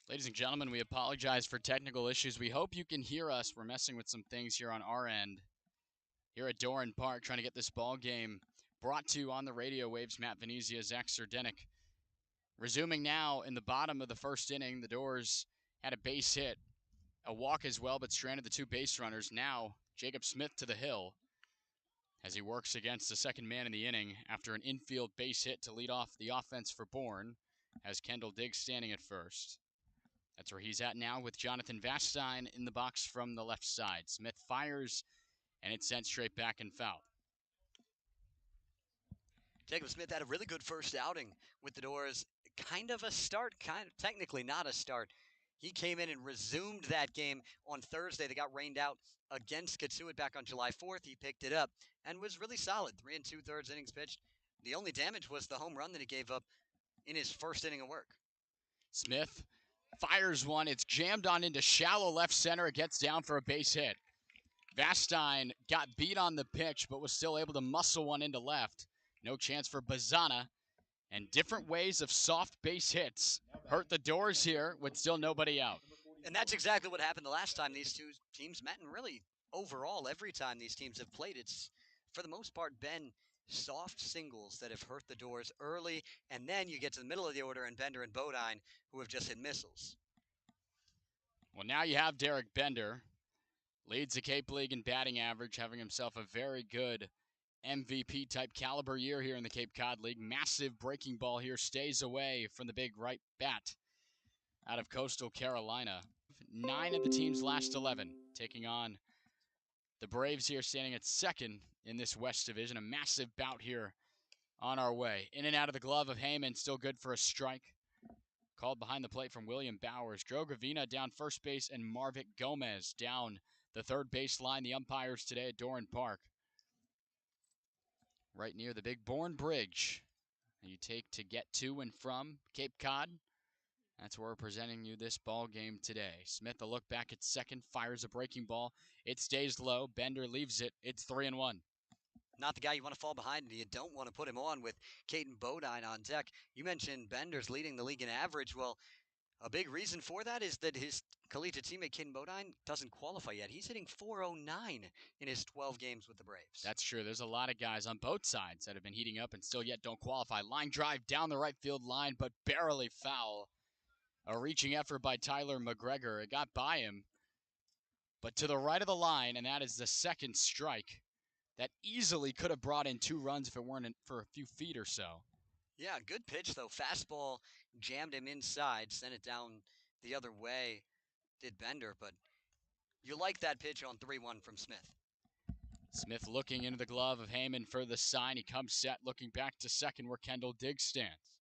Ladies and gentlemen, we apologize for technical issues. We hope you can hear us. We're messing with some things here on our end. Here at Doran Park, trying to get this ball game brought to you on the radio waves. Matt Venezia, Zach Serdenik. Resuming now in the bottom of the first inning, the Doors had a base hit, a walk as well, but stranded the two base runners. Now, Jacob Smith to the hill as he works against the second man in the inning after an infield base hit to lead off the offense for Bourne, as Kendall Diggs standing at first. That's where he's at now with Jonathan Vastine in the box from the left side. Smith fires, and it's sent straight back and foul. Jacob Smith had a really good first outing with the Doors. Kind of a start, technically not a start. He came in and resumed that game on Thursday. They got rained out against Kitsui back on July 4th. He picked it up and was really solid. 3 2/3 innings pitched. The only damage was the home run that he gave up in his first inning of work. Smith fires one. It's jammed on into shallow left center. It gets down for a base hit. Vastine got beat on the pitch, but was still able to muscle one into left. No chance for Bazana. And different ways of soft base hits hurt the Doors here with still nobody out. And that's exactly what happened the last time these two teams met. And really, overall, every time these teams have played, it's, for the most part, been soft singles that have hurt the Doors early. And then you get to the middle of the order, and Bender and Bodine, who have just hit missiles. Well, now you have Derek Bender. Leads the Cape League in batting average, having himself a very good MVP-type caliber year here in the Cape Cod League. Massive breaking ball here, stays away from the big right bat out of Coastal Carolina. 9 of the team's last 11 taking on the Braves here, standing at second in this West Division. A massive bout here on our way. In and out of the glove of Heyman, still good for a strike. Called behind the plate from William Bowers. Joe Gravina down first base, and Marvick Gomez down the third base line. The umpires today at Doran Park, right near the big Bourne Bridge you take to get to and from Cape Cod. That's where we're presenting you this ball game today. Smith, a look back at second, fires a breaking ball. It stays low. Bender leaves it. It's 3-1. Not the guy you want to fall behind, and you don't want to put him on with Caden Bodine on deck. You mentioned Bender's leading the league in average. Well, a big reason for that is that his collegiate teammate Caden Bodine doesn't qualify yet. He's hitting .409 in his 12 games with the Braves. That's true. There's a lot of guys on both sides that have been heating up and still yet don't qualify. Line drive down the right field line, but barely foul. A reaching effort by Tyler McGregor. It got by him, but to the right of the line, and that is the second strike. That easily could have brought in 2 runs if it weren't for a few feet or so. Yeah, good pitch, though. Fastball jammed him inside, sent it down the other way, did Bender, but you like that pitch on 3-1 from Smith. Smith looking into the glove of Heyman for the sign. He comes set, looking back to second where Kendall Diggs stands.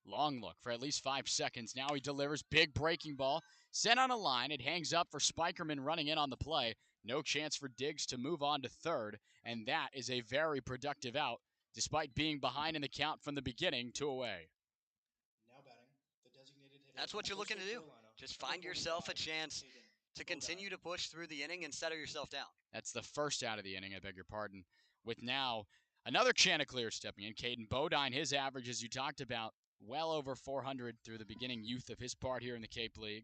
Long look for at least 5 seconds. Now he delivers. Big breaking ball. Sent on a line. It hangs up for Spikerman running in on the play. No chance for Diggs to move on to third, and that is a very productive out, despite being behind in the count from the beginning, 2 away. Now batting, the designated hitter. That's what you're looking to do. Just find yourself a chance to continue to push through the inning and settle yourself down. That's the first out of the inning, I beg your pardon, with now another Chanticleer stepping in. Caden Bodine, his average, as you talked about, well over 400 through the beginning youth of his part here in the Cape League.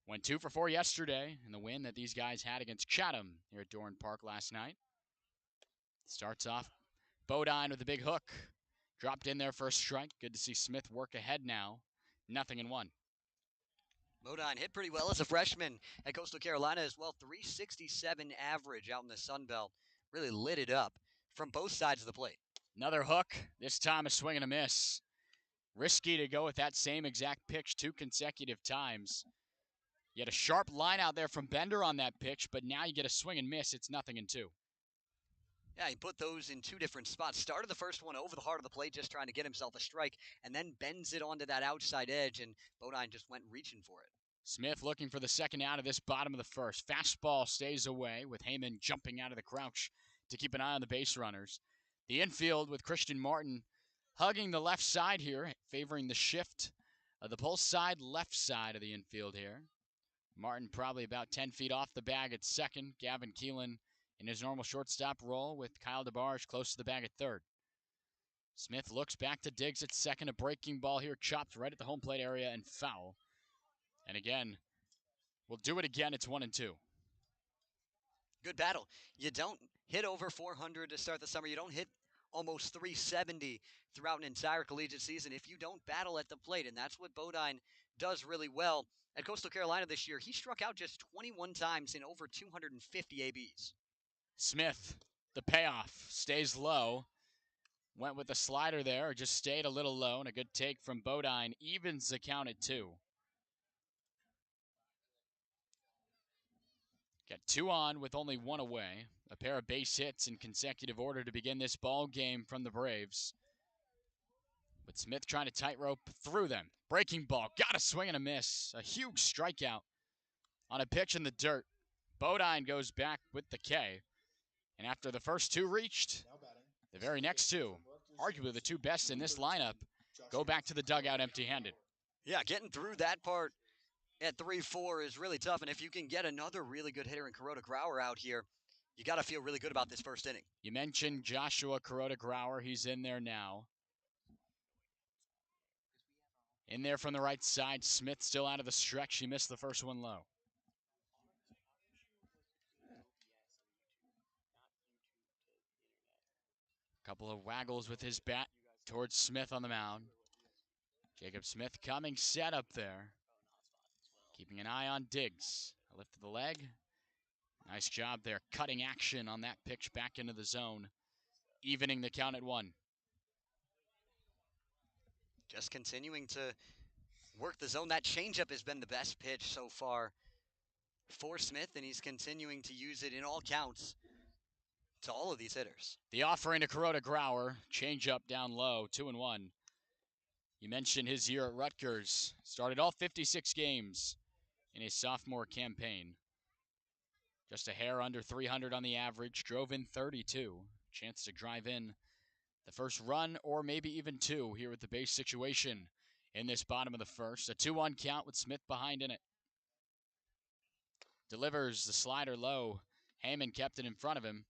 Went 2 for 4 yesterday in the win that these guys had against Chatham here at Doran Park last night. Starts off Bodine with a big hook. Dropped in there for a strike. Good to see Smith work ahead now. 0-1. Bodine hit pretty well as a freshman at Coastal Carolina as well. .367 average out in the Sun Belt. Really lit it up from both sides of the plate. Another hook. This time a swing and a miss. Risky to go with that same exact pitch 2 consecutive times. You had a sharp line out there from Bender on that pitch, but now you get a swing and miss. It's 0-2. Yeah, he put those in 2 different spots. Started the first one over the heart of the plate, just trying to get himself a strike, and then bends it onto that outside edge, and Bodine just went reaching for it. Smith looking for the second out of this bottom of the first. Fastball stays away with Heyman jumping out of the crouch to keep an eye on the base runners. The infield with Christian Martin hugging the left side here, favoring the shift of the pulse side, left side of the infield here. Martin probably about 10 feet off the bag at second. Gavin Keelan in his normal shortstop role with Kyle DeBarge close to the bag at third. Smith looks back to Diggs at second. A breaking ball here chopped right at the home plate area and foul. And again, we'll do it again. It's 1-2. Good battle. You don't hit over 400 to start the summer. You don't hit almost 370 throughout an entire collegiate season if you don't battle at the plate, and that's what Bodine does really well. At Coastal Carolina this year, he struck out just 21 times in over 250 ABs. Smith, the payoff, stays low. Went with the slider there, just stayed a little low, and a good take from Bodine evens the count at 2. Got 2 on with only 1 away. A pair of base hits in consecutive order to begin this ball game from the Braves. But Smith trying to tightrope through them. Breaking ball, got a swing and a miss. A huge strikeout on a pitch in the dirt. Bodine goes back with the K. And after the first 2 reached, the very next 2, arguably the 2 best in this lineup, go back to the dugout empty-handed. Yeah, getting through that part at 3-4 is really tough. And if you can get another really good hitter in Kuroda Grauer out here, you got to feel really good about this first inning. You mentioned Joshua Kuroda Grauer. He's in there now. In there from the right side. Smith still out of the stretch. He missed the first one low. Couple of waggles with his bat towards Smith on the mound. Jacob Smith coming set up there. Keeping an eye on Diggs. A lift of the leg. Nice job there. Cutting action on that pitch back into the zone. Evening the count at 1. Just continuing to work the zone. That changeup has been the best pitch so far for Smith, and he's continuing to use it in all counts to all of these hitters. The offering to Kuroda Grauer. Changeup down low. 2-1. You mentioned his year at Rutgers. Started all 56 games in his sophomore campaign. Just a hair under 300 on the average. Drove in 32. Chance to drive in the first run or maybe even 2 here with the base situation in this bottom of the first. A 2-1 count with Smith behind in it. Delivers the slider low. Heyman kept it in front of him.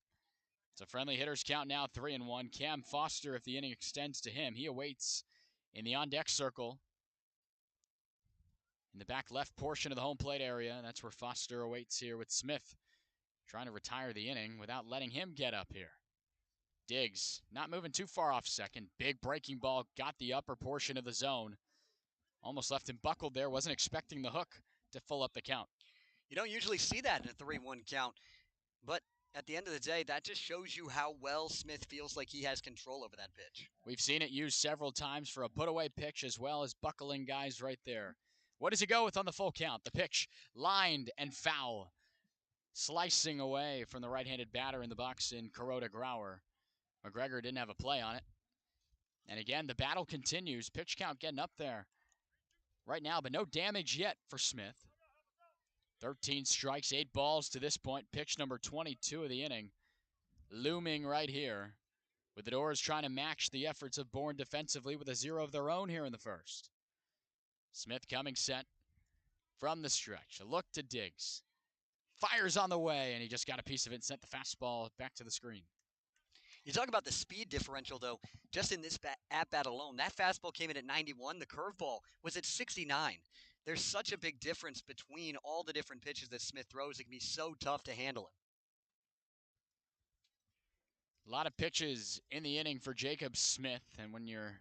It's a friendly hitter's count now, 3-1. Cam Foster, if the inning extends to him, he awaits in the on-deck circle. In the back left portion of the home plate area, that's where Foster awaits here with Smith trying to retire the inning without letting him get up here. Diggs, not moving too far off second. Big breaking ball, got the upper portion of the zone. Almost left him buckled there. Wasn't expecting the hook to fill up the count. You don't usually see that in a 3-1 count, but at the end of the day, that just shows you how well Smith feels like he has control over that pitch. We've seen it used several times for a put-away pitch as well as buckling guys right there. What does he go with on the full count? The pitch lined and foul. Slicing away from the right-handed batter in the box in Kuroda Grauer. McGregor didn't have a play on it. And again, the battle continues. Pitch count getting up there right now, but no damage yet for Smith. 13 strikes, 8 balls to this point. Pitch number 22 of the inning. Looming right here. With the Doors trying to match the efforts of Bourne defensively with a 0 of their own here in the first. Smith coming set from the stretch. A look to Diggs. Fires on the way, and he just got a piece of it and sent the fastball back to the screen. You talk about the speed differential, though, just in this at-bat alone. That fastball came in at 91. The curveball was at 69. There's such a big difference between all the different pitches that Smith throws. It can be so tough to handle him. A lot of pitches in the inning for Jacob Smith, and when you're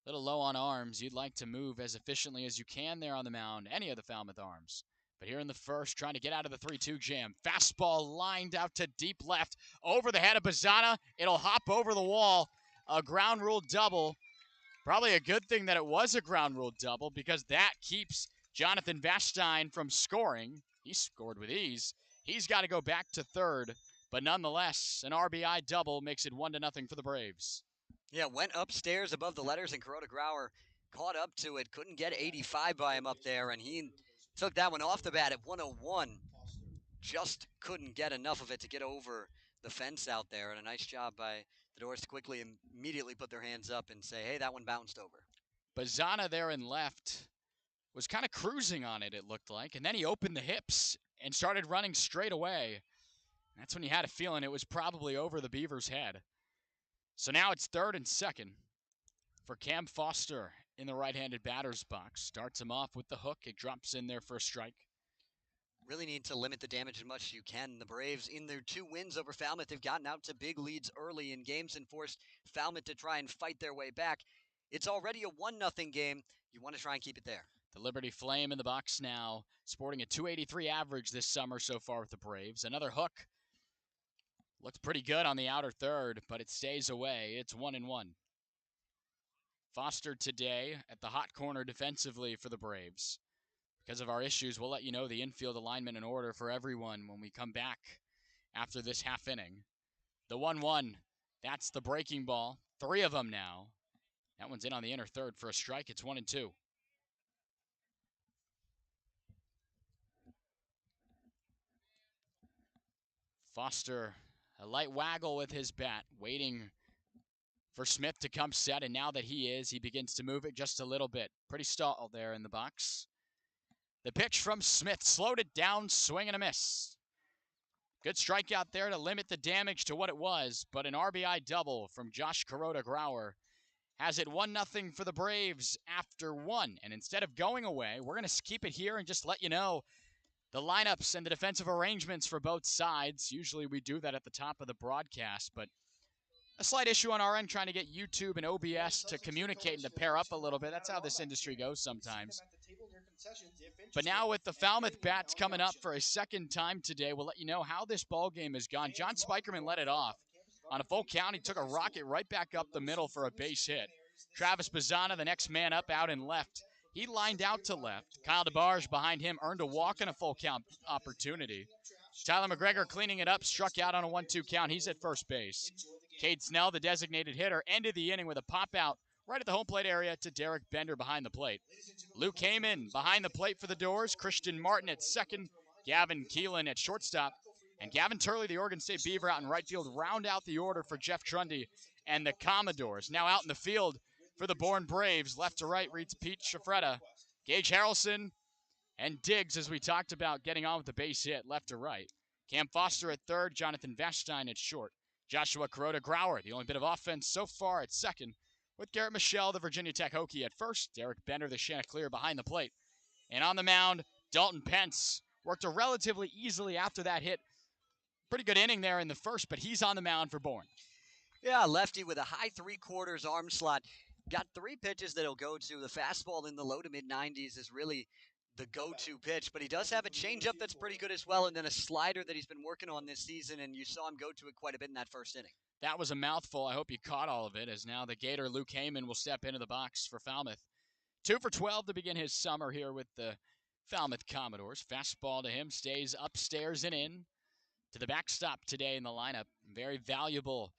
a little low on arms, you'd like to move as efficiently as you can there on the mound, any of the Falmouth arms. But here in the first, trying to get out of the 3-2 jam. Fastball lined out to deep left, over the head of Bazzana. It'll hop over the wall. A ground rule double. Probably a good thing that it was a ground rule double, because that keeps Jonathan Vastine from scoring. He scored with ease. He's got to go back to third. But nonetheless, an RBI double makes it 1-0 for the Braves. Yeah, went upstairs above the letters, and Kuroda Grauer caught up to it. Couldn't get 85 by him up there, and he took that one off the bat at 101. Just couldn't get enough of it to get over the fence out there. And a nice job by the Doors to quickly immediately put their hands up and say, hey, that one bounced over. Bazzana there in left was kind of cruising on it, it looked like. And then he opened the hips and started running straight away. That's when you had a feeling it was probably over the Beavers' head. So now it's third and second for Cam Foster in the right-handed batter's box. Starts him off with the hook. It drops in there for a strike. Really need to limit the damage as much as you can. The Braves, in their 2 wins over Falmouth, they've gotten out to big leads early in games and forced Falmouth to try and fight their way back. It's already a 1-0 game. You want to try and keep it there. The Liberty Flame in the box now, sporting a .283 average this summer so far with the Braves. Another hook. Looks pretty good on the outer third, but it stays away. It's 1-1. Foster today at the hot corner defensively for the Braves. Because of our issues, we'll let you know the infield alignment and order for everyone when we come back after this half inning. The 1-1, that's the breaking ball. 3 of them now. That one's in on the inner third for a strike. It's 1-2. Foster, a light waggle with his bat, waiting for Smith to come set, and now that he is, he begins to move it just a little bit. Pretty stalled there in the box. The pitch from Smith, slowed it down, swing and a miss. Good strikeout there to limit the damage to what it was, but an RBI double from Josh Kuroda-Grauer has it 1-0 for the Braves after 1. And instead of going away, we're going to keep it here and just let you know the lineups and the defensive arrangements for both sides. Usually we do that at the top of the broadcast, but a slight issue on our end trying to get YouTube and OBS to communicate and to pair up a little bit. That's how this industry goes sometimes. But now with the Falmouth bats coming up for a second time today, we'll let you know how this ball game has gone. John Spikerman led it off. On a full count, he took a rocket right back up the middle for a base hit. Travis Bazzana, the next man up, out and left. He lined out to left. Kyle DeBarge behind him earned a walk and a full count opportunity. Tyler McGregor cleaning it up, struck out on a 1-2 count. He's at first base. Cade Snell, the designated hitter, ended the inning with a pop out right at the home plate area to Derek Bender behind the plate. Luke Heyman behind the plate for the Doors. Christian Martin at second. Gavin Keelan at shortstop. And Gavin Turley, the Oregon State Beaver, out in right field, round out the order for Jeff Trundy and the Commodores. Now out in the field for the Bourne Braves. Left to right reads Pete Shafretta. Gage Harrelson and Diggs, as we talked about, getting on with the base hit left to right. Cam Foster at third. Jonathan Vashstein at short. Joshua Kuroda-Grauer, the only bit of offense so far at second, with Garrett Michelle, the Virginia Tech Hokie, at first. Derek Bender, the Chanticleer, behind the plate. And on the mound, Dalton Pence worked relatively easily after that hit. Pretty good inning there in the first, but he's on the mound for Bourne. Yeah, lefty with a high 3/4 arm slot. Got 3 pitches that he'll go to. The fastball in the low to mid-90s is really the go-to pitch, but he does have a changeup that's pretty good as well, and then a slider that he's been working on this season, and you saw him go to it quite a bit in that first inning. That was a mouthful. I hope you caught all of it, as now the Gator Luke Heyman will step into the box for Falmouth. 2 for 12 to begin his summer here with the Falmouth Commodores. Fastball to him, stays upstairs and in to the backstop today in the lineup. Very valuable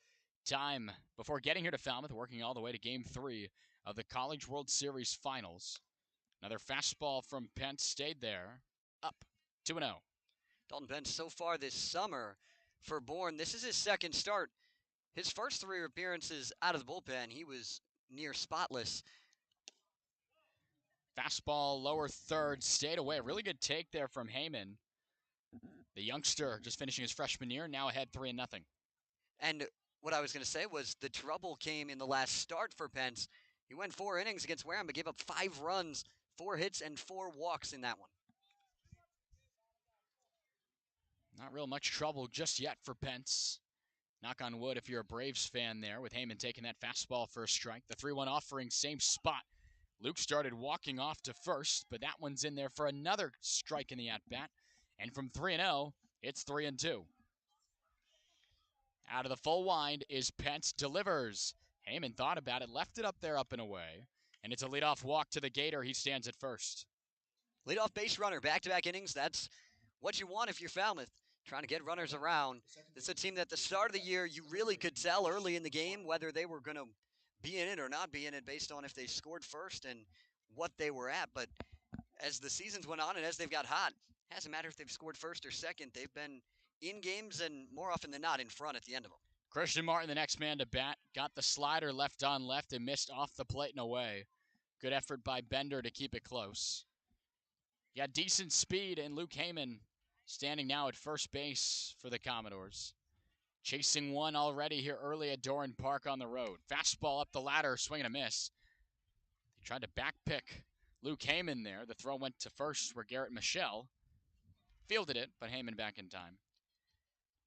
time before getting here to Falmouth, working all the way to Game 3 of the College World Series Finals. Another fastball from Pence stayed there. Up 2-0. Dalton Pence so far this summer for Bourne, this is his second start. His first 3 appearances out of the bullpen, he was near spotless. Fastball lower third, stayed away. Really good take there from Heyman. The youngster just finishing his freshman year, now ahead 3-0. And what I was going to say was the trouble came in the last start for Pence. He went 4 innings against Wareham, but gave up 5 runs, 4 hits, and 4 walks in that one. Not real much trouble just yet for Pence. Knock on wood if you're a Braves fan there, with Heyman taking that fastball for a strike. The 3-1 offering, same spot. Luke started walking off to first, but that one's in there for another strike in the at-bat. And from 3-0, it's 3-2. Out of the full wind is Pence, delivers. Heyman thought about it, left it up there, up and away. And it's a leadoff walk to the Gator. He stands at first. Leadoff base runner, back-to-back innings. That's what you want if you're Falmouth. Trying to get runners around. This is a team that at the start of the year, you really could tell early in the game whether they were going to be in it or not be in it based on if they scored first and what they were at. But as the seasons went on and as they've got hot, it hasn't mattered if they've scored first or second. They've been in games and more often than not in front at the end of them. Christian Martin, the next man to bat, got the slider left on left and missed off the plate and away. Good effort by Bender to keep it close. You got decent speed, and Luke Heyman standing now at first base for the Commodores. Chasing one already here early at Doran Park on the road. Fastball up the ladder, swing and a miss. Tried to back pick Luke Heyman there. The throw went to first where Garrett Michelle fielded it, but Heyman back in time.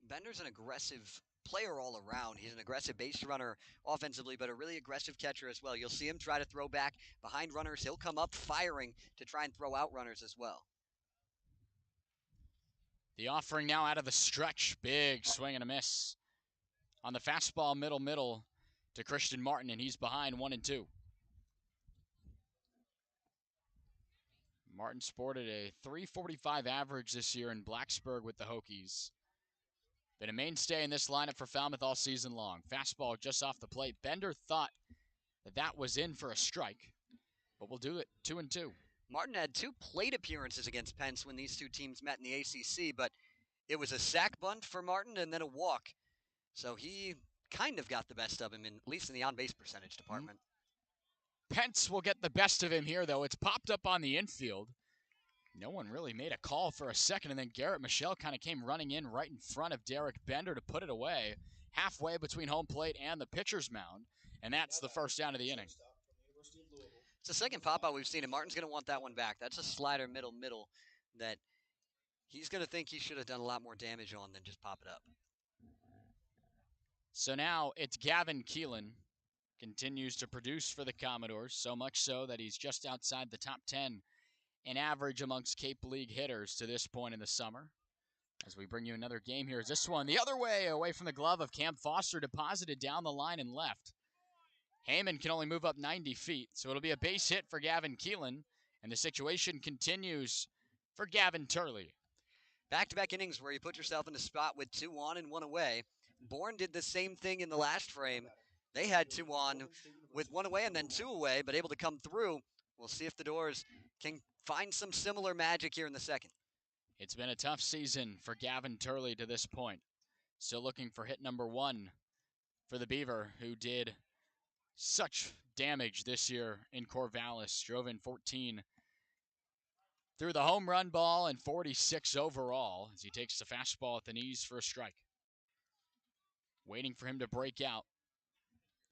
Bender's an aggressive player all around. He's an aggressive base runner offensively, but a really aggressive catcher as well. You'll see him try to throw back behind runners. He'll come up firing to try and throw out runners as well. The offering now out of the stretch. Big swing and a miss on the fastball middle to Christian Martin, and he's behind 1-2. Martin sported a .345 average this year in Blacksburg with the Hokies. Been a mainstay in this lineup for Falmouth all season long. Fastball just off the plate. Bender thought that was in for a strike, but we'll do it 2-2. Martin had 2 plate appearances against Pence when these two teams met in the ACC, but it was a sac bunt for Martin and then a walk. So he kind of got the best of him, at least in the on-base percentage department. Pence will get the best of him here, though. It's popped up on the infield. No one really made a call for a second, and then Garrett Michelle kind of came running in right in front of Derek Bender to put it away, halfway between home plate and the pitcher's mound, and that's the first down of the inning. It's the second pop-out we've seen, and Martin's going to want that one back. That's a slider middle that he's going to think he should have done a lot more damage on than just pop it up. So now it's Gavin Keelan. Continues to produce for the Commodores, so much so that he's just outside the top 10 in average amongst Cape League hitters to this point in the summer. As we bring you another game here, is this one the other way, away from the glove of Cam Foster, deposited down the line and left. Heyman can only move up 90 feet, so it'll be a base hit for Gavin Keelan, and the situation continues for Gavin Turley. Back-to-back innings where you put yourself in a spot with 2 on and 1 away. Bourne did the same thing in the last frame. They had 2 on with 1 away and then 2 away, but able to come through. We'll see if the Doors can find some similar magic here in the second. It's been a tough season for Gavin Turley to this point. Still looking for hit number 1 for the Beaver, who did such damage this year in Corvallis. Drove in 14 through the home run ball and 46 overall as he takes the fastball at the knees for a strike. Waiting for him to break out.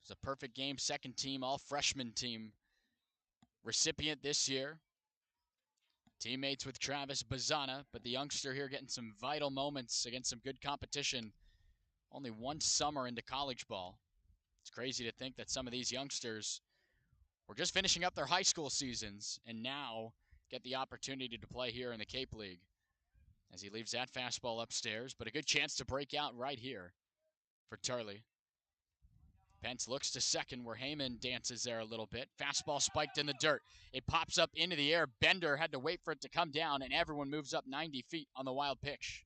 It's a perfect game, second team, all freshman team recipient this year. Teammates with Travis Bazana, but the youngster here getting some vital moments against some good competition. Only 1 summer into college ball. It's crazy to think that some of these youngsters were just finishing up their high school seasons and now get the opportunity to play here in the Cape League. As he leaves that fastball upstairs, but a good chance to break out right here for Turley. Pence looks to second where Heyman dances there a little bit. Fastball spiked in the dirt. It pops up into the air. Bender had to wait for it to come down, and everyone moves up 90 feet on the wild pitch.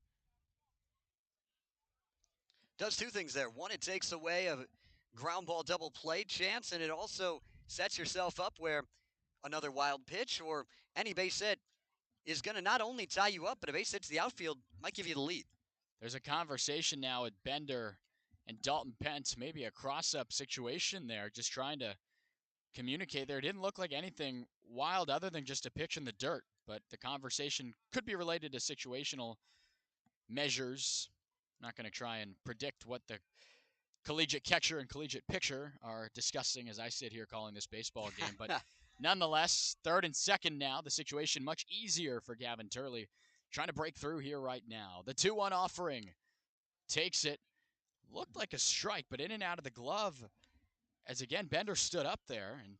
Does 2 things there. One, it takes away a ground ball double play chance, and it also sets yourself up where another wild pitch or any base hit is going to not only tie you up, but a base hit to the outfield might give you the lead. There's a conversation now with Bender and Dalton Pence, maybe a cross-up situation there, just trying to communicate there. It didn't look like anything wild other than just a pitch in the dirt, but the conversation could be related to situational measures. I'm not going to try and predict what the collegiate catcher and collegiate pitcher are discussing as I sit here calling this baseball game, but nonetheless, third and second now, the situation much easier for Gavin Turley, trying to break through here right now. The 2-1 offering takes it. Looked like a strike, but in and out of the glove as, again, Bender stood up there, and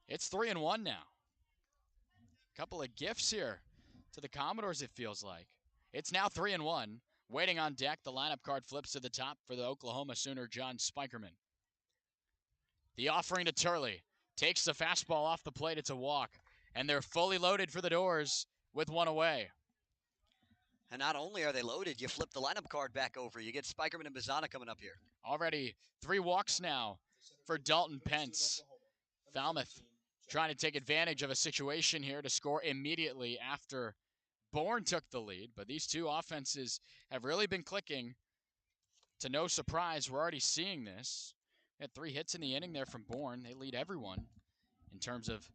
it's 3-1 now. Couple of gifts here to the Commodores, it feels like. It's now 3-1. Waiting on deck, the lineup card flips to the top for the Oklahoma Sooner, John Spikerman. The offering to Turley. Takes the fastball off the plate. It's a walk, and they're fully loaded for the Doors with 1 away. And not only are they loaded, you flip the lineup card back over. You get Spikerman and Bazana coming up here. Already 3 walks now for Dalton Pence. Falmouth trying to take advantage of a situation here to score immediately after Bourne took the lead. But these 2 offenses have really been clicking. To no surprise, we're already seeing this. We had 3 hits in the inning there from Bourne. They lead everyone in terms of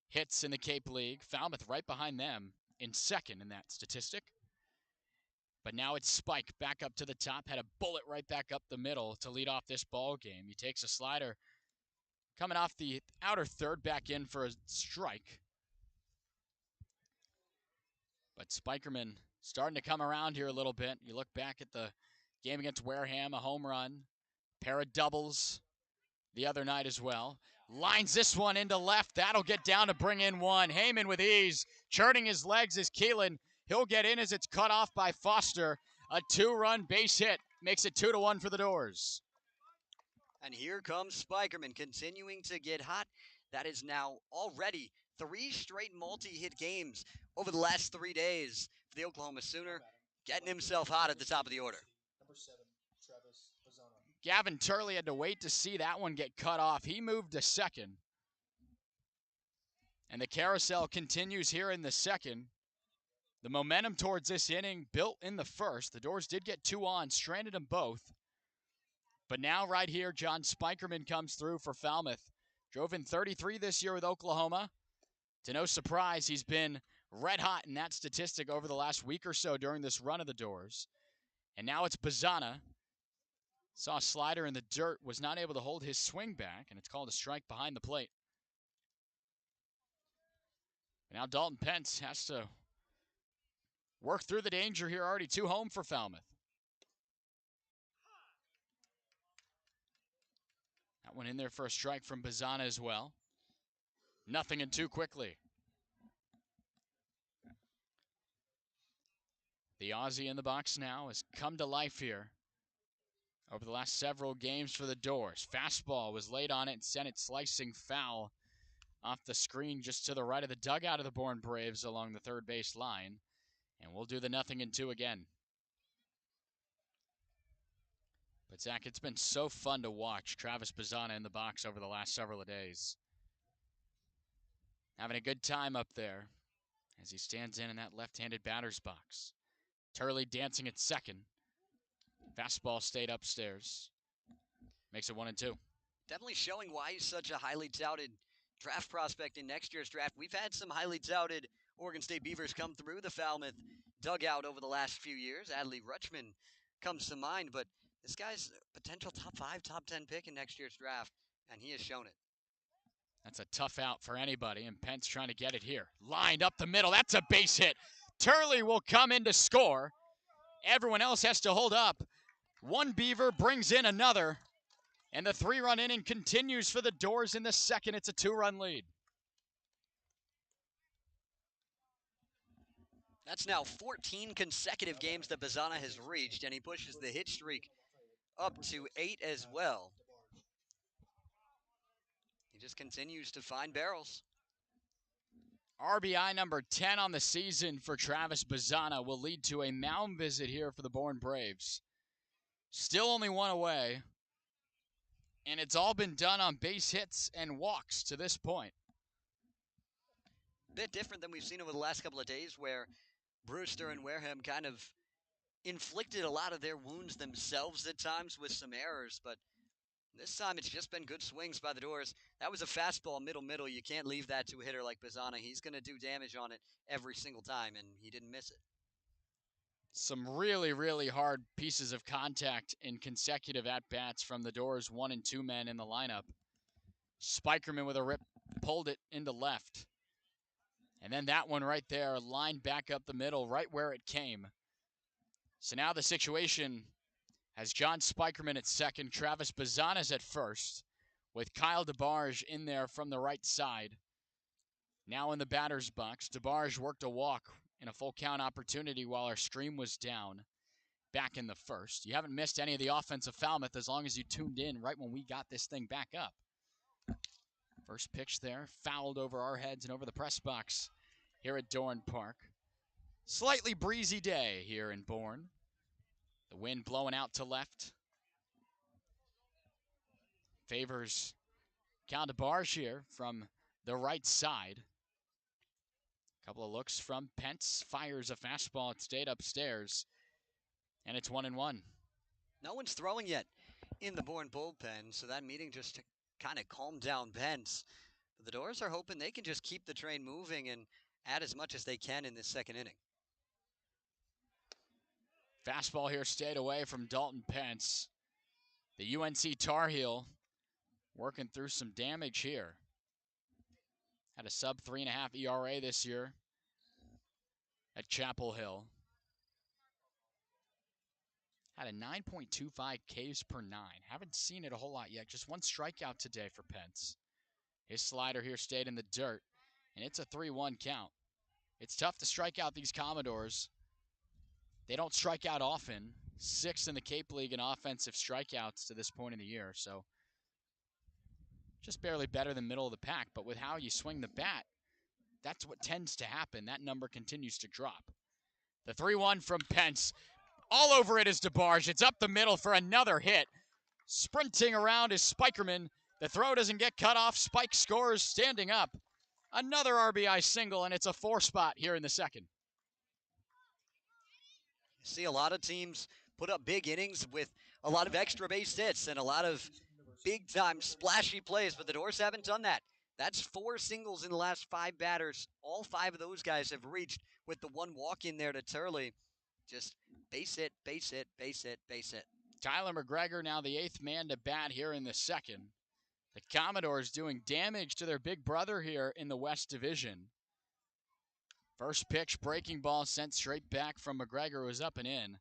hits in the Cape League. Falmouth right behind them in second in that statistic. But now it's Spike back up to the top, had a bullet right back up the middle to lead off this ball game. He takes a slider coming off the outer third, back in for a strike. But Spikerman starting to come around here a little bit. You look back at the game against Wareham, a home run, pair of doubles the other night as well. Lines this one into left. That'll get down to bring in one. Heyman with ease, churning his legs is Keelan. He'll get in as it's cut off by Foster. A 2-run base hit makes it 2-1 for the Doors. And here comes Spikerman continuing to get hot. That is now already 3 straight multi-hit games over the last 3 days for the Oklahoma Sooner, getting himself hot at the top of the order. Number 7, Travis Bazzana. Gavin Turley had to wait to see that one get cut off. He moved to second. And the carousel continues here in the second. The momentum towards this inning built in the first. The Doors did get 2 on, stranded them both. But now right here, John Spikerman comes through for Falmouth. Drove in 33 this year with Oklahoma. To no surprise, he's been red hot in that statistic over the last week or so during this run of the Doors. And now it's Bazzana. Saw a slider in the dirt, was not able to hold his swing back, and it's called a strike behind the plate. Now Dalton Pence has to work through the danger here. Already 2 home for Falmouth. That one in there for a strike from Bazzana as well. Nothing and 2 quickly. The Aussie in the box now has come to life here over the last several games for the Doors. Fastball was laid on it and sent it slicing foul off the screen just to the right of the dugout of the Bourne Braves along the third base line. And we'll do the 0-2 again. But Zach, it's been so fun to watch Travis Bazzana in the box over the last several days. Having a good time up there as he stands in that left-handed batter's box. Turley dancing at second. Fastball stayed upstairs. Makes it 1-2. Definitely showing why he's such a highly touted draft prospect in next year's draft. We've had some highly touted Oregon State Beavers come through the Falmouth dugout over the last few years. Adley Rutschman comes to mind, but this guy's a potential top 5, top 10 pick in next year's draft, and he has shown it. That's a tough out for anybody, and Pence trying to get it here. Lined up the middle. That's a base hit. Turley will come in to score. Everyone else has to hold up. One Beaver brings in another, and the 3-run inning continues for the Doors in the second. It's a 2-run lead. That's now 14 consecutive games that Bazzana has reached, and he pushes the hit streak up to 8 as well. He just continues to find barrels. RBI number 10 on the season for Travis Bazzana will lead to a mound visit here for the Bourne Braves. Still only 1 away, and it's all been done on base hits and walks to this point. Bit different than we've seen over the last couple of days, where Brewster and Wareham kind of inflicted a lot of their wounds themselves at times with some errors, but this time it's just been good swings by the Doors. That was a fastball middle. You can't leave that to a hitter like Bazzana. He's going to do damage on it every single time, and he didn't miss it. Some really, really hard pieces of contact in consecutive at-bats from the Doors' 1 and 2 men in the lineup. Spikerman with a rip pulled it into left. And then that one right there, lined back up the middle, right where it came. So now the situation has John Spikerman at second, Travis Bazzana's at first, with Kyle DeBarge in there from the right side. Now in the batter's box, DeBarge worked a walk in a full count opportunity while our stream was down back in the first. You haven't missed any of the offense of Falmouth as long as you tuned in right when we got this thing back up. First pitch there, fouled over our heads and over the press box here at Doran Park. Slightly breezy day here in Bourne. The wind blowing out to left. Favors Cal DeBarge here from the right side. Couple of looks from Pence. Fires a fastball. It stayed upstairs. And it's 1-1. No one's throwing yet in the Bourne bullpen, so that meeting just kind of calmed down Pence. But the Doors are hoping they can just keep the train moving and add as much as they can in this second inning. Fastball here stayed away from Dalton Pence. The UNC Tar Heel working through some damage here. Had a sub 3.5 ERA this year at Chapel Hill. Had a 9.25 Ks per 9. Haven't seen it a whole lot yet. Just one strikeout today for Pence. His slider here stayed in the dirt, and it's a 3-1 count. It's tough to strike out these Commodores. They don't strike out often. 6th in the Cape League in offensive strikeouts to this point in the year, so just barely better than middle of the pack. But with how you swing the bat, that's what tends to happen. That number continues to drop. The 3-1 from Pence. All over it is DeBarge. It's up the middle for another hit. Sprinting around is Spikerman. The throw doesn't get cut off. Spike scores standing up. Another RBI single, and it's a 4 spot here in the second. See a lot of teams put up big innings with a lot of extra base hits and a lot of big-time splashy plays, but the Doors haven't done that. That's 4 singles in the last 5 batters. All 5 of those guys have reached with the one walk in there to Turley. Just base hit, base hit, base hit, base hit. Tyler McGregor now the 8th man to bat here in the second. The Commodores doing damage to their big brother here in the West Division. First pitch, breaking ball sent straight back from McGregor, was up and in.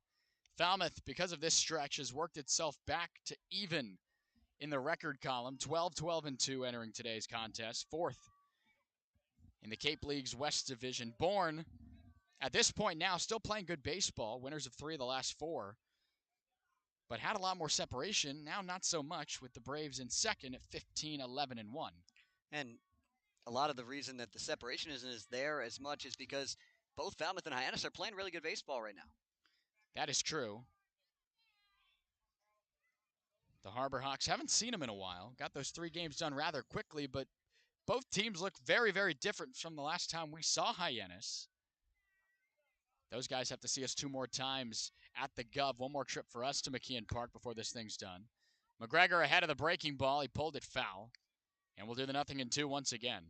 Falmouth, because of this stretch, has worked itself back to even in the record column. 12-12-2 entering today's contest. 4th in the Cape League's West Division. Bourne, at this point now, still playing good baseball. Winners of 3 of the last 4. But had a lot more separation. Now not so much, with the Braves in second at 15-11-1. And a lot of the reason that the separation isn't as there as much is because both Falmouth and Hyannis are playing really good baseball right now. That is true. The Harbor Hawks, haven't seen them in a while. Got those 3 games done rather quickly, but both teams look very, very different from the last time we saw Hyannis. Those guys have to see us 2 more times at the Gov. 1 more trip for us to McKeon Park before this thing's done. McGregor ahead of the breaking ball. He pulled it foul. And we'll do the 0-2 once again.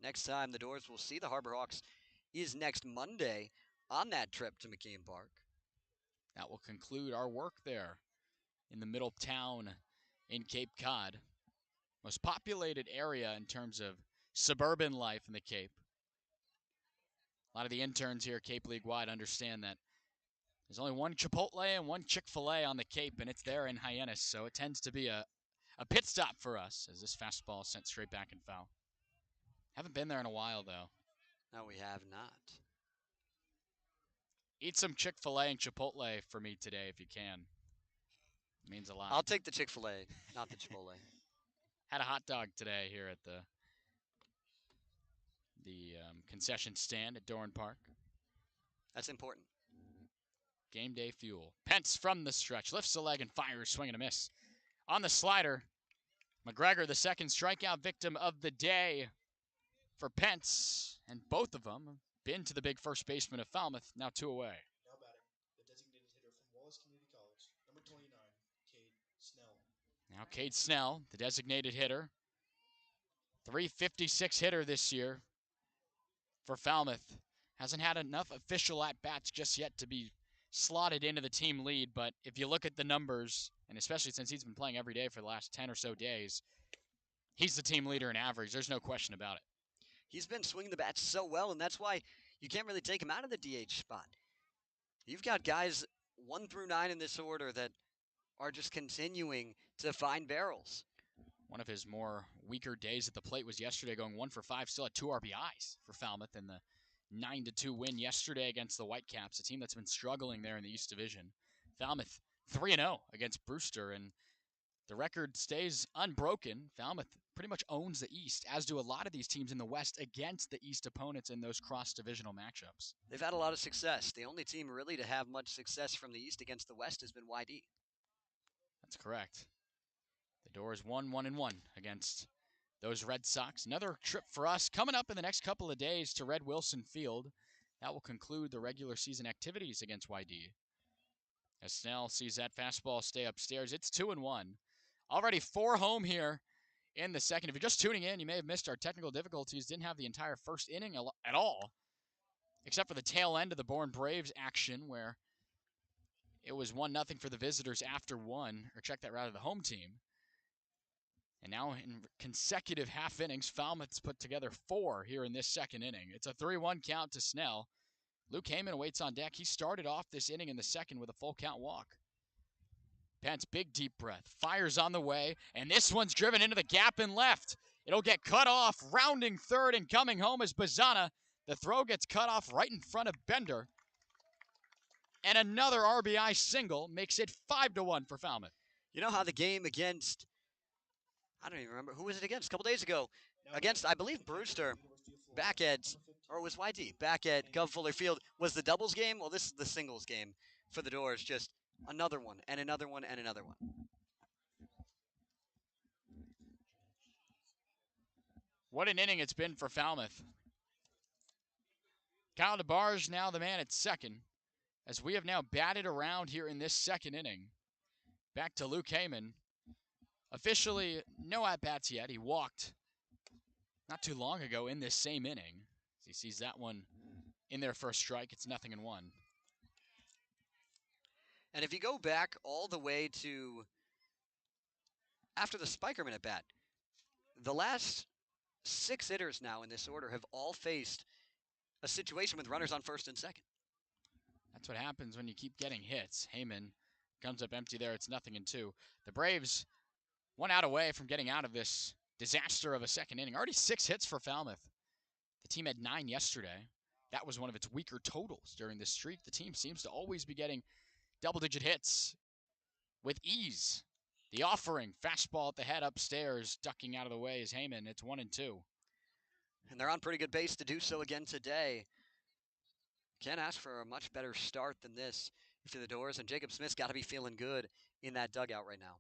Next time the Doors will see the Harbor Hawks is next Monday on that trip to McKeon Park. That will conclude our work there in the middle town in Cape Cod. Most populated area in terms of suburban life in the Cape. A lot of the interns here Cape League-wide understand that there's only one Chipotle and one Chick-fil-A on the Cape, and it's there in Hyannis, so it tends to be a pit stop for us as this fastball is sent straight back and foul. Haven't been there in a while, though. No, we have not. Eat some Chick-fil-A and Chipotle for me today if you can. It means a lot. I'll take the Chick-fil-A, not the Chipotle. Had a hot dog today here at the concession stand at Doran Park. That's important. Game day fuel. Pence from the stretch. Lifts the leg and fires. Swing and a miss. On the slider, McGregor, the second strikeout victim of the day for Pence. And both of them have been to the big first baseman of Falmouth. Now 2 away. Now batting, the designated hitter from Wallace Community College, number 29, Cade Snell. Now Cade Snell, the designated hitter. 356 hitter this year for Falmouth. Hasn't had enough official at-bats just yet to be slotted into the team lead, but if you look at the numbers, and especially since he's been playing every day for the last 10 or so days, he's the team leader in average. There's no question about it. He's been swinging the bat so well, and that's why you can't really take him out of the DH spot. You've got guys 1 through 9 in this order that are just continuing to find barrels. One of his more weaker days at the plate was yesterday, going 1 for 5, still had 2 RBIs for Falmouth in the 9-2 win yesterday against the Whitecaps, a team that's been struggling there in the East Division. Falmouth 3-0 against Brewster, and the record stays unbroken. Falmouth pretty much owns the East, as do a lot of these teams in the West against the East opponents in those cross-divisional matchups. They've had a lot of success. The only team really to have much success from the East against the West has been YD. That's correct. The Doors 1-1-1 against those Red Sox. Another trip for us coming up in the next couple of days to Red Wilson Field. That will conclude the regular season activities against YD. As Snell sees that fastball stay upstairs, it's 2-1. Already 4 home here in the second. If you're just tuning in, you may have missed our technical difficulties. Didn't have the entire first inning at all, except for the tail end of the Bourne Braves action where it was 1-0 for the visitors after 1, or check that rather, the home team. And now in consecutive half innings, Falmouth's put together 4 here in this second inning. It's a 3-1 count to Snell. Luke Heyman waits on deck. He started off this inning in the second with a full count walk. Pence, big deep breath, fires on the way, and this one's driven into the gap and left. It'll get cut off, rounding third and coming home is Bazana. The throw gets cut off right in front of Bender. And another RBI single makes it 5-1 for Falmouth. You know how the game against, I don't even remember, who was it against? A couple days ago. Now Against, I believe, Brewster, back at, or it was YD, back at Gov Fuller Field, was the doubles game. Well, this is the singles game for the Doors. Just another one, and another one, and another one. What an inning it's been for Falmouth. Kyle DeBarge now the man at second, as we have now batted around here in this second inning. Back to Luke Heyman. Officially, no at-bats yet. He walked not too long ago in this same inning. As he sees that one in their first strike, it's 0-1. And if you go back all the way to after the Spikerman at bat, the last 6 hitters now in this order have all faced a situation with runners on first and second. That's what happens when you keep getting hits. Heyman comes up empty there. It's 0-2. The Braves 1 out away from getting out of this disaster of a second inning. Already 6 hits for Falmouth. The team had 9 yesterday. That was one of its weaker totals during this streak. The team seems to always be getting double-digit hits with ease. The offering, fastball at the head upstairs, ducking out of the way is Heyman. It's 1-2. And they're on pretty good pace to do so again today. Can't ask for a much better start than this if you're the Doors, and Jacob Smith's got to be feeling good in that dugout right now.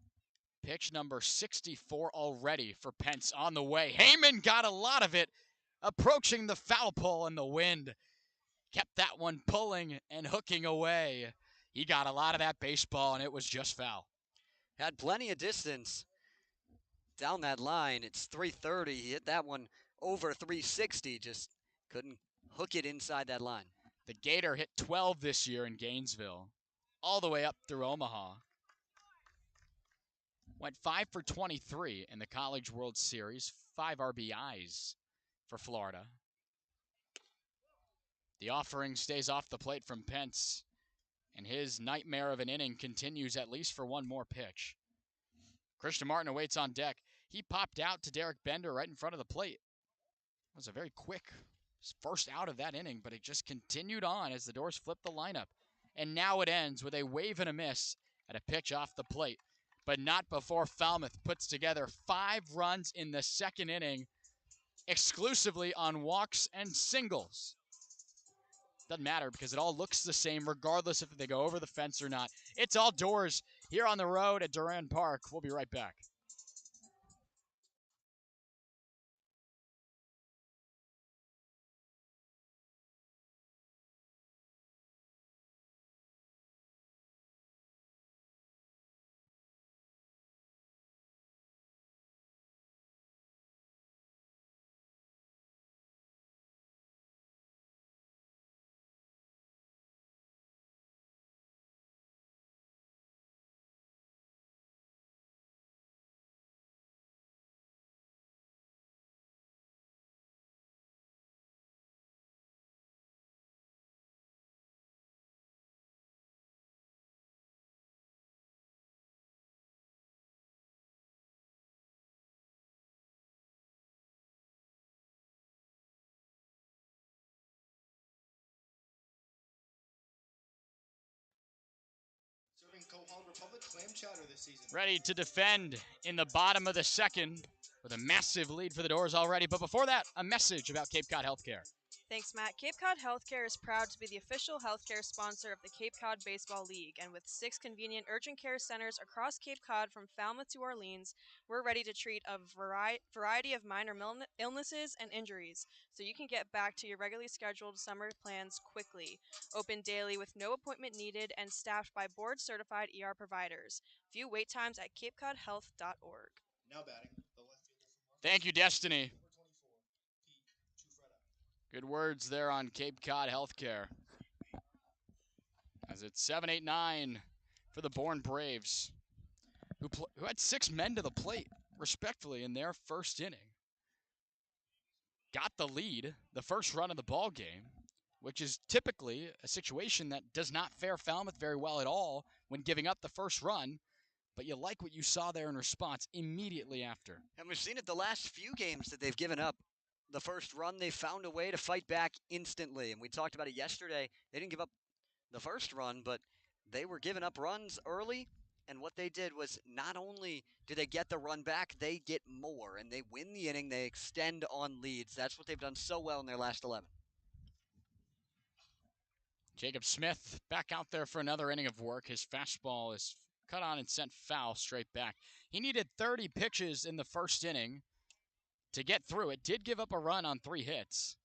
Pitch number 64 already for Pence on the way. Heyman got a lot of it, approaching the foul pole, and the wind kept that one pulling and hooking away. He got a lot of that baseball, and it was just foul. Had plenty of distance down that line. It's 330. He hit that one over 360. Just couldn't hook it inside that line. The Gator hit 12 this year in Gainesville, all the way up through Omaha. Went 5 for 23 in the College World Series, 5 RBIs for Florida. The offering stays off the plate from Pence, and his nightmare of an inning continues at least for one more pitch. Christian Martin awaits on deck. He popped out to Derek Bender right in front of the plate. It was a very quick first out of that inning, but it just continued on as the Doors flipped the lineup. And now it ends with a wave and a miss at a pitch off the plate, but not before Falmouth puts together 5 runs in the second inning, exclusively on walks and singles. Doesn't matter because it all looks the same regardless if they go over the fence or not. It's all Doors here on the road at Doran Park. We'll be right back. Serving Cohog Republic clam chowder this season. Ready to defend in the bottom of the second with a massive lead for the Doors already. But before that, a message about Cape Cod Healthcare. Thanks, Matt. Cape Cod Healthcare is proud to be the official healthcare sponsor of the Cape Cod Baseball League, and with 6 convenient urgent care centers across Cape Cod from Falmouth to Orleans, we're ready to treat a variety of minor illnesses and injuries, so you can get back to your regularly scheduled summer plans quickly. Open daily with no appointment needed and staffed by board-certified ER providers. View wait times at capecodhealth.org. Now batting, the left fielder from Thank you, Destiny. number 24, Pete Chufreda. Good words there on Cape Cod Healthcare. As it's 7-8-9 for the Bourne Braves, who had 6 men to the plate respectfully in their first inning, got the lead, the first run of the ball game, which is typically a situation that does not fare Falmouth very well at all when giving up the first run. But you like what you saw there in response immediately after. And we've seen it the last few games that they've given up. The first run, they found a way to fight back instantly. And we talked about it yesterday. They didn't give up the first run, but they were giving up runs early. And what they did was not only did they get the run back, they get more. And they win the inning. They extend on leads. That's what they've done so well in their last 11. Jacob Smith back out there for another inning of work. His fastball is cut on and sent foul straight back. He needed 30 pitches in the first inning to get through it. Did give up a run on 3 hits.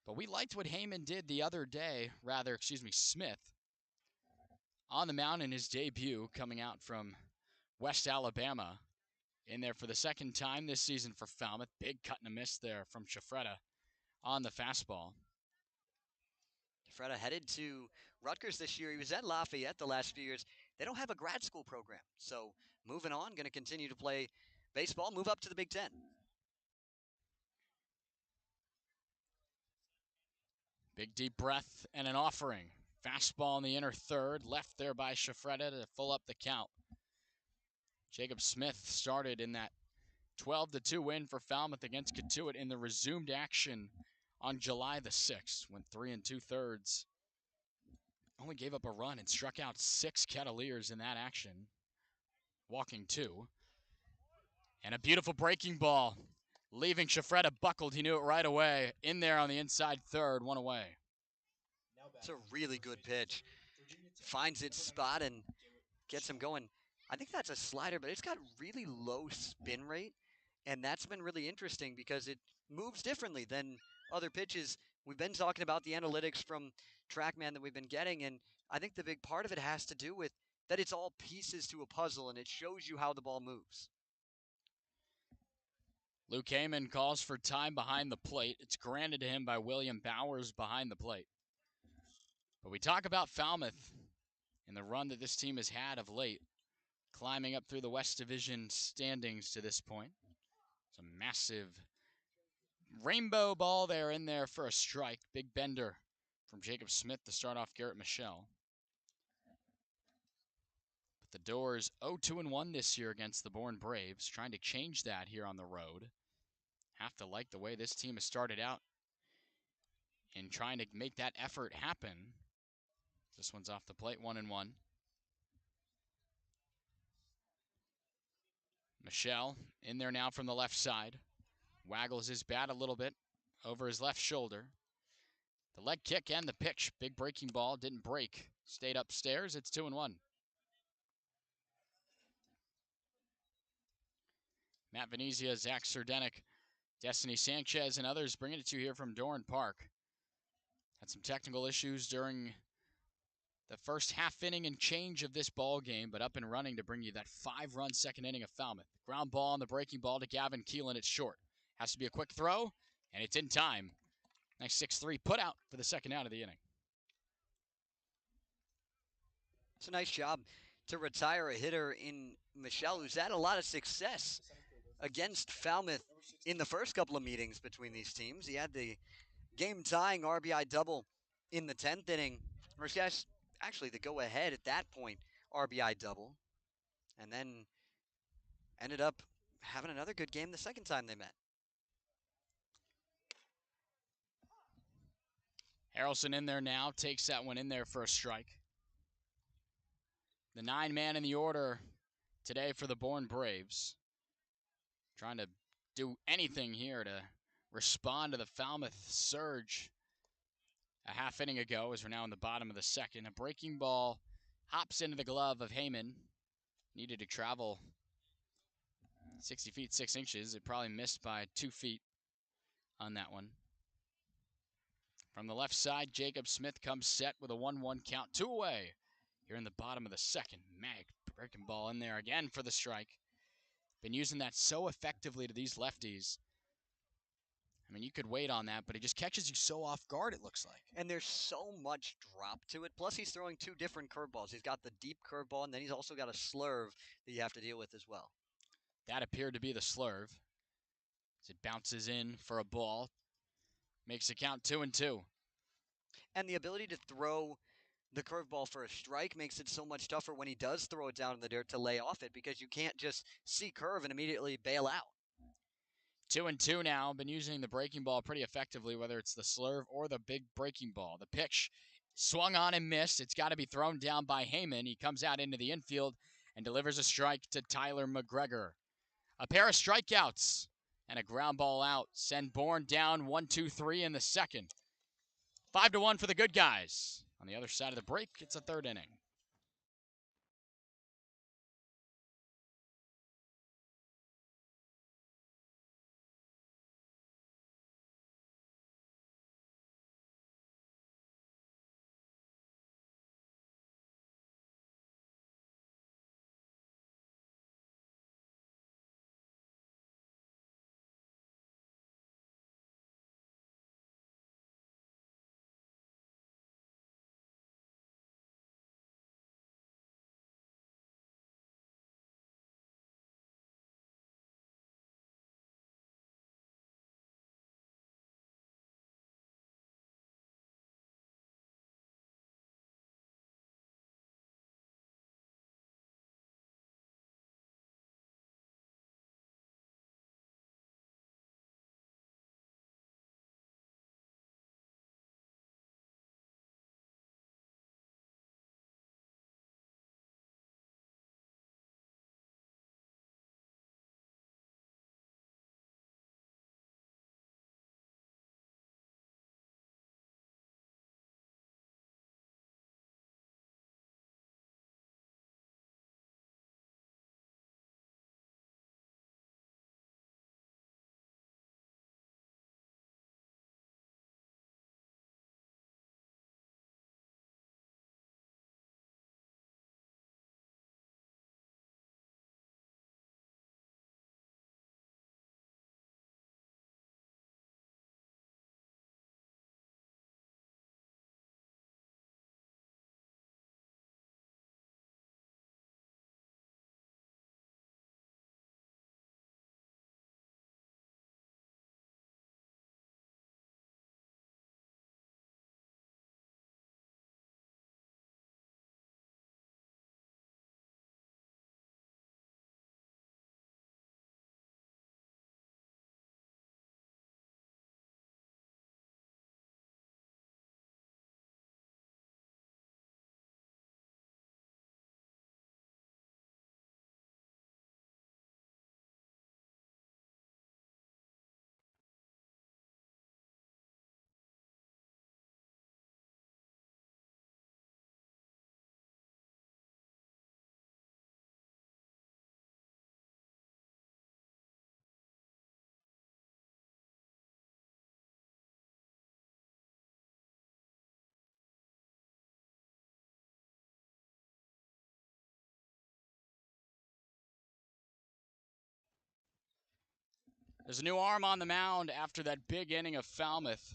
But we liked what Heyman did the other day, Smith, on the mound in his debut coming out from West Alabama. In there for the second time this season for Falmouth. Big cut and a miss there from Shafretta on the fastball. Shafretta headed to Rutgers this year. He was at Lafayette the last few years. They don't have a grad school program. So moving on, going to continue to play baseball, move up to the Big Ten. Big deep breath and an offering. Fastball in the inner third, left there by Shafretta to full up the count. Jacob Smith started in that 12-2 win for Falmouth against Catuit in the resumed action on July the 6th. Went 3 2/3. Only gave up a run and struck out 6 Cavaliers in that action, walking 2. And a beautiful breaking ball, leaving Shafretta buckled. He knew it right away. In there on the inside third, 1 away. It's a really good pitch. Finds its spot and gets him going. I think that's a slider, but it's got really low spin rate. And that's been really interesting because it moves differently than other pitches. We've been talking about the analytics from TrackMan that we've been getting, and I think the big part of it has to do with that it's all pieces to a puzzle, and it shows you how the ball moves. Luke Heyman calls for time behind the plate. It's granted to him by William Bowers behind the plate. But we talk about Falmouth and the run that this team has had of late, climbing up through the West Division standings to this point. It's a massive rainbow ball there in there for a strike. Big bender from Jacob Smith to start off Garrett Michelle. But the Doors 0-2-1 this year against the Bourne Braves, trying to change that here on the road. Have to like the way this team has started out in trying to make that effort happen. This one's off the plate, 1-1. Michelle in there now from the left side. Waggles his bat a little bit over his left shoulder. The leg kick and the pitch. Big breaking ball, didn't break. Stayed upstairs, it's 2-1. Matt Venezia, Zach Serdenik, Destiny Sanchez, and others bringing it to you here from Doran Park. Had some technical issues during the first half inning and change of this ball game, but up and running to bring you that 5-run second inning of Falmouth. Ground ball on the breaking ball to Gavin Keelan. It's short. Has to be a quick throw, and it's in time. Nice 6-3 put out for the second out of the inning. It's a nice job to retire a hitter in Michelle, who's had a lot of success against Falmouth in the first couple of meetings between these teams. He had the game-tying RBI double in the 10th inning. Or yes, actually the go-ahead at that point RBI double. And then ended up having another good game the second time they met. Harrelson in there now, takes that one in there for a strike. The 9-man in the order today for the Bourne Braves. Trying to do anything here to respond to the Falmouth surge a half inning ago as we're now in the bottom of the second. A breaking ball hops into the glove of Heyman. Needed to travel 60 feet, 6 inches. It probably missed by 2 feet on that one. From the left side, Jacob Smith comes set with a 1-1 count. 2 away here in the bottom of the second. Mag breaking ball in there again for the strike. Been using that so effectively to these lefties. I mean, you could wait on that, but it just catches you so off guard, it looks like. And there's so much drop to it. Plus, he's throwing 2 different curveballs. He's got the deep curveball, and then he's also got a slurve that you have to deal with as well. That appeared to be the slurve. As it bounces in for a ball. Makes the count 2-2. And the ability to throw the curveball for a strike makes it so much tougher when he does throw it down in the dirt to lay off it, because you can't just see curve and immediately bail out. 2-2 now. Been using the breaking ball pretty effectively, whether it's the slurve or the big breaking ball. The pitch swung on and missed. It's got to be thrown down by Heyman. He comes out into the infield and delivers a strike to Tyler McGregor. A pair of strikeouts and a ground ball out send Bourne down 1-2-3 in the second. 5-1 for the good guys. On the other side of the break, it's a third inning. There's a new arm on the mound after that big inning of Falmouth.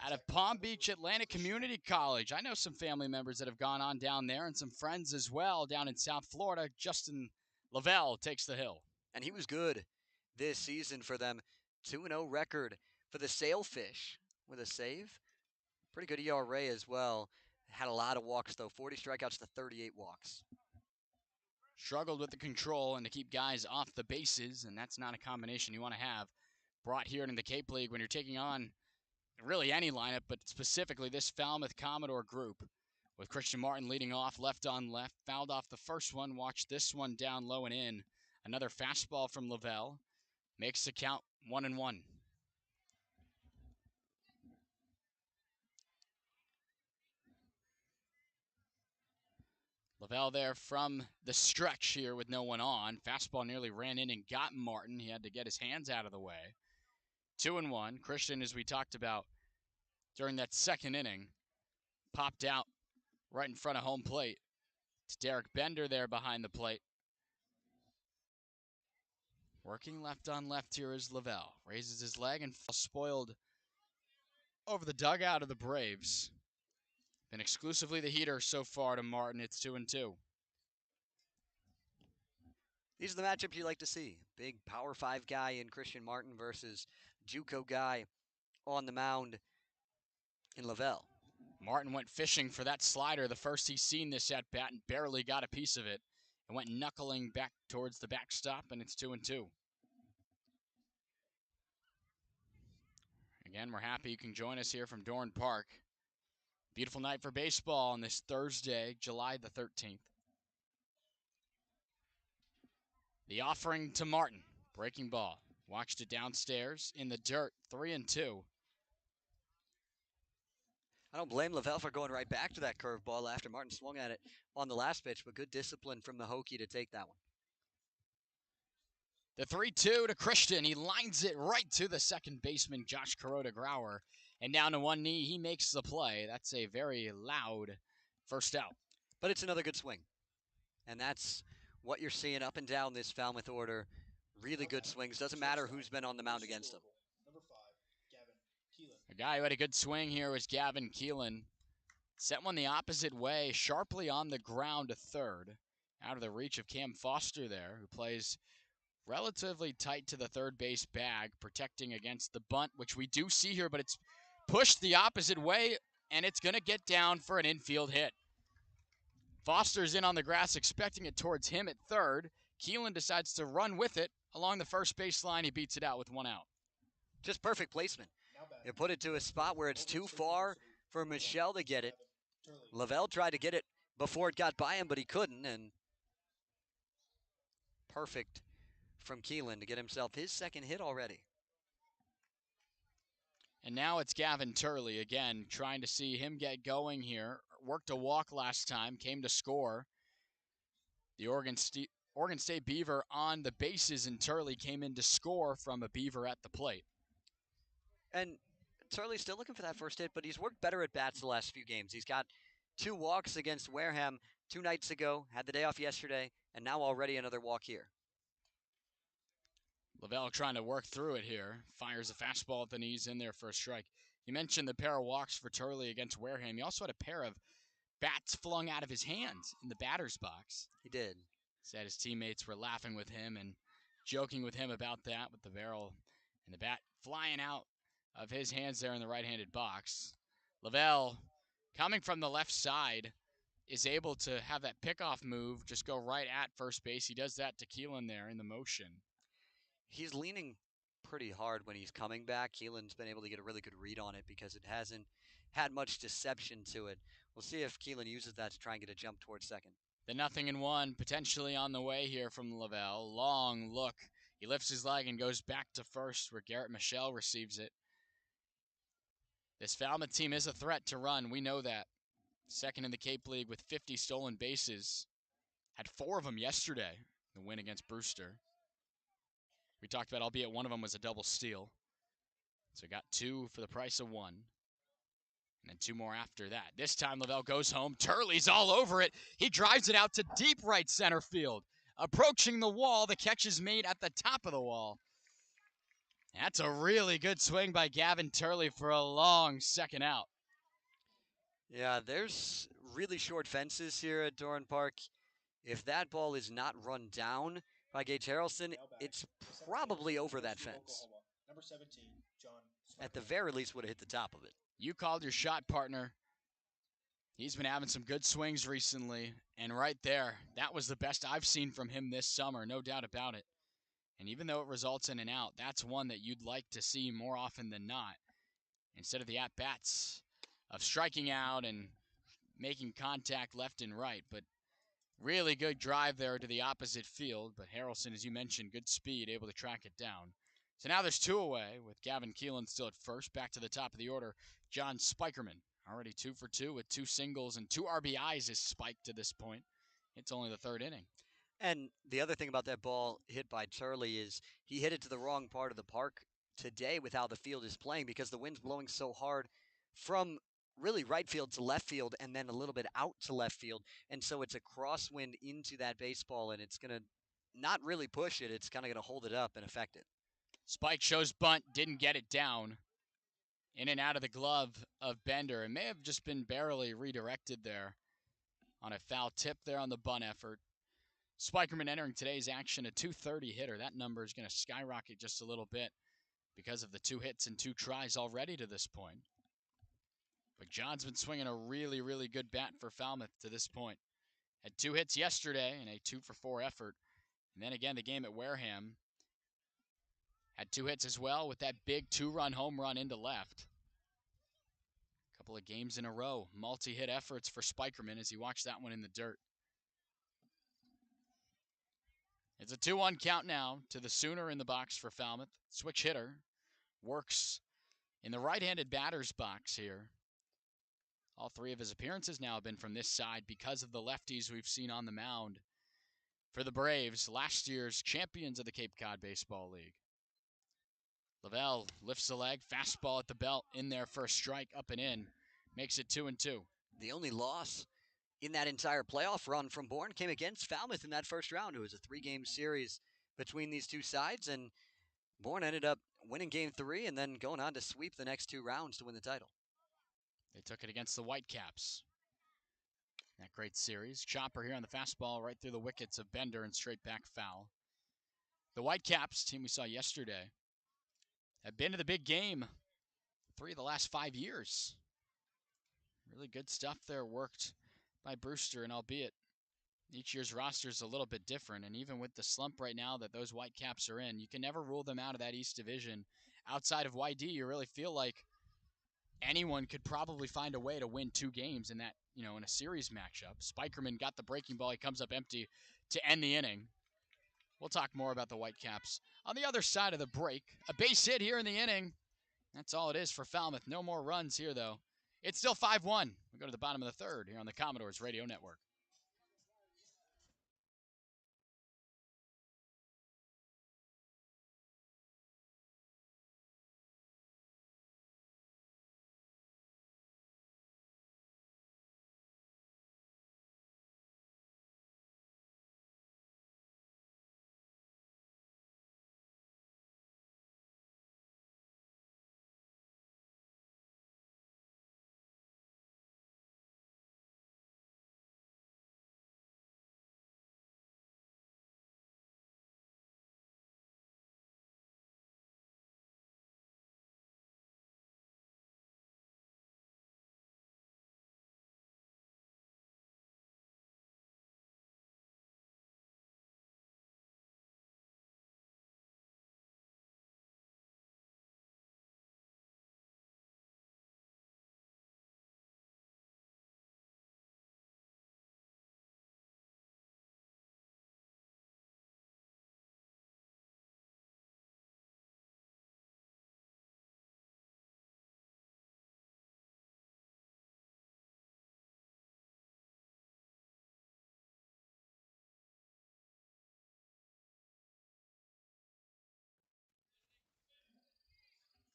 Out of Palm Beach Atlantic Community College. I know some family members that have gone on down there and some friends as well down in South Florida. Justin Lavelle takes the hill. And he was good this season for them. 2-0 record for the Sailfish with a save. Pretty good ERA as well. Had a lot of walks, though. 40 strikeouts to 38 walks. Struggled with the control and to keep guys off the bases, and that's not a combination you want to have brought here into the Cape League when you're taking on really any lineup, but specifically this Falmouth Commodore group, with Christian Martin leading off, left on left, fouled off the first one, watch this one down low and in. Another fastball from Lavelle, makes the count 1-1. Lavelle there from the stretch here with no one on. Fastball nearly ran in and got Martin. He had to get his hands out of the way. 2-1. Christian, as we talked about during that second inning, popped out right in front of home plate. It's Derek Bender there behind the plate. Working left on left here is Lavelle. Raises his leg and spoiled over the dugout of the Braves. Been exclusively the heater so far to Martin. It's 2-2. These are the matchups you like to see. Big Power 5 guy in Christian Martin versus JUCO guy on the mound in Lavelle. Martin went fishing for that slider, the first he's seen this at bat, and barely got a piece of it. And went knuckling back towards the backstop, and it's 2-2. Again, we're happy you can join us here from Doran Park. Beautiful night for baseball on this Thursday, July the 13th. The offering to Martin. Breaking ball. Watched it downstairs in the dirt. 3-2. I don't blame Lavelle for going right back to that curveball after Martin swung at it on the last pitch, but good discipline from the Hokie to take that one. The 3-2 to Christian. He lines it right to the second baseman, Josh Kuroda-Grauer. And down to one knee, he makes the play. That's a very loud first out. But it's another good swing. And that's what you're seeing up and down this Falmouth order. Really good swings. Doesn't matter who's been on the mound against them. Number 5, Gavin Keelan. A guy who had a good swing here was Gavin Keelan. Sent one the opposite way, sharply on the ground to third. Out of the reach of Cam Foster there, who plays relatively tight to the third base bag, protecting against the bunt, which we do see here, but it's pushed the opposite way, and it's going to get down for an infield hit. Foster's in on the grass, expecting it towards him at third. Keelan decides to run with it along the first baseline. He beats it out with one out. Just perfect placement. You put it to a spot where it's too far for Michelle to get it. Lavelle tried to get it before it got by him, but he couldn't, and perfect from Keelan to get himself his second hit already. And now it's Gavin Turley again, trying to see him get going here. Worked a walk last time, came to score. The Oregon State Beaver on the bases, and Turley came in to score from a Beaver at the plate. And Turley's still looking for that first hit, but he's worked better at bats the last few games. He's got 2 walks against Wareham 2 nights ago, had the day off yesterday, and now already another walk here. Lavelle trying to work through it here. Fires a fastball at the knees in there for a strike. You mentioned the pair of walks for Turley against Wareham. He also had a pair of bats flung out of his hands in the batter's box. He did. Said his teammates were laughing with him and joking with him about that, with the barrel and the bat flying out of his hands there in the right-handed box. Lavelle, coming from the left side, is able to have that pickoff move, just go right at first base. He does that to Keelan there in the motion. He's leaning pretty hard when he's coming back. Keelan's been able to get a really good read on it because it hasn't had much deception to it. We'll see if Keelan uses that to try and get a jump towards second. The 0-1 potentially on the way here from Lavelle. Long look. He lifts his leg and goes back to first where Garrett Michelle receives it. This Falmouth team is a threat to run. We know that. Second in the Cape League with 50 stolen bases. Had 4 of them yesterday, the win against Brewster. We talked about, albeit one of them was a double steal. So got 2 for the price of 1. And then 2 more after that. This time Lavelle goes home. Turley's all over it. He drives it out to deep right center field. Approaching the wall. The catch is made at the top of the wall. That's a really good swing by Gavin Turley for a long second out. Yeah, there's really short fences here at Doran Park. If that ball is not run down by Gage Harrelson, it's probably over that fence. Number 17, John. At the very least, would have hit the top of it. You called your shot, partner. He's been having some good swings recently, and right there, that was the best I've seen from him this summer, no doubt about it. And even though it results in an out, that's one that you'd like to see more often than not. Instead of the at-bats of striking out and making contact left and right. But really good drive there to the opposite field. But Harrelson, as you mentioned, good speed, able to track it down. So now there's 2 away with Gavin Keelan still at first. Back to the top of the order, John Spikerman. Already 2 for 2 with 2 singles and 2 RBIs is Spike to this point. It's only the 3rd inning. And the other thing about that ball hit by Turley is he hit it to the wrong part of the park today with how the field is playing because the wind's blowing so hard from really right field to left field and then a little bit out to left field. And so it's a crosswind into that baseball, and it's going to not really push it. It's kind of going to hold it up and affect it. Spike shows bunt, didn't get it down. In and out of the glove of Bender. It may have just been barely redirected there on a foul tip there on the bunt effort. Spikerman entering today's action, a .230 hitter. That number is going to skyrocket just a little bit because of the 2 hits and 2 tries already to this point. But John's been swinging a really, really good bat for Falmouth to this point. Had 2 hits yesterday and a 2-for-4 effort. And then again, the game at Wareham had 2 hits as well with that big 2-run home run into left. A couple of games in a row, multi-hit efforts for Spikerman as he watched that one in the dirt. It's a 2-1 count now to the Sooner in the box for Falmouth. Switch hitter works in the right-handed batter's box here. All 3 of his appearances now have been from this side because of the lefties we've seen on the mound for the Braves, last year's champions of the Cape Cod Baseball League. Lavelle lifts the leg, fastball at the belt, in there for a strike, up and in, makes it 2-2. The only loss in that entire playoff run from Bourne came against Falmouth in that first round. It was a 3-game series between these two sides, and Bourne ended up winning Game 3 and then going on to sweep the next 2 rounds to win the title. They took it against the Whitecaps. That great series. Chopper here on the fastball right through the wickets of Bender and straight back foul. The Whitecaps, team we saw yesterday, have been to the big game 3 of the last 5 years. Really good stuff there worked by Brewster, and albeit each year's roster is a little bit different, and even with the slump right now that those Whitecaps are in, you can never rule them out of that East Division. Outside of YD, you really feel like anyone could probably find a way to win 2 games in that, in a series matchup. Spikerman got the breaking ball. He comes up empty to end the inning. We'll talk more about the Whitecaps on the other side of the break. A base hit here in the inning. That's all it is for Falmouth. No more runs here, though. It's still 5-1. We go to the bottom of the 3rd here on the Commodores Radio Network.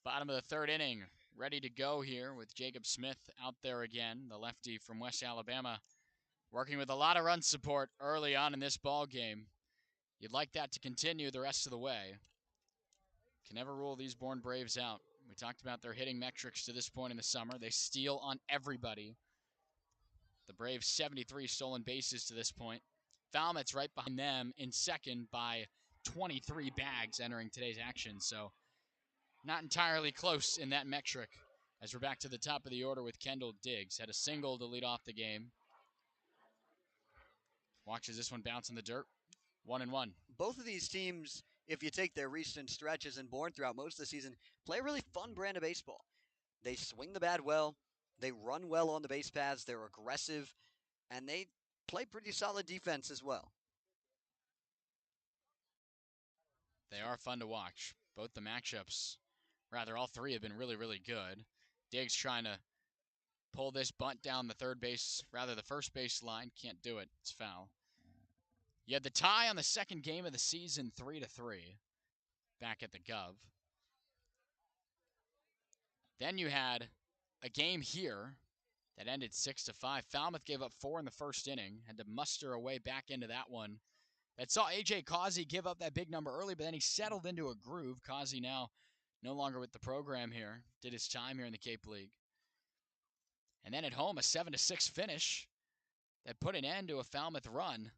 Bottom of the 3rd inning, ready to go here with Jacob Smith out there again, the lefty from West Alabama, working with a lot of run support early on in this ball game. You'd like that to continue the rest of the way. Can never rule these Bourne Braves out. We talked about their hitting metrics to this point in the summer. They steal on everybody. The Braves 73 stolen bases to this point. Falmouth's right behind them in second by 23 bags entering today's action. So not entirely close in that metric as we're back to the top of the order with Kendall Diggs. Had a single to lead off the game. Watches this one bounce in the dirt. 1-1. Both of these teams, if you take their recent stretches in Bourne throughout most of the season, play a really fun brand of baseball. They swing the bat well, they run well on the base paths, they're aggressive, and they play pretty solid defense as well. They are fun to watch. Both the matchups, rather all 3 have been really, really good. Diggs trying to pull this bunt down the first base line. Can't do it. It's foul. You had the tie on the second game of the season, 3-3, back at the Gov. Then you had a game here that ended 6-5. Falmouth gave up 4 in the first inning, had to muster a way back into that one. That saw A.J. Causey give up that big number early, but then he settled into a groove. Causey now no longer with the program here. Did his time here in the Cape League. And then at home, a 7-6 finish that put an end to a Falmouth run.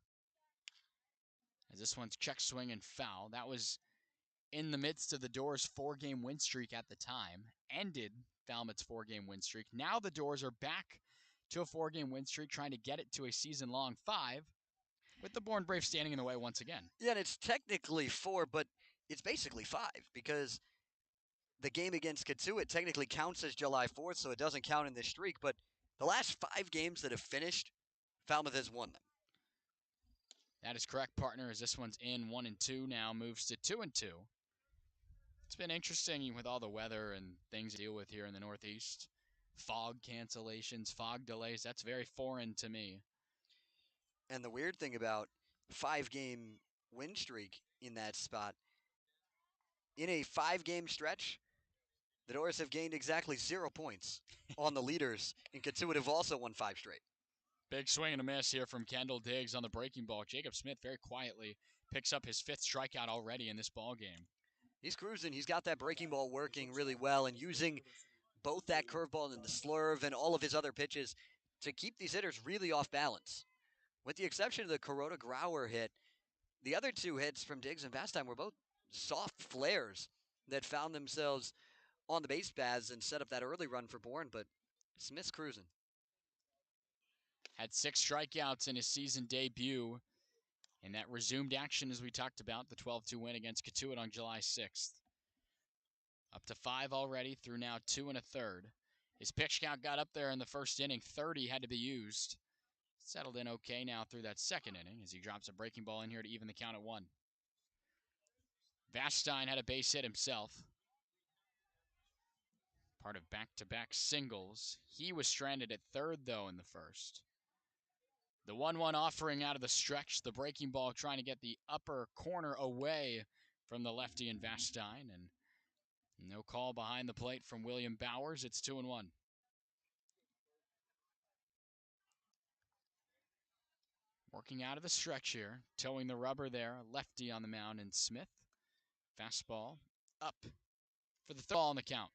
as this one's check swing and foul. That was in the midst of the Doors' 4-game win streak at the time, ended Falmouth's 4-game win streak. Now the Doors are back to a 4-game win streak, trying to get it to a season-long 5, with the Bourne Braves standing in the way once again. Yeah, and it's technically 4, but it's basically 5 because the game against Katuitt technically counts as July 4th, so it doesn't count in this streak. But the last 5 games that have finished, Falmouth has won them. That is correct, partner, as this one's in 1-2 now, moves to 2-2. It's been interesting with all the weather and things to deal with here in the Northeast. Fog cancellations, fog delays, that's very foreign to me. And the weird thing about 5-game win streak in that spot, in a 5-game stretch, the Doors have gained exactly 0 points on the leaders, and Katuitt have also won 5 straight. Big swing and a miss here from Kendall Diggs on the breaking ball. Jacob Smith very quietly picks up his 5th strikeout already in this ball game. He's cruising. He's got that breaking ball working really well and using both that curveball and the slurve and all of his other pitches to keep these hitters really off balance. With the exception of the Kuroda Grauer hit, the other 2 hits from Diggs and Vastine were both soft flares that found themselves on the base paths and set up that early run for Bourne, but Smith's cruising. Had 6 strikeouts in his season debut, and that resumed action as we talked about, the 12-2 win against Katuitt on July 6th. Up to 5 already through now 2 1/3. His pitch count got up there in the first inning. 30 had to be used. Settled in okay now through that second inning as he drops a breaking ball in here to even the count at 1. Vastine had a base hit himself. Part of back-to-back singles. He was stranded at third, though, in the first. The 1-1 offering out of the stretch. The breaking ball trying to get the upper corner away from the lefty in Vastine. And no call behind the plate from William Bowers. It's 2-1. Working out of the stretch here. Towing the rubber there. Lefty on the mound and Smith. Fastball up for the third ball on the count.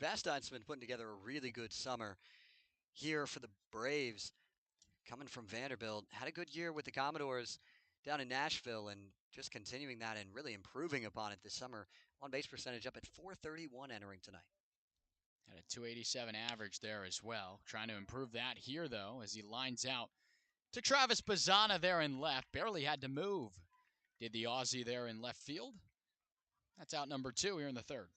Vastine's been putting together a really good summer here for the Braves. Coming from Vanderbilt, had a good year with the Commodores down in Nashville and just continuing that and really improving upon it this summer. On-base percentage up at .431 entering tonight. Had a .287 average there as well. Trying to improve that here, though, as he lines out to Travis Bazzana there in left. Barely had to move. Did the Aussie there in left field. That's out number 2 here in the third.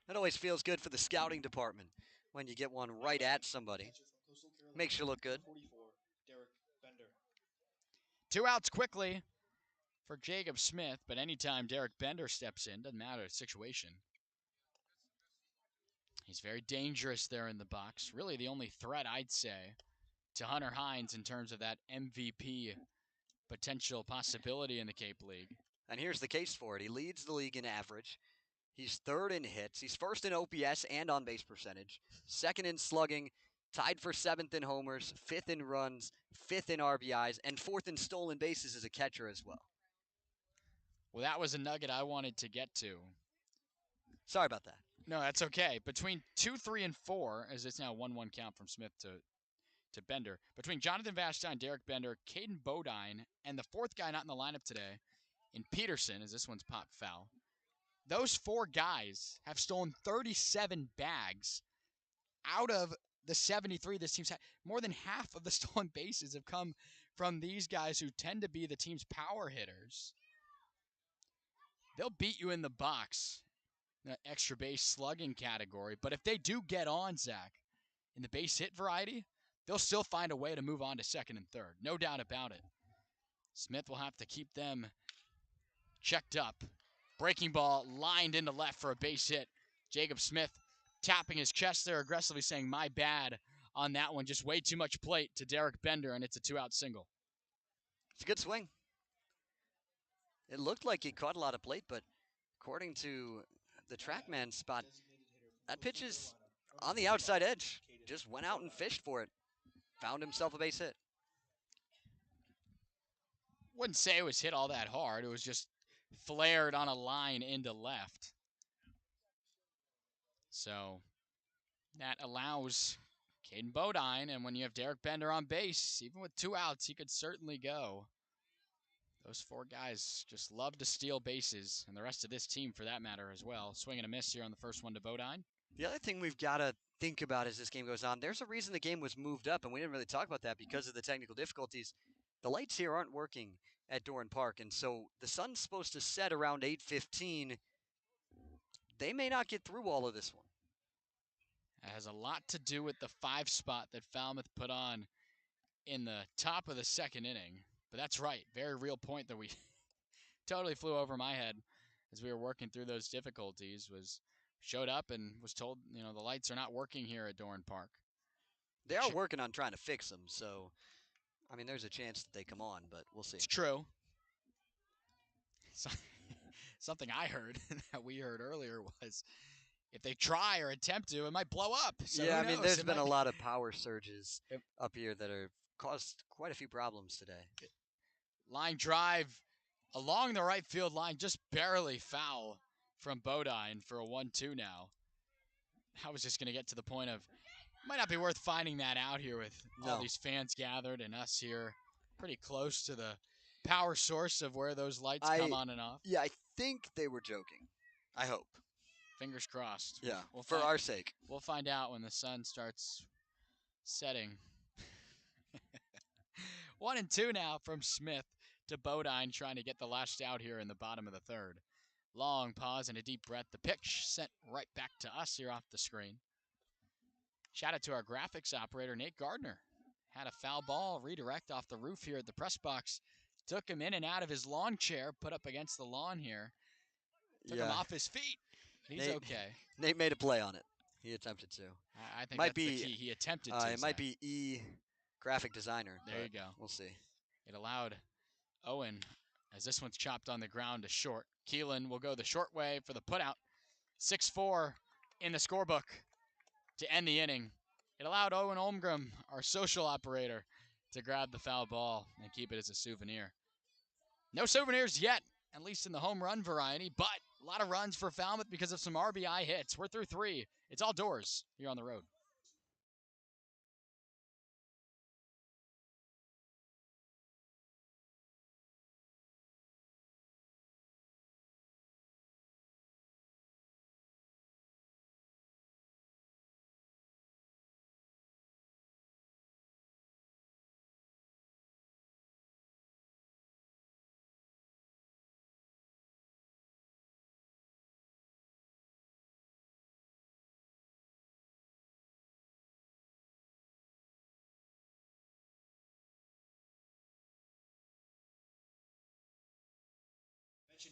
It always feels good for the scouting department when you get one right at somebody. Makes you look good. 2 outs quickly for Jacob Smith, but anytime Derek Bender steps in, doesn't matter the situation. He's very dangerous there in the box. Really the only threat, I'd say, to Hunter Hines in terms of that MVP potential possibility in the Cape League. And here's the case for it. He leads the league in average. He's 3rd in hits. He's 1st in OPS and on-base percentage. 2nd in slugging. Tied for 7th in homers. 5th in runs. 5th in RBIs. And 4th in stolen bases as a catcher as well. Well, that was a nugget I wanted to get to. Sorry about that. No, that's okay. Between 2, 3, and 4, as it's now 1-1 count from Smith to Bender. Between Jonathan Vastine, Derek Bender, Caden Bodine, and the 4th guy not in the lineup today, in Peterson, as this one's popped foul. Those 4 guys have stolen 37 bags out of the 73 this team's had. More than half of the stolen bases have come from these guys who tend to be the team's power hitters. They'll beat you in the box, the extra base slugging category. But if they do get on, Zach, in the base hit variety, they'll still find a way to move on to 2nd and 3rd. No doubt about it. Smith will have to keep them checked up. Breaking ball lined into left for a base hit. Jacob Smith tapping his chest there aggressively, saying, "My bad," on that one. Just way too much plate to Derek Bender, and it's a 2-out single. It's a good swing. It looked like he caught a lot of plate, but according to the TrackMan spot, that pitch is on the outside edge. Just went out and fished for it. Found himself a base hit. Wouldn't say it was hit all that hard. It was just flared on a line into left. So that allows Caden Bodine, and when you have Derek Bender on base, even with 2 outs, he could certainly go. Those 4 guys just love to steal bases, and the rest of this team for that matter as well. Swing and a miss here on the first one to Bodine. The other thing we've got to think about as this game goes on, there's a reason the game was moved up, and we didn't really talk about that because of the technical difficulties. The lights here aren't working at Doran Park, and so the sun's supposed to set around 8:15. They may not get through all of this one. It has a lot to do with the 5 spot that Falmouth put on in the top of the second inning. But that's right, very real point that we totally flew over my head as we were working through those difficulties. Showed up and was told, the lights are not working here at Doran Park. They are working on trying to fix them, so I mean, there's a chance that they come on, but we'll see. It's true. Something I heard that we heard earlier was if they try or attempt to, it might blow up. So yeah, I mean, there's it been a lot of power surges up here that have caused quite a few problems today. Line drive along the right field line, just barely foul from Bodine for a 1-2 now. I was just going to get to the point of, might not be worth finding that out here with all these fans gathered and us here pretty close to the power source of where those lights come on and off. Yeah, I think they were joking. I hope. Fingers crossed. Yeah, for our sake. We'll find out when the sun starts setting. 1-2 now from Smith to Bodine, trying to get the last out here in the bottom of the third. Long pause and a deep breath. The pitch sent right back to us here off the screen. Shout out to our graphics operator, Nate Gardner. Had a foul ball redirect off the roof here at the press box. Took him in and out of his lawn chair, put up against the lawn here. Took him off his feet. He's okay. Nate made a play on it. He attempted to. I think that's the key. He attempted to. It might be E graphic designer. There you go. We'll see. It allowed Owen, as this one's chopped on the ground, to short. Keelan will go the short way for the putout. 6-4 in the scorebook to end the inning. It allowed Owen Olmgren, our social operator, to grab the foul ball and keep it as a souvenir. No souvenirs yet, at least in the home run variety, but a lot of runs for Falmouth because of some RBI hits. We're through 3. It's all doors here on the road.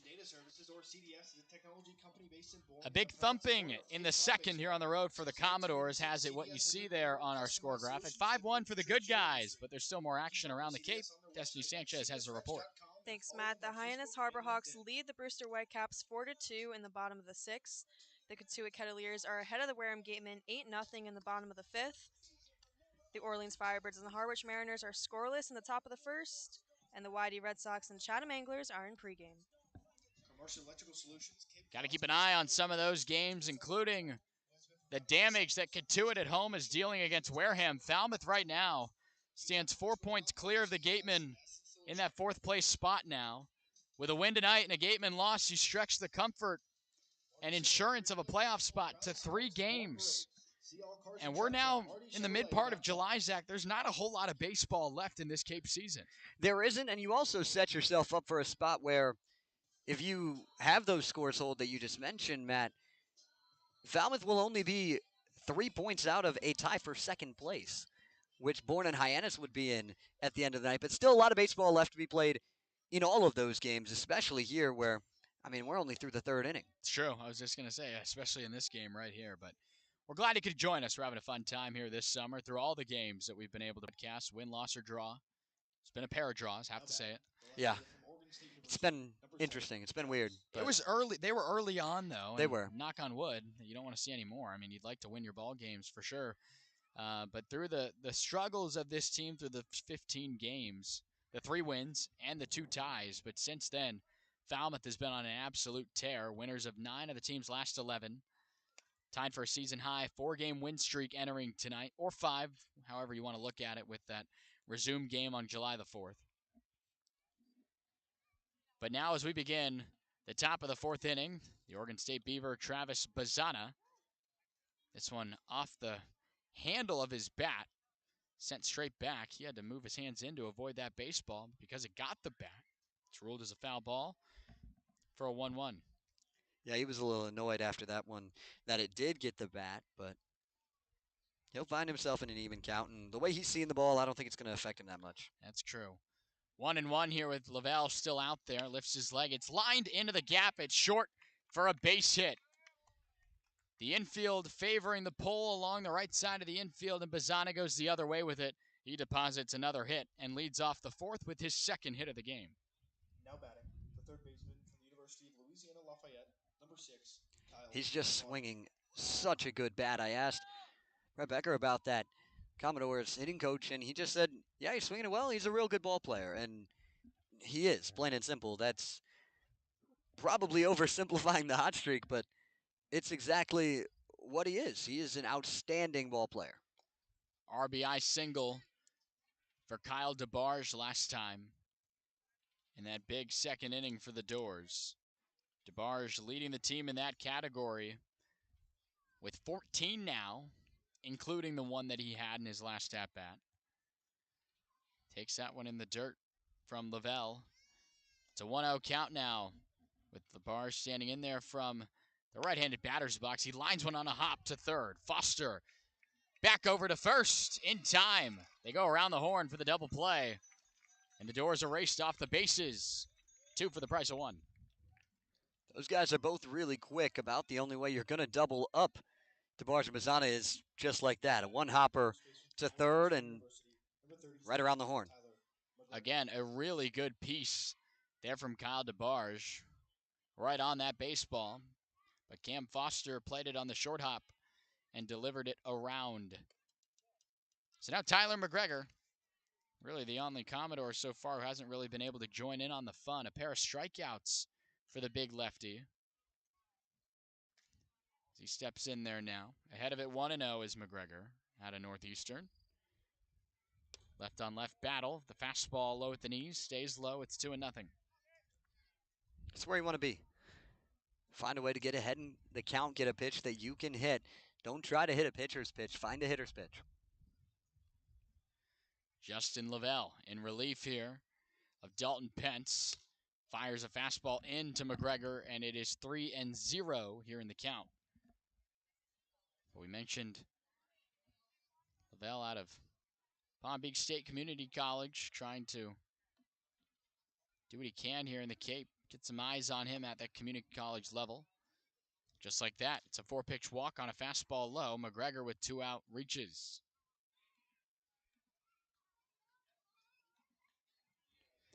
Data Services, or CDS, is a technology company based in Bourne. A big thumping in the second here on the road for the Commodores has it what you see there on our score graphic. 5-1 for the good guys, but there's still more action around the Cape. Destiny Sanchez has a report. Thanks, Matt. The Hyannis Harbor Hawks lead the Brewster Whitecaps 4-2 in the bottom of the 6th. The Cotuit Kettleers are ahead of the Wareham Gatemen 8-0 in the bottom of the 5th. The Orleans Firebirds and the Harwich Mariners are scoreless in the top of the 1st, and the YD Red Sox and Chatham Anglers are in pregame. Got to keep an eye on some of those games, including the damage that Cotuit at home is dealing against Wareham. Falmouth right now stands 4 points clear of the Gatemen in that 4th place spot now. With a win tonight and a Gateman loss, you stretch the comfort and insurance of a playoff spot to 3 games. And we're now in the mid part of July, Zach. There's not a whole lot of baseball left in this Cape season. There isn't, and you also set yourself up for a spot where if you have those scores hold that you just mentioned, Matt, Falmouth will only be 3 points out of a tie for 2nd place, which Bourne and Hyannis would be in at the end of the night. But still a lot of baseball left to be played in all of those games, especially here where, I mean, we're only through the 3rd inning. It's true. I was just going to say, especially in this game right here. But we're glad you could join us. We're having a fun time here this summer through all the games that we've been able to cast, win, loss, or draw. It's been a pair of draws, have to say it. Yeah. It's been interesting. It's been weird. It was early. They were early on, though. They were. Knock on wood. You don't want to see any more. I mean, you'd like to win your ball games for sure. But through the struggles of this team through the 15 games, the 3 wins and the 2 ties, but since then, Falmouth has been on an absolute tear. Winners of 9 of the team's last 11. Tied for a season-high 4-game win streak entering tonight, or 5, however you want to look at it, with that resumed game on July the 4th. But now as we begin the top of the 4th inning, the Oregon State Beaver, Travis Bazana, this one off the handle of his bat, sent straight back. He had to move his hands in to avoid that baseball because it got the bat. It's ruled as a foul ball for a 1-1. Yeah, he was a little annoyed after that one that it did get the bat, but he'll find himself in an even count. And the way he's seeing the ball, I don't think it's going to affect him that much. That's true. 1-1 here with Lavelle still out there. Lifts his leg. It's lined into the gap. It's short for a base hit. The infield favoring the pole along the right side of the infield, and Bazana goes the other way with it. He deposits another hit and leads off the 4th with his 2nd hit of the game. Now batting, the third baseman from the University of Louisiana Lafayette, number 6, Kyle. He's just swinging such a good bat. I asked Brett Becker about that Commodores hitting coach, and he just said, yeah, he's swinging it well. He's a real good ball player, and he is, plain and simple. That's probably oversimplifying the hot streak, but it's exactly what he is. He is an outstanding ball player. RBI single for Kyle DeBarge last time in that big 2nd inning for the Doors. DeBarge leading the team in that category with 14 now, including the one that he had in his last at-bat. Takes that one in the dirt from Lavelle. It's a 1-0 count now with DeBarge standing in there from the right-handed batter's box. He lines one on a hop to third. Foster back over to first in time. They go around the horn for the double play, and the Doors are raced off the bases. 2 for the price of 1. Those guys are both really quick. About the only way you're going to double up DeBarge and Bazana is just like that. A one-hopper to third and right around the horn. Again, a really good piece there from Kyle DeBarge. Right on that baseball. But Cam Foster played it on the short hop and delivered it around. So now Tyler McGregor, really the only Commodore so far who hasn't really been able to join in on the fun. A pair of strikeouts for the big lefty. He steps in there now. Ahead of it 1-0 is McGregor out of Northeastern. Left on left battle. The fastball low at the knees. Stays low. It's 2-0. That's where you want to be. Find a way to get ahead in the count. Get a pitch that you can hit. Don't try to hit a pitcher's pitch. Find a hitter's pitch. Justin Lavelle in relief here of Dalton Pence. Fires a fastball into McGregor, and it is 3-0 here in the count. But we mentioned Lavelle out of Palm Beach State Community College, trying to do what he can here in the Cape. Get some eyes on him at that community college level. Just like that, it's a 4-pitch walk on a fastball low. McGregor with 2 out reaches.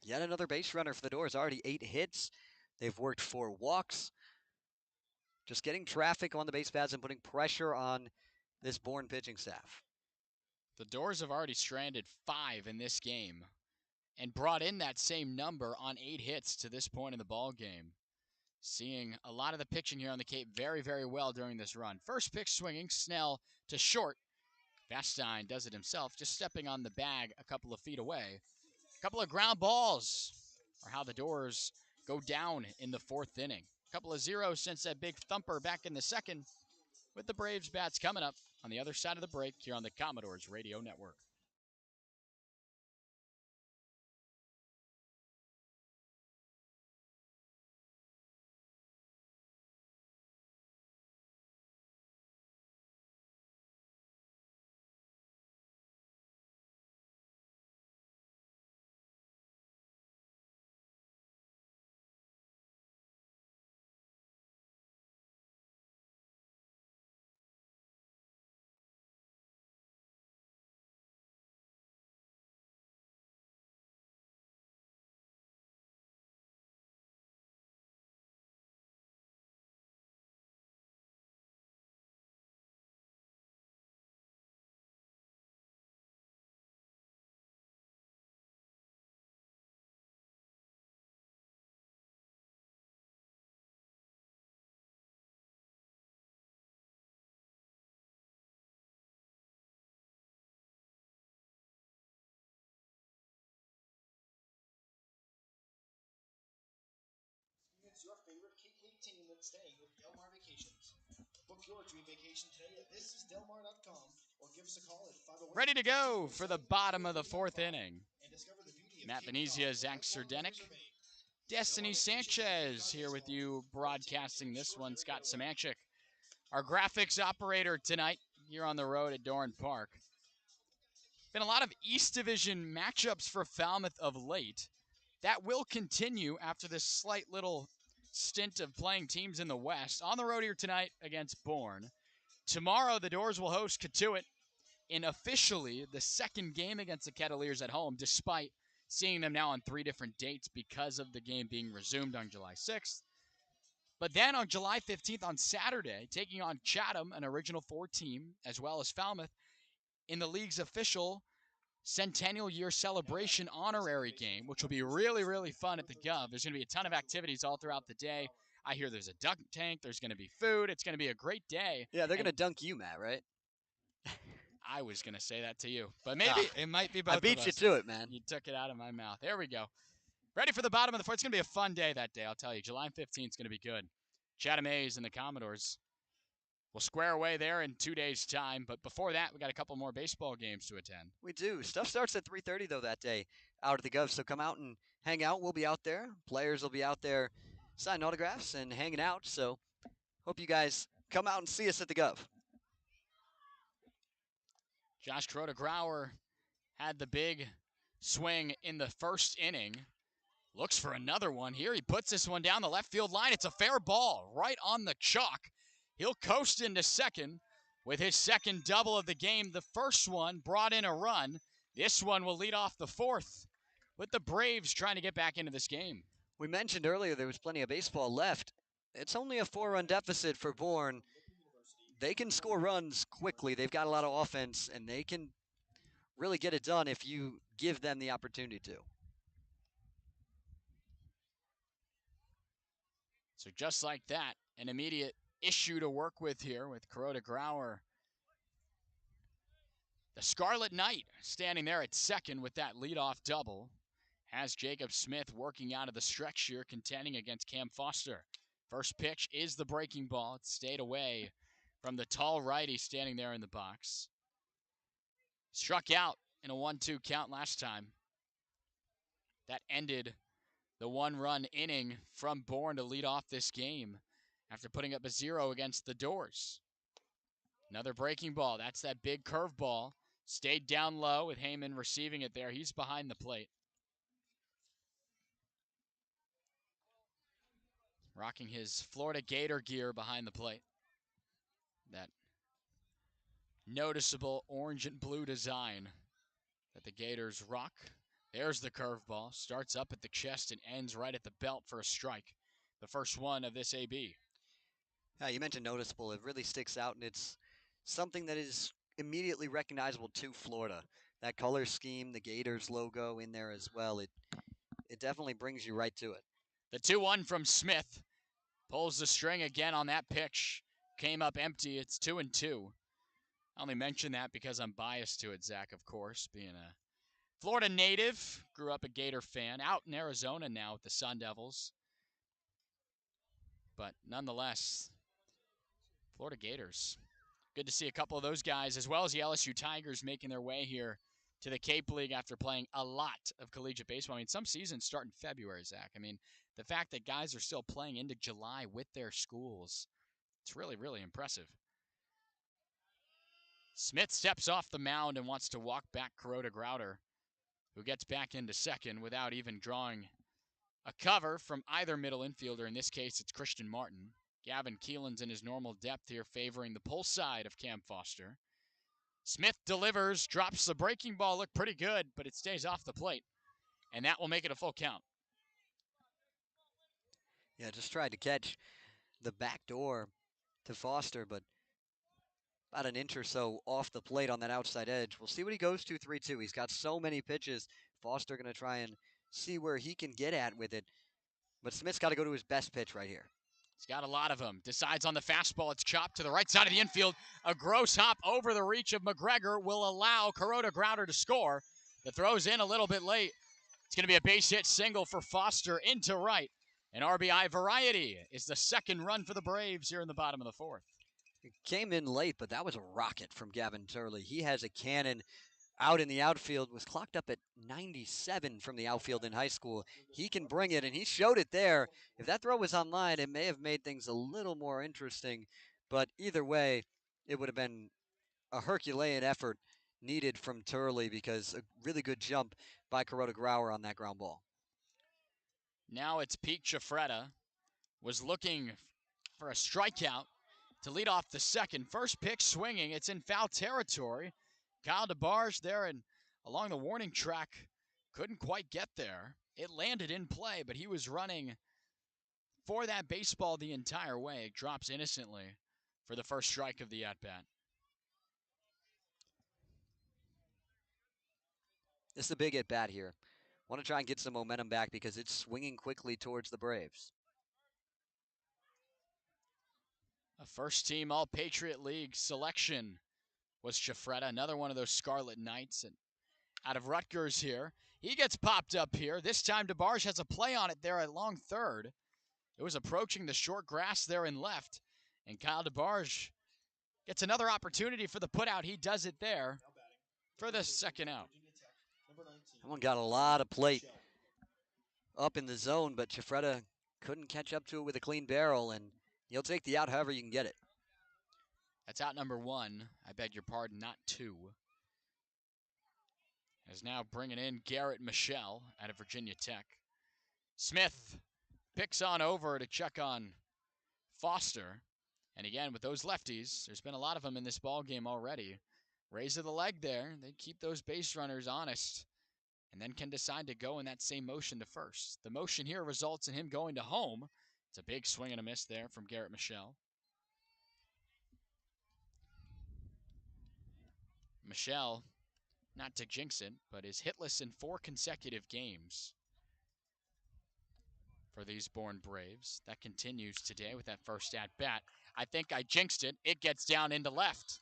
Yet another base runner for the Doors. Already 8 hits. They've worked 4 walks. Just getting traffic on the base paths and putting pressure on this Bourne pitching staff. The Doors have already stranded 5 in this game and brought in that same number on 8 hits to this point in the ball game. Seeing a lot of the pitching here on the Cape very, very well during this run. First pitch swinging, Snell to short. Vastine does it himself, just stepping on the bag a couple of feet away. A couple of ground balls are how the Doors go down in the 4th inning. A couple of zeros since that big thumper back in the 2nd, with the Braves bats coming up on the other side of the break here on the Commodores Radio Network. your favorite Cape League team that's staying with Del Mar Vacations. Book your dream vacation today at thisisdelmar.com or give us a call at 508. Ready to go for the bottom of the fourth inning. And discover the beauty of Matt Cape Venezia, Cod, Zach where lifelong Serdenik, memories are made. Destiny Sanchez here with you broadcasting this one. Scott Samanchik, our graphics operator tonight here on the road at Doran Park. Been a lot of East Division matchups for Falmouth of late. That will continue after this slight little stint of playing teams in the West. On the road here tonight against Bourne. Tomorrow, the Doors will host Catuit in officially the second game against the Kettleers at home, despite seeing them now on 3 different dates because of the game being resumed on July 6th. But then on July 15th, on Saturday, taking on Chatham, an Original 4 team, as well as Falmouth, in the league's official Centennial Year Celebration honorary game, which will be really, really fun at the Gov. There's going to be a ton of activities all throughout the day. I hear there's a dunk tank. There's going to be food. It's going to be a great day. Yeah, they're going to dunk you, Matt, right? I was going to say that to you, but maybe it might be both I beat of you us. to it, man. You took it out of my mouth. There we go. Ready for the bottom of the fourth. It's going to be a fun day that day, I'll tell you. July 15th is going to be good. Chatham A's and the Commodores will square away there in 2 days' time. But before that, we got a couple more baseball games to attend. We do. Stuff starts at 3:30 though that day out at the Gov. So come out and hang out. We'll be out there. Players will be out there signing autographs and hanging out. So hope you guys come out and see us at the Gov. Josh Kroder-Grauer had the big swing in the first inning. Looks for another one here. He puts this one down the left field line. It's a fair ball right on the chalk. He'll coast into second with his second double of the game. The first one brought in a run. This one will lead off the fourth with the Braves trying to get back into this game. We mentioned earlier there was plenty of baseball left. It's only a 4-run deficit for Bourne. They can score runs quickly. They've got a lot of offense, and they can really get it done if you give them the opportunity to. So just like that, an immediate issue to work with here with Kroder-Grauer. The Scarlet Knight standing there at second with that leadoff double. Has Jacob Smith working out of the stretch here, contending against Cam Foster. First pitch is the breaking ball. It stayed away from the tall righty standing there in the box. Struck out in a 1-2 count last time. That ended the 1-run inning from Bourne to lead off this game after putting up a 0 against the Doors. Another breaking ball. That's that big curveball. Stayed down low with Heyman receiving it there. He's behind the plate. Rocking his Florida Gator gear behind the plate. That noticeable orange and blue design that the Gators rock. There's the curveball. Starts up at the chest and ends right at the belt for a strike. The first one of this AB. Yeah, you mentioned noticeable. It really sticks out, and it's something that is immediately recognizable to Florida. That color scheme, the Gators logo in there as well. It definitely brings you right to it. The 2-1 from Smith. Pulls the string again on that pitch. Came up empty. It's 2-2. I only mention that because I'm biased to it, Zach, of course, being a Florida native. Grew up a Gator fan. Out in Arizona now with the Sun Devils. But nonetheless, Florida Gators. Good to see a couple of those guys, as well as the LSU Tigers, making their way here to the Cape League after playing a lot of collegiate baseball. I mean, some seasons start in February, Zach. I mean, the fact that guys are still playing into July with their schools, it's really, really impressive. Smith steps off the mound and wants to walk back Kroder-Grauer, who gets back into second without even drawing a cover from either middle infielder. In this case, it's Christian Martin. Gavin Keelan's in his normal depth here, favoring the pull side of Cam Foster. Smith delivers, drops the breaking ball. Looked pretty good, but it stays off the plate. And that will make it a full count. Yeah, just tried to catch the back door to Foster, but about an inch or so off the plate on that outside edge. We'll see what he goes to 3-2. He's got so many pitches. Foster going to try and see where he can get at with it. But Smith's got to go to his best pitch right here. He's got a lot of them. Decides on the fastball. It's chopped to the right side of the infield. A gross hop over the reach of McGregor will allow Kroder-Grauer to score. The throw's in a little bit late. It's going to be a base hit single for Foster into right. An RBI variety is the second run for the Braves here in the bottom of the fourth. It came in late, but that was a rocket from Gavin Turley. He has a cannon out in the outfield, was clocked up at 97 from the outfield in high school. He can bring it, and he showed it there. If that throw was on line, it may have made things a little more interesting, but either way, it would have been a Herculean effort needed from Turley because a really good jump by Kuroda Grauer on that ground ball. Now it's Pete Giuffreda, was looking for a strikeout to lead off the second. First pitch swinging, it's in foul territory. Kyle DeBarge there and along the warning track, couldn't quite get there. It landed in play, but he was running for that baseball the entire way. It drops innocently for the first strike of the at-bat. This is a big at-bat here. Want to try and get some momentum back because it's swinging quickly towards the Braves. A first-team All-Patriot League selection was Giuffreda, another one of those Scarlet Knights. And out of Rutgers here, he gets popped up here. This time DeBarge has a play on it there at long third. It was approaching the short grass there in left. And Kyle DeBarge gets another opportunity for the putout. He does it there for the second out. That one got a lot of plate up in the zone, but Giuffreda couldn't catch up to it with a clean barrel, and he'll take the out however you can get it. That's out number one. I beg your pardon, not two. Is now bringing in Garrett Michelle out of Virginia Tech. Smith picks on over to check on Foster. And again, with those lefties, there's been a lot of them in this ball game already. Raise of the leg there. They keep those base runners honest and then can decide to go in that same motion to first. The motion here results in him going to home. It's a big swing and a miss there from Garrett Michelle. Michelle, not to jinx it, but is hitless in 4 consecutive games for these Bourne Braves. That continues today with that first at-bat. I think I jinxed it. It gets down into left.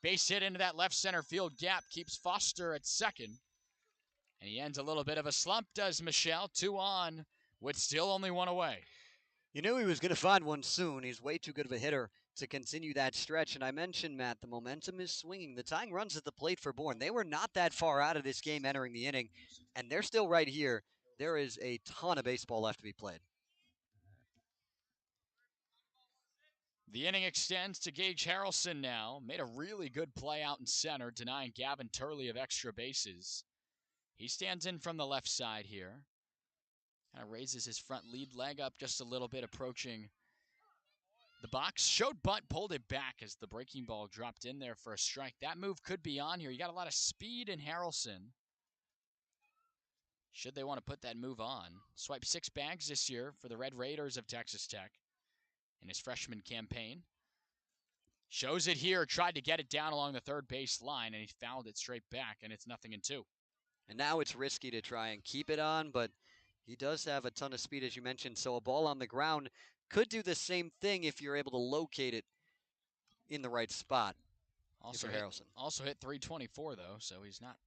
Base hit into that left center field gap, keeps Foster at second. And he ends a little bit of a slump, does Michelle. 2 on, with still only 1 away. You knew he was going to find one soon. He's way too good of a hitter to continue that stretch. And I mentioned, Matt, the momentum is swinging. The tying runs at the plate for Bourne. They were not that far out of this game entering the inning, and they're still right here. There is a ton of baseball left to be played. The inning extends to Gage Harrelson now. Made a really good play out in center, denying Gavin Turley of extra bases. He stands in from the left side here. Kind of raises his front lead leg up just a little bit, approaching the box. Showed bunt, pulled it back as the breaking ball dropped in there for a strike. That move could be on here. You got a lot of speed in Harrelson. Should they want to put that move on. Swiped 6 bags this year for the Red Raiders of Texas Tech in his freshman campaign. Shows it here, tried to get it down along the third base line, and he fouled it straight back, and it's 0-2. And now it's risky to try and keep it on, but he does have a ton of speed, as you mentioned, so a ball on the ground could do the same thing if you're able to locate it in the right spot. Also for Harrelson. Also hit 324, though, so it's not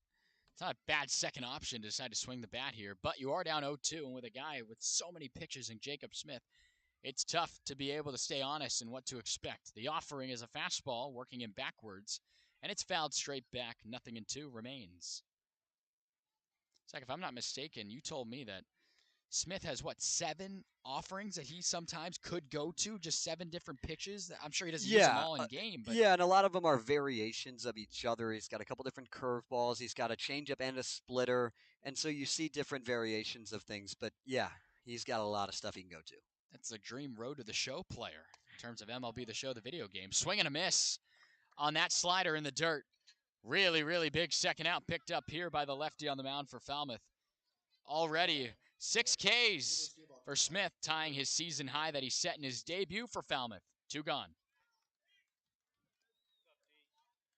a bad second option to decide to swing the bat here. But you are down 0-2, and with a guy with so many pitches in Jacob Smith, it's tough to be able to stay honest in what to expect. The offering is a fastball, working him backwards, and it's fouled straight back. 0-2 remains. Zach, if I'm not mistaken, you told me that Smith has, 7 offerings that he sometimes could go to, just 7 different pitches? I'm sure he doesn't use them all in game. But yeah, and a lot of them are variations of each other. He's got a couple different curveballs. He's got a changeup and a splitter, and so you see different variations of things. But, yeah, he's got a lot of stuff he can go to. That's a dream road to the show player in terms of MLB The Show, the video game. Swing and a miss on that slider in the dirt. Really, really big second out picked up here by the lefty on the mound for Falmouth. Already 6 Ks for Smith, tying his season high that he set in his debut for Falmouth. 2 gone.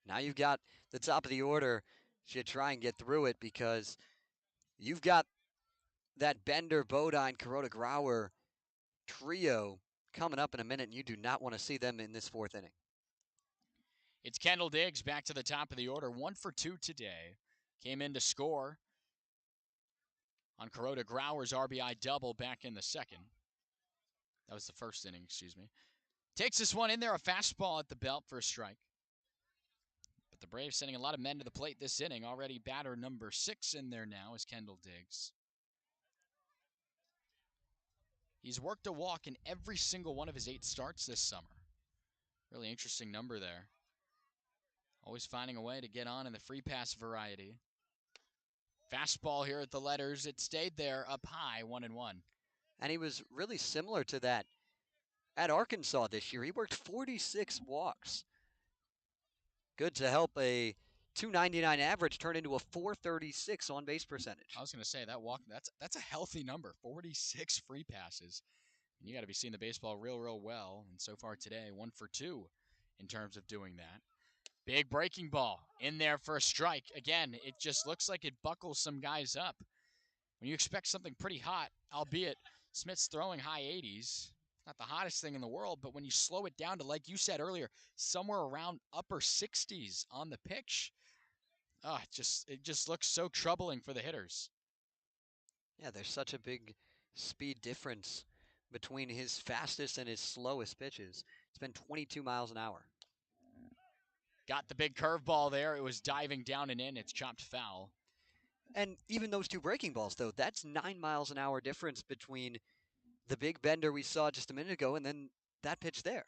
Now you've got the top of the order. Should try and get through it because you've got that Bender, Bodine, Kuroda Grauer trio coming up in a minute, and you do not want to see them in this 4th inning. It's Kendall Diggs back to the top of the order. 1 for 2 today. Came in to score on Kuroda Grauer's RBI double back in the second. That was the first inning, excuse me. Takes this one in there, a fastball at the belt for a strike. But the Braves sending a lot of men to the plate this inning. Already batter number 6 in there now is Kendall Diggs. He's worked a walk in every single one of his 8 starts this summer. Really interesting number there. Always finding a way to get on in the free pass variety. Fastball here at the letters. It stayed there up high, 1-1. And he was really similar to that at Arkansas this year. He worked 46 walks. Good to help a 299 average turn into a 436 on base percentage. I was going to say that walk, that's a healthy number. 46 free passes. And you got to be seeing the baseball real well. And so far today, 1 for 2 in terms of doing that. Big breaking ball in there for a strike. Again, it just looks like it buckles some guys up. When you expect something pretty hot, albeit Smith's throwing high 80s, not the hottest thing in the world, but when you slow it down to, like you said earlier, somewhere around upper 60s on the pitch, it just looks so troubling for the hitters. Yeah, there's such a big speed difference between his fastest and his slowest pitches. It's been 22 miles an hour. Got the big curveball there. It was diving down and in. It's chopped foul. And even those 2 breaking balls, though, that's 9 miles an hour difference between the big bender we saw just a minute ago and then that pitch there.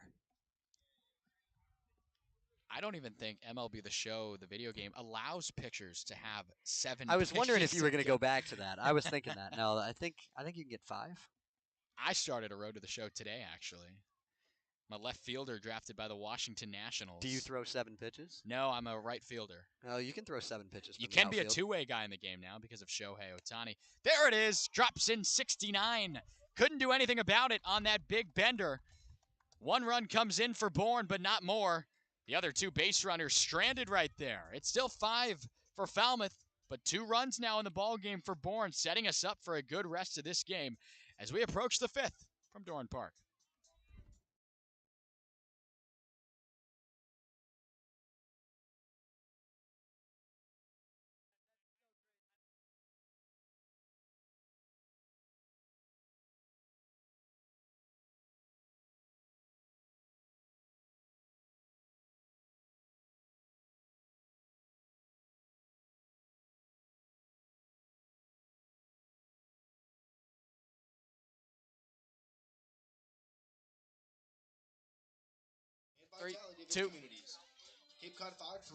I don't even think MLB The Show, the video game, allows pitchers to have 7 I was wondering if pitches you were going to go. go back to that. I was thinking that. No, I think you can get 5. I started a road to the show today, actually. I'm a left fielder drafted by the Washington Nationals. Do you throw 7 pitches? No, I'm a right fielder. No, you can throw 7 pitches. You can be a two-way guy in the game now because of Shohei Ohtani. There it is. Drops in 69. Couldn't do anything about it on that big bender. 1 run comes in for Bourne, but not more. The other 2 base runners stranded right there. It's still 5 for Falmouth, but 2 runs now in the ball game for Bourne, setting us up for a good rest of this game as we approach the 5th from Doran Park. Three, 2.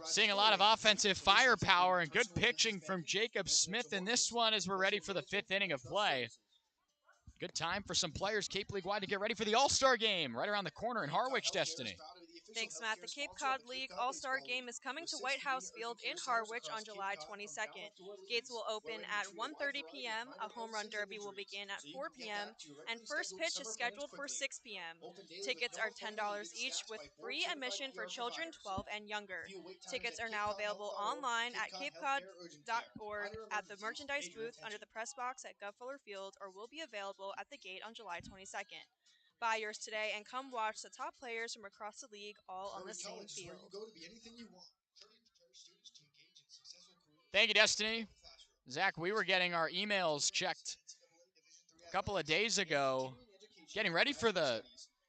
Seeing a lot of offensive firepower and good pitching from Jacob Smith in this one as we're ready for the 5th inning of play. Good time for some players Cape League-wide to get ready for the All-Star game right around the corner in Harwich, Destiny. Thanks, Matt. The Cape Cod League All-Star Game is coming to White House Field in Harwich on July 22nd. Gates will open at 1:30 p.m., a home run derby will begin at 4 p.m., and first pitch is scheduled for 6 p.m. Tickets are $10 each with free admission for children 12 and younger. Tickets are now available online at capecod.org at the merchandise booth under the press box at Gov Fuller Field or will be available at the gate on July 22nd. Buy yours today and come watch the top players from across the league all on the same field. Thank you, Destiny. Zach, we were getting our emails checked a couple of days ago, getting ready for the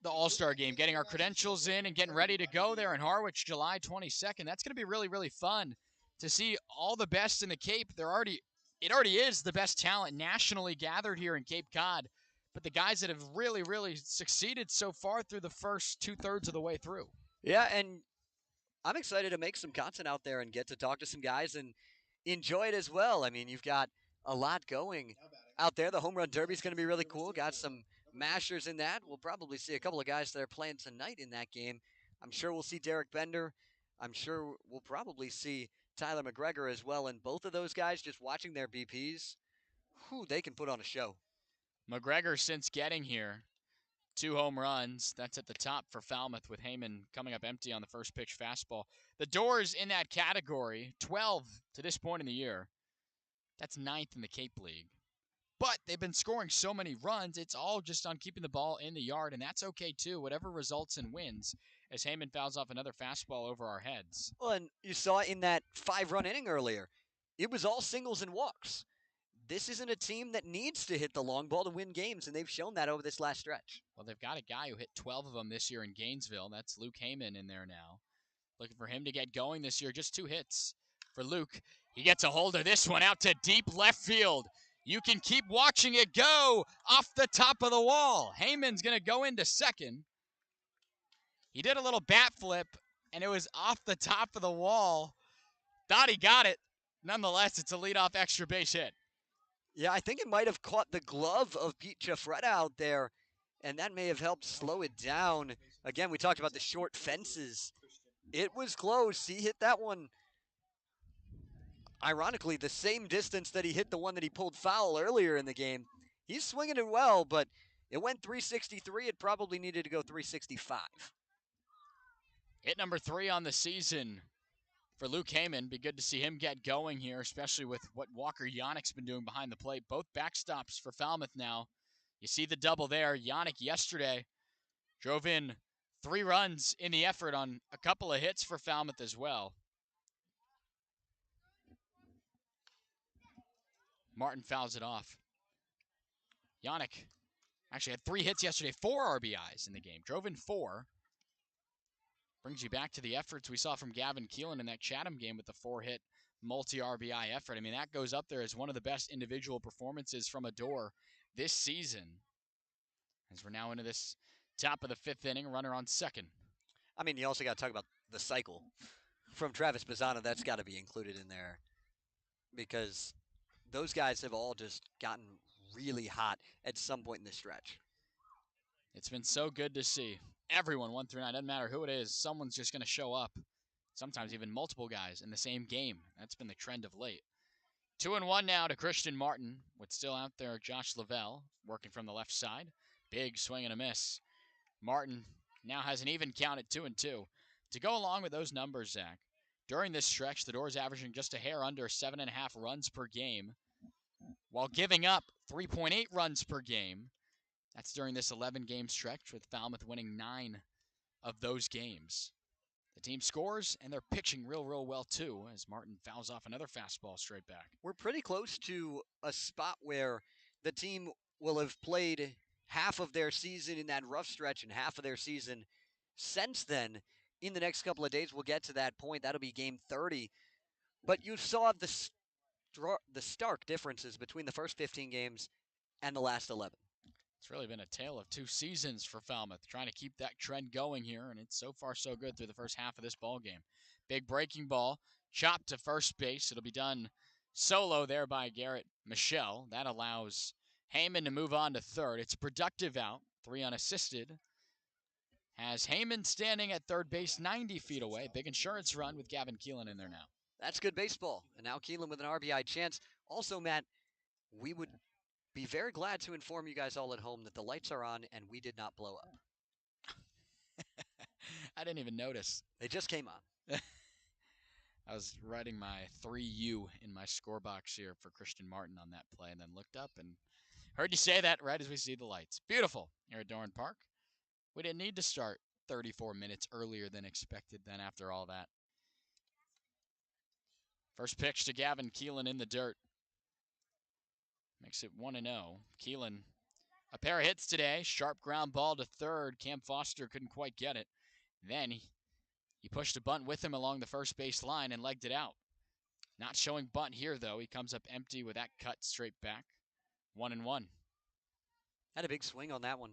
All-Star game, getting our credentials in and getting ready to go there in Harwich, July 22nd. That's going to be really fun to see all the best in the Cape. It already is the best talent nationally gathered here in Cape Cod. But the guys that have really succeeded so far through the first 2/3 of the way through. Yeah, and I'm excited to make some content out there and get to talk to some guys and enjoy it as well. I mean, you've got a lot going out there. The home run derby is going to be really cool. Got some mashers in that. We'll probably see a couple of guys that are playing tonight in that game. I'm sure we'll see Derek Bender. I'm sure we'll probably see Tyler McGregor as well. And both of those guys, just watching their BPs, they can put on a show. McGregor, since getting here, 2 home runs. That's at the top for Falmouth with Heyman coming up empty on the first pitch fastball. The Doors in that category, 12 to this point in the year. That's 9th in the Cape League. But they've been scoring so many runs, it's all just on keeping the ball in the yard, and that's okay too, whatever results in wins, as Heyman fouls off another fastball over our heads. Well, and you saw in that 5-run inning earlier, it was all singles and walks. this isn't a team that needs to hit the long ball to win games, and they've shown that over this last stretch. Well, they've got a guy who hit 12 of them this year in Gainesville. That's Luke Heyman in there now. Looking for him to get going this year. Just 2 hits for Luke. He gets a hold of this one out to deep left field. You can keep watching it go off the top of the wall. Heyman's going to go into second. He did a little bat flip, and it was off the top of the wall. Thought he got it. Nonetheless, it's a leadoff extra base hit. Yeah, I think it might have caught the glove of Pete Giaffretta out there, and that may have helped slow it down. Again, we talked about the short fences. It was close. He hit that one, ironically, the same distance that he hit the one that he pulled foul earlier in the game. He's swinging it well, but it went 363. It probably needed to go 365. Hit number 3 on the season for Luke Heyman. Be good to see him get going here, especially with what Walker Yannick's been doing behind the plate. Both backstops for Falmouth now. You see the double there. Yannick yesterday drove in 3 runs in the effort on a couple of hits for Falmouth as well. Martin fouls it off. Yannick actually had 3 hits yesterday, 4 RBIs in the game. Drove in 4. Brings you back to the efforts we saw from Gavin Keelan in that Chatham game with the 4-hit multi-RBI effort. I mean, that goes up there as one of the best individual performances from a door this season. As we're now into this top of the 5th inning, runner on second. I mean, you also got to talk about the cycle from Travis Bazzana. That's got to be included in there because those guys have all just gotten really hot at some point in this stretch. It's been so good to see. Everyone 1 through 9, doesn't matter who it is, someone's just going to show up. Sometimes even multiple guys in the same game. That's been the trend of late. 2-1 now to Christian Martin, with still out there Josh Lavelle working from the left side. Big swing and a miss. Martin now has an even count at 2-2. To go along with those numbers, Zach, during this stretch, the Doors averaging just a hair under 7.5 runs per game, while giving up 3.8 runs per game. That's during this 11-game stretch, with Falmouth winning 9 of those games. The team scores, and they're pitching real well, too, as Martin fouls off another fastball straight back. We're pretty close to a spot where the team will have played half of their season in that rough stretch and half of their season since then. In the next couple of days, we'll get to that point. That'll be game 30. But you saw the stark differences between the first 15 games and the last 11. It's really been a tale of 2 seasons for Falmouth, trying to keep that trend going here, and it's so far so good through the first half of this ball game. Big breaking ball, chopped to first base. It'll be done solo there by Garrett Michelle. That allows Heyman to move on to third. It's a productive out, 3 unassisted. Has Heyman standing at third base 90 feet away. Big insurance run with Gavin Keelan in there now. That's good baseball. And now Keelan with an RBI chance. Also, Matt, we would be very glad to inform you guys all at home that the lights are on and we did not blow up. I didn't even notice. They just came on. I was writing my 3U in my score box here for Christian Martin on that play, and then looked up and heard you say that right as we see the lights. Beautiful here at Doran Park. We didn't need to start 34 minutes earlier than expected then after all that. First pitch to Gavin Keelan in the dirt. Makes it 1-0. Keelan, a pair of hits today. Sharp ground ball to third. Cam Foster couldn't quite get it. Then he pushed a bunt with him along the first base line and legged it out. Not showing bunt here, though. He comes up empty with that cut straight back. 1-1. Had a big swing on that one.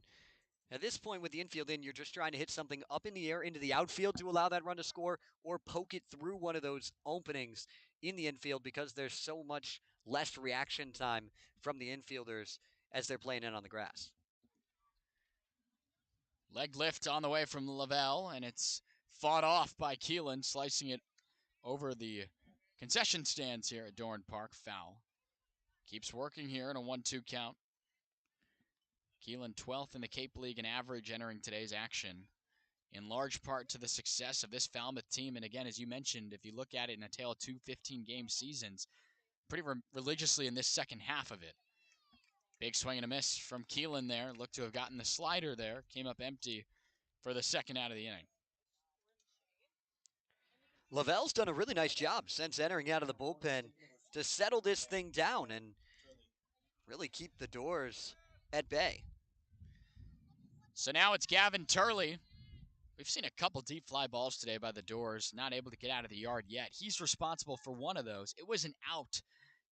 At this point with the infield in, you're just trying to hit something up in the air into the outfield to allow that run to score, or poke it through one of those openings in the infield because there's so much less reaction time from the infielders as they're playing in on the grass. Leg lift on the way from Lavelle, and it's fought off by Keelan, slicing it over the concession stands here at Doran Park. Foul. Keeps working here in a 1-2 count. Keelan 12th in the Cape League in average entering today's action, in large part to the success of this Falmouth team. And again, as you mentioned, if you look at it in a tale of 2 15-game seasons, pretty religiously in this second half of it. Big swing and a miss from Keelan there. Looked to have gotten the slider there. Came up empty for the second out of the inning. Lavelle's done a really nice job since entering out of the bullpen to settle this thing down. And really keep the Doors at bay. So now it's Gavin Turley. We've seen a couple deep fly balls today by the Doors, not able to get out of the yard yet. He's responsible for one of those. It was an out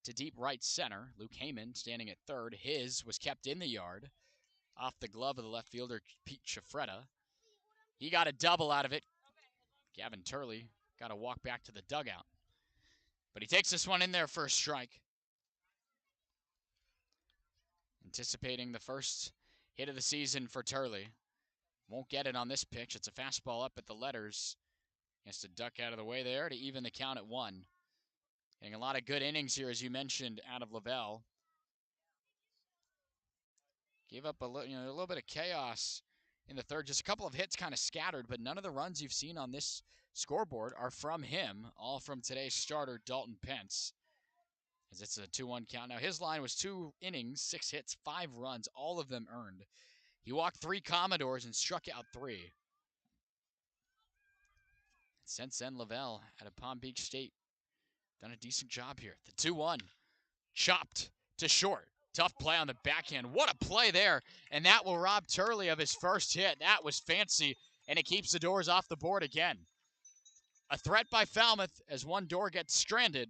to deep right center. Luke Heyman standing at third. His was kept in the yard off the glove of the left fielder, Pete Chafretta. He got a double out of it. Gavin Turley got to walk back to the dugout. But he takes this one in there for a strike. Anticipating the first hit of the season for Turley. Won't get it on this pitch. It's a fastball up at the letters. He has to duck out of the way there to even the count at 1. Getting a lot of good innings here, as you mentioned, out of Lavelle. Gave up a little bit of chaos in the third. Just a couple of hits kind of scattered, but none of the runs you've seen on this scoreboard are from him, all from today's starter, Dalton Pence. As it's a 2-1 count. Now, his line was 2 innings, 6 hits, 5 runs, all of them earned. He walked 3 Commodores and struck out 3. Since then, Lavelle out of Palm Beach State done a decent job here. The 2-1, chopped to short. Tough play on the backhand. What a play there. And that will rob Turley of his first hit. That was fancy, and it keeps the Doors off the board again. A threat by Falmouth as one Door gets stranded.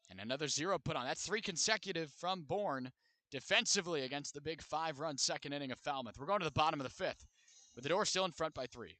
And another 0 put on. That's 3 consecutive from Bourne defensively against the big 5-run second inning of Falmouth. We're going to the bottom of the 5th, with the Doors still in front by 3.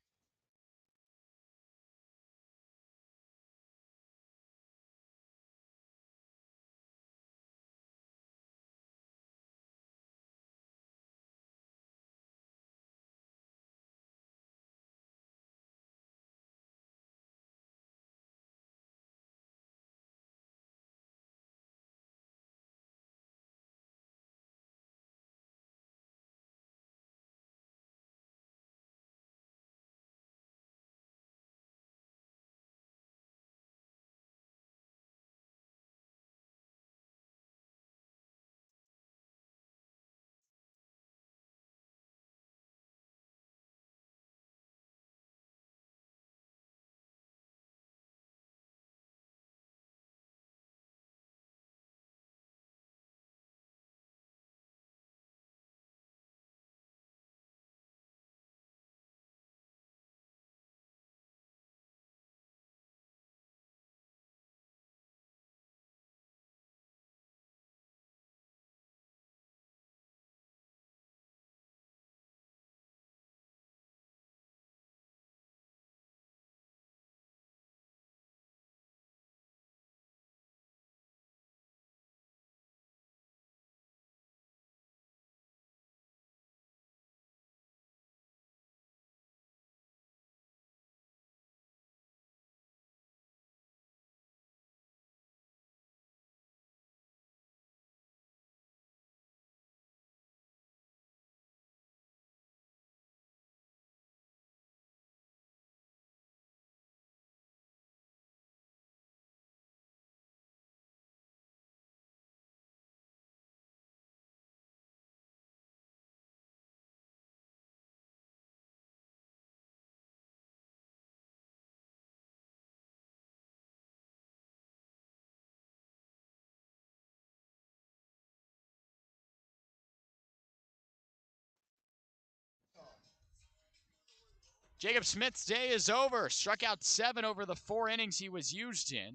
Jacob Smith's day is over. Struck out 7 over the 4 innings he was used in.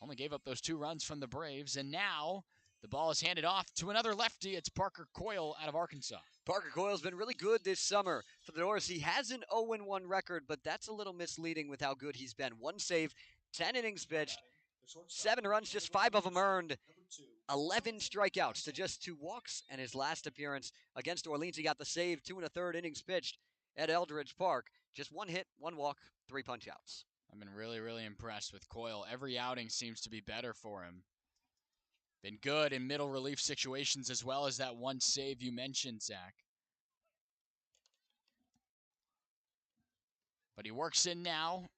Only gave up those 2 runs from the Braves. And now the ball is handed off to another lefty. It's Parker Coyle out of Arkansas. Parker Coyle's been really good this summer for the Doors. He has an 0-1 record, but that's a little misleading with how good he's been. 1 save, 10 innings pitched, 7 runs, just 5 of them earned, 11 strikeouts to just 2 walks. And his last appearance against Orleans, he got the save, 2 1/3 innings pitched at Eldridge Park. Just 1 hit, 1 walk, 3 punch-outs. I've been really, really impressed with Coyle. Every outing seems to be better for him. Been good in middle relief situations as well as that 1 save you mentioned, Zach. But he works in now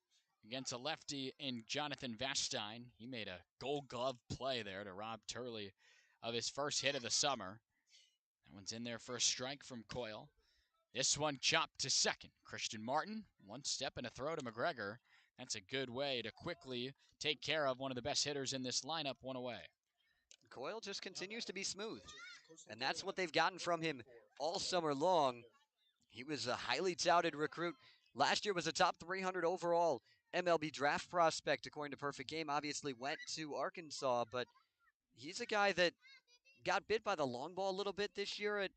against a lefty in Jonathan Vastine. He made a gold glove play there to rob Turley of his first hit of the summer. That one's in there for a strike from Coyle. This one chopped to second. Christian Martin, 1 step and a throw to McGregor. That's a good way to quickly take care of one of the best hitters in this lineup, 1 away. Coyle just continues to be smooth. And that's what they've gotten from him all summer long. He was a highly touted recruit. Last year was a top 300 overall MLB draft prospect, according to Perfect Game. Obviously went to Arkansas, but he's a guy that got bit by the long ball a little bit this year at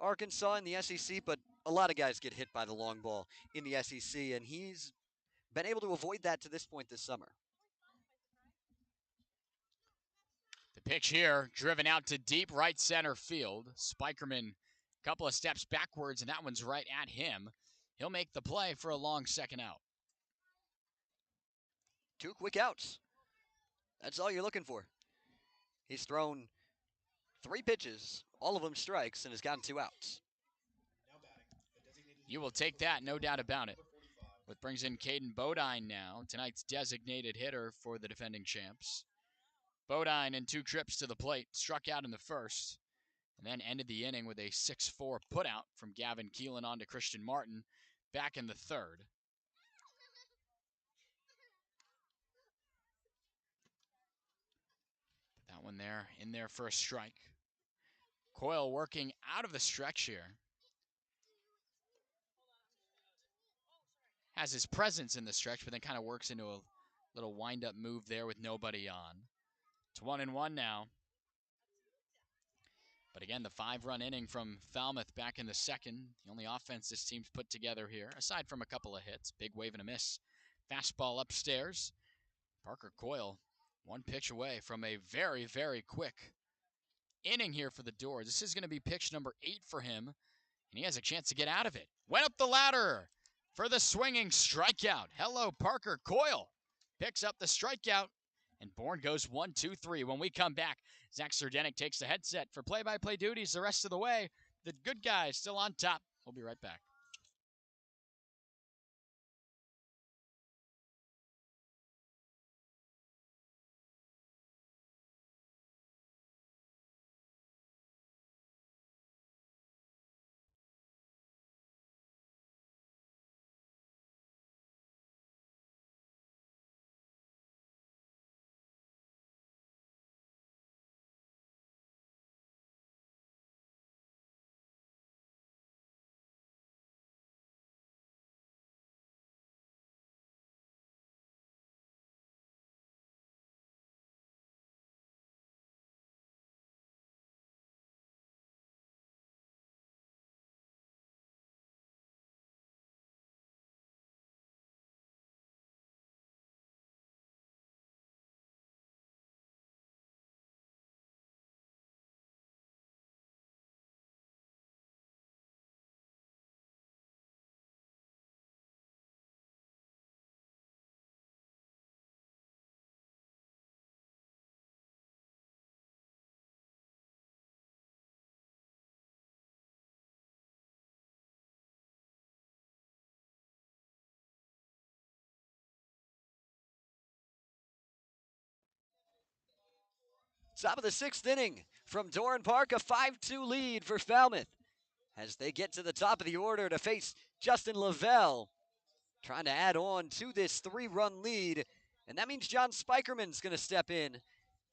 Arkansas in the SEC, but a lot of guys get hit by the long ball in the SEC, and he's been able to avoid that to this point this summer. The pitch here, driven out to deep right center field. Spikerman, a couple of steps backwards, and that one's right at him. He'll make the play for a long second out. 2 quick outs. That's all you're looking for. He's thrown 3 pitches, all of them strikes, and has gotten 2 outs. You will take that, no doubt about it. What brings in Caden Bodine now, tonight's designated hitter for the defending champs. Bodine in 2 trips to the plate, struck out in the first, and then ended the inning with a 6-4 putout from Gavin Keelan on to Christian Martin back in the third. Put that one there, in there for a strike. Coyle working out of the stretch here. Has his presence in the stretch, but then kind of works into a little wind-up move there with nobody on. It's 1-1 now. But again, the 5-run inning from Falmouth back in the second. The only offense this team's put together here, aside from a couple of hits. Big wave and a miss. Fastball upstairs. Parker Coyle, 1 pitch away from a very, very quick inning here for the Doors. This is going to be pitch number 8 for him, and he has a chance to get out of it. Went up the ladder for the swinging strikeout. Hello, Parker Coyle. Picks up the strikeout, and Bourne goes 1-2-3. When we come back, Zach Sardenik takes the headset for play-by-play duties the rest of the way. The good guys still on top. We'll be right back. Top of the 6th inning from Doran Park, a 5-2 lead for Falmouth as they get to the top of the order to face Justin Lavelle, trying to add on to this 3-run lead, and that means John Spikerman's going to step in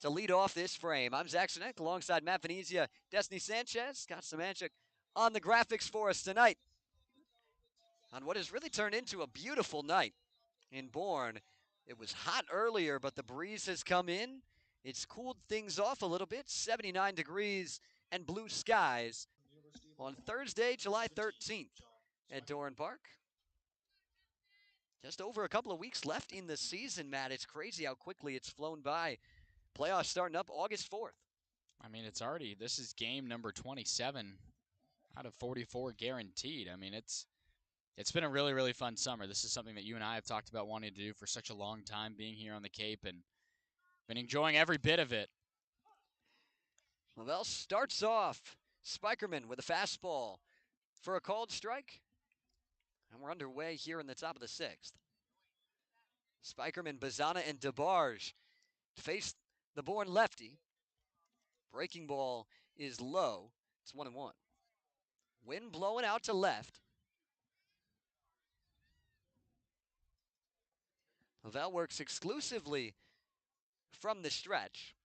to lead off this frame. I'm Zach Sardenik alongside Matt Venezia, Destiny Sanchez, Scott Semanchik on the graphics for us tonight on what has really turned into a beautiful night in Bourne. It was hot earlier, but the breeze has come in. It's cooled things off a little bit, 79 degrees and blue skies on Thursday, July 13th at Doran Park. Just over a couple of weeks left in the season, Matt. It's crazy how quickly it's flown by. Playoffs starting up August 4th. I mean, this is game number 27 out of 44 guaranteed. I mean, it's been a really, really fun summer. This is something that you and I have talked about wanting to do for such a long time, being here on the Cape, and been enjoying every bit of it. Lavelle starts off. Spikerman with a fastball for a called strike. And we're underway here in the top of the 6th. Spikerman, Bazana, and DeBarge face the Bourne lefty. Breaking ball is low. It's 1-1. Wind blowing out to left. Lavelle works exclusively from the stretch.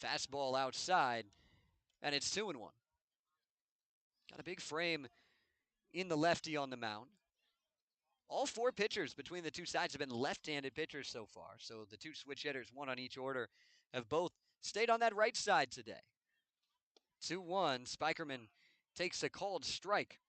Fastball outside, and it's 2-1. Got a big frame in the lefty on the mound. All four pitchers between the two sides have been left-handed pitchers so far, so the two switch hitters, one on each order, have both stayed on that right side today. 2-1, Spikerman takes a called strike.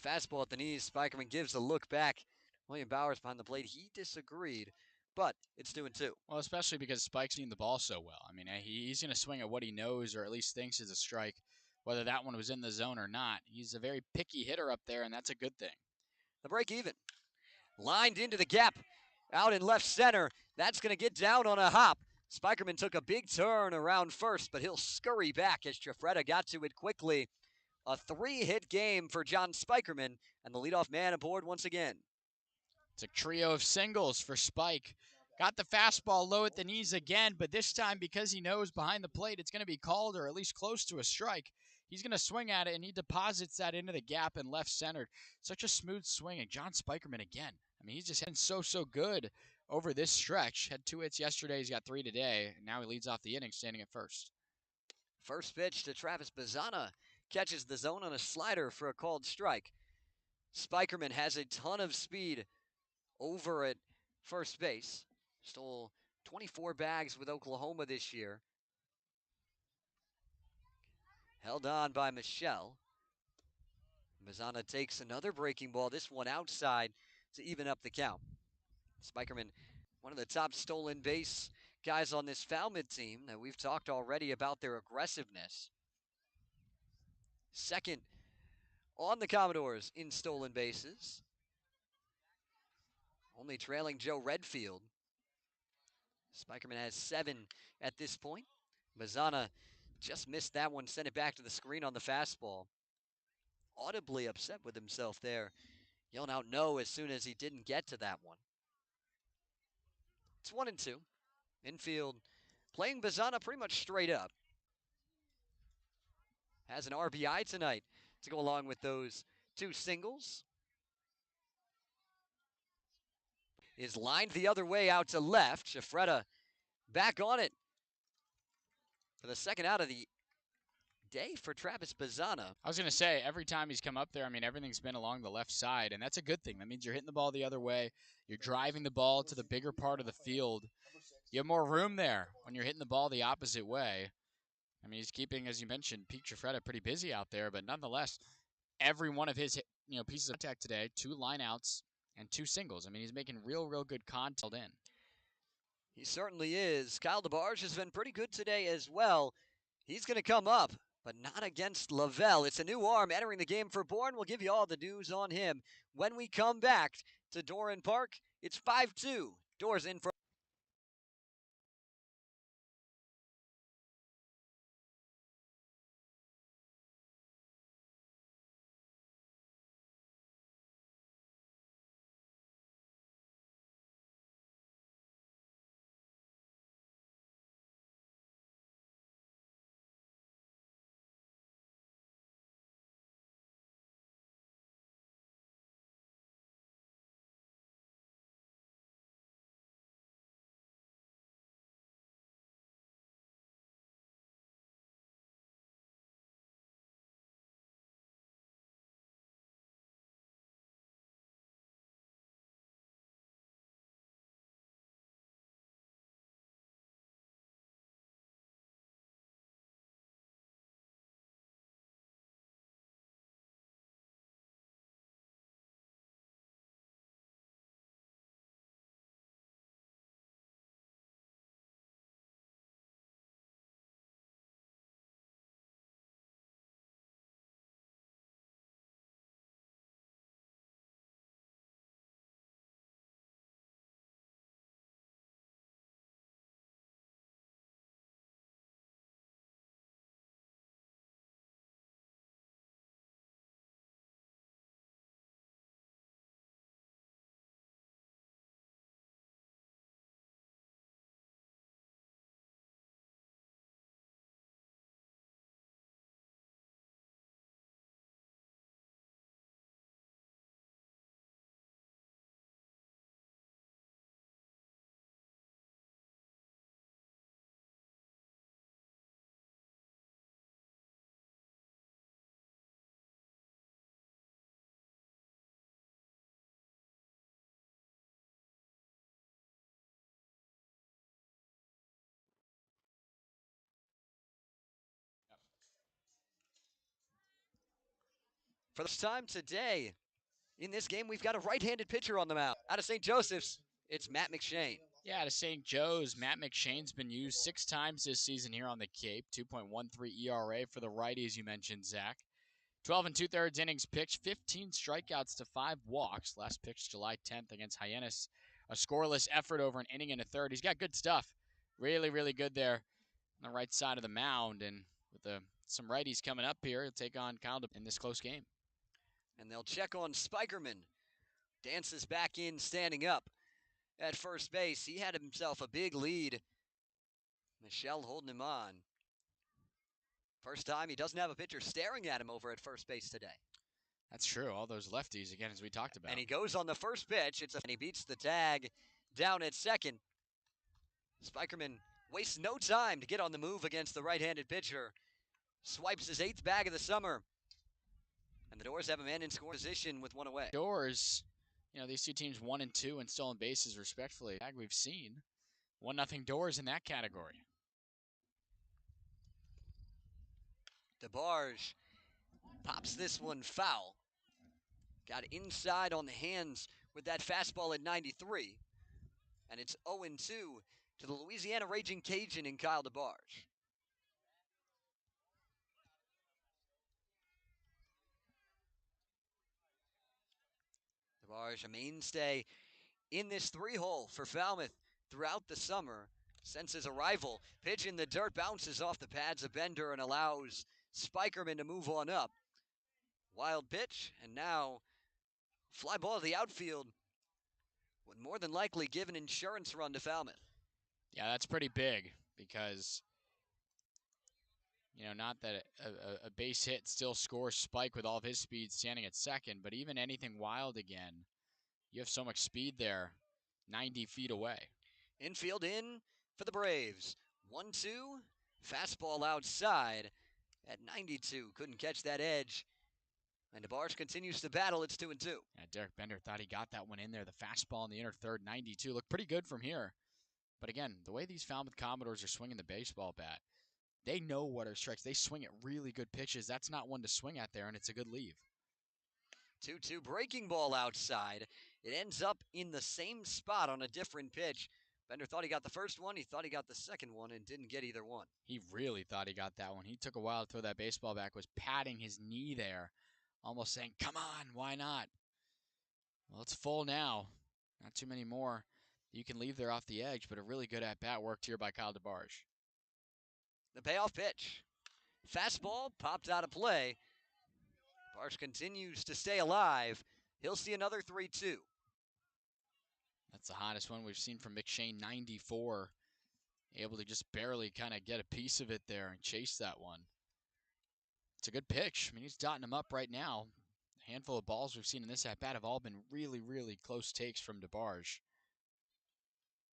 Fastball at the knees, Spikerman gives a look back. William Bowers behind the plate, he disagreed, but it's 2-2. Well, especially because Spike's seen the ball so well. I mean, he's going to swing at what he knows or at least thinks is a strike, whether that one was in the zone or not. He's a very picky hitter up there, and that's a good thing. The break even. Lined into the gap, out in left center. That's going to get down on a hop. Spikerman took a big turn around first, but he'll scurry back as Trefretta got to it quickly. A 3-hit game for John Spikerman, and the leadoff man aboard once again. It's a trio of singles for Spike. Got the fastball low at the knees again, but this time because he knows behind the plate it's going to be called or at least close to a strike, he's going to swing at it, and he deposits that into the gap in left center. Such a smooth swing, and John Spikerman again. I mean, he's just been so good over this stretch. Had 2 hits yesterday, he's got 3 today, and now he leads off the inning standing at first. First pitch to Travis Bazzana. Catches the zone on a slider for a called strike. Spikerman has a ton of speed over at first base. Stole 24 bags with Oklahoma this year. Held on by Michelle. Bazzana takes another breaking ball, this one outside to even up the count. Spikerman, one of the top stolen base guys on this Falmouth team that we've talked already about their aggressiveness. Second on the Commodores in stolen bases. Only trailing Joe Redfield. Spikerman has 7 at this point. Bazzana just missed that one, sent it back to the screen on the fastball. Audibly upset with himself there, yelling out no as soon as he didn't get to that one. It's 1-2. Infield playing Bazzana pretty much straight up. Has an RBI tonight to go along with those 2 singles. Is lined the other way out to left. Trefretta back on it for the second out of the day for Travis Bazzana. I was going to say, every time he's come up there, I mean, everything's been along the left side, and that's a good thing. That means you're hitting the ball the other way. You're driving the ball to the bigger part of the field. You have more room there when you're hitting the ball the opposite way. I mean, he's keeping, as you mentioned, Pete Trefretta pretty busy out there, but nonetheless, every one of his pieces of contact today, 2 lineouts and 2 singles. I mean, he's making real good contact in. He certainly is. Kyle DeBarge has been pretty good today as well. He's going to come up, but not against Lavelle. It's a new arm entering the game for Bourne. We'll give you all the news on him when we come back to Doran Park. It's 5-2. Doors in for For the first time today in this game, we've got a right-handed pitcher on the mound. Out of St. Joseph's, it's Matt McShane. Yeah, to St. Joe's, Matt McShane's been used 6 times this season here on the Cape. 2.13 ERA for the righty, as you mentioned, Zach. 12 and 2/3 innings pitched, 15 strikeouts to 5 walks. Last pitched July 10th against Hyannis. A scoreless effort over an inning and a third. He's got good stuff. Really, really good there on the right side of the mound. And with some righties coming up here, he'll take on Kyle in this close game. And they'll check on Spikerman. Dances back in, standing up at first base. He had himself a big lead. Michelle holding him on. First time he doesn't have a pitcher staring at him over at first base today. That's true. All those lefties, again, as we talked about. And he goes on the first pitch. And he beats the tag down at second. Spikerman wastes no time to get on the move against the right-handed pitcher. Swipes his 8th bag of the summer. And the Doors have a man in scoring position with one away. Doors, these two teams 1 and 2 and stolen bases respectfully. We've seen 1-0 Doors in that category. DeBarge pops this one foul. Got inside on the hands with that fastball at 93. And it's 0-2 to the Louisiana Raging Cajun and Kyle DeBarge. DeBarge, a mainstay in this 3-hole for Falmouth throughout the summer. Since his arrival, pitch in the dirt bounces off the pads of Bender and allows Spikerman to move on up. Wild pitch, and now fly ball to the outfield would more than likely give an insurance run to Falmouth. Yeah, that's pretty big because, not that a base hit still scores Spike with all of his speed standing at second, but even anything wild again, you have so much speed there, 90 feet away. Infield in for the Braves. 1-2, fastball outside at 92. Couldn't catch that edge. And DeBarge continues to battle. It's 2-2. Yeah, Derek Bender thought he got that one in there. The fastball in the inner third, 92. Looked pretty good from here. But again, the way these Falmouth Commodores are swinging the baseball bat, they know what are strikes. They swing at really good pitches. That's not one to swing at there, and it's a good leave. 2-2 breaking ball outside. It ends up in the same spot on a different pitch. Bender thought he got the first one. He thought he got the second one and didn't get either one. He really thought he got that one. He took a while to throw that baseball back, was patting his knee there, almost saying, come on, why not? Well, it's full now. Not too many more. You can leave there off the edge, but a really good at-bat worked here by Kyle DeBarge. The payoff pitch. Fastball popped out of play. DeBarge continues to stay alive. He'll see another 3-2. That's the hottest one we've seen from McShane, 94. Able to just barely kind of get a piece of it there and chase that one. It's a good pitch. I mean, he's dotting him up right now. A handful of balls we've seen in this at-bat have all been really, really close takes from DeBarge.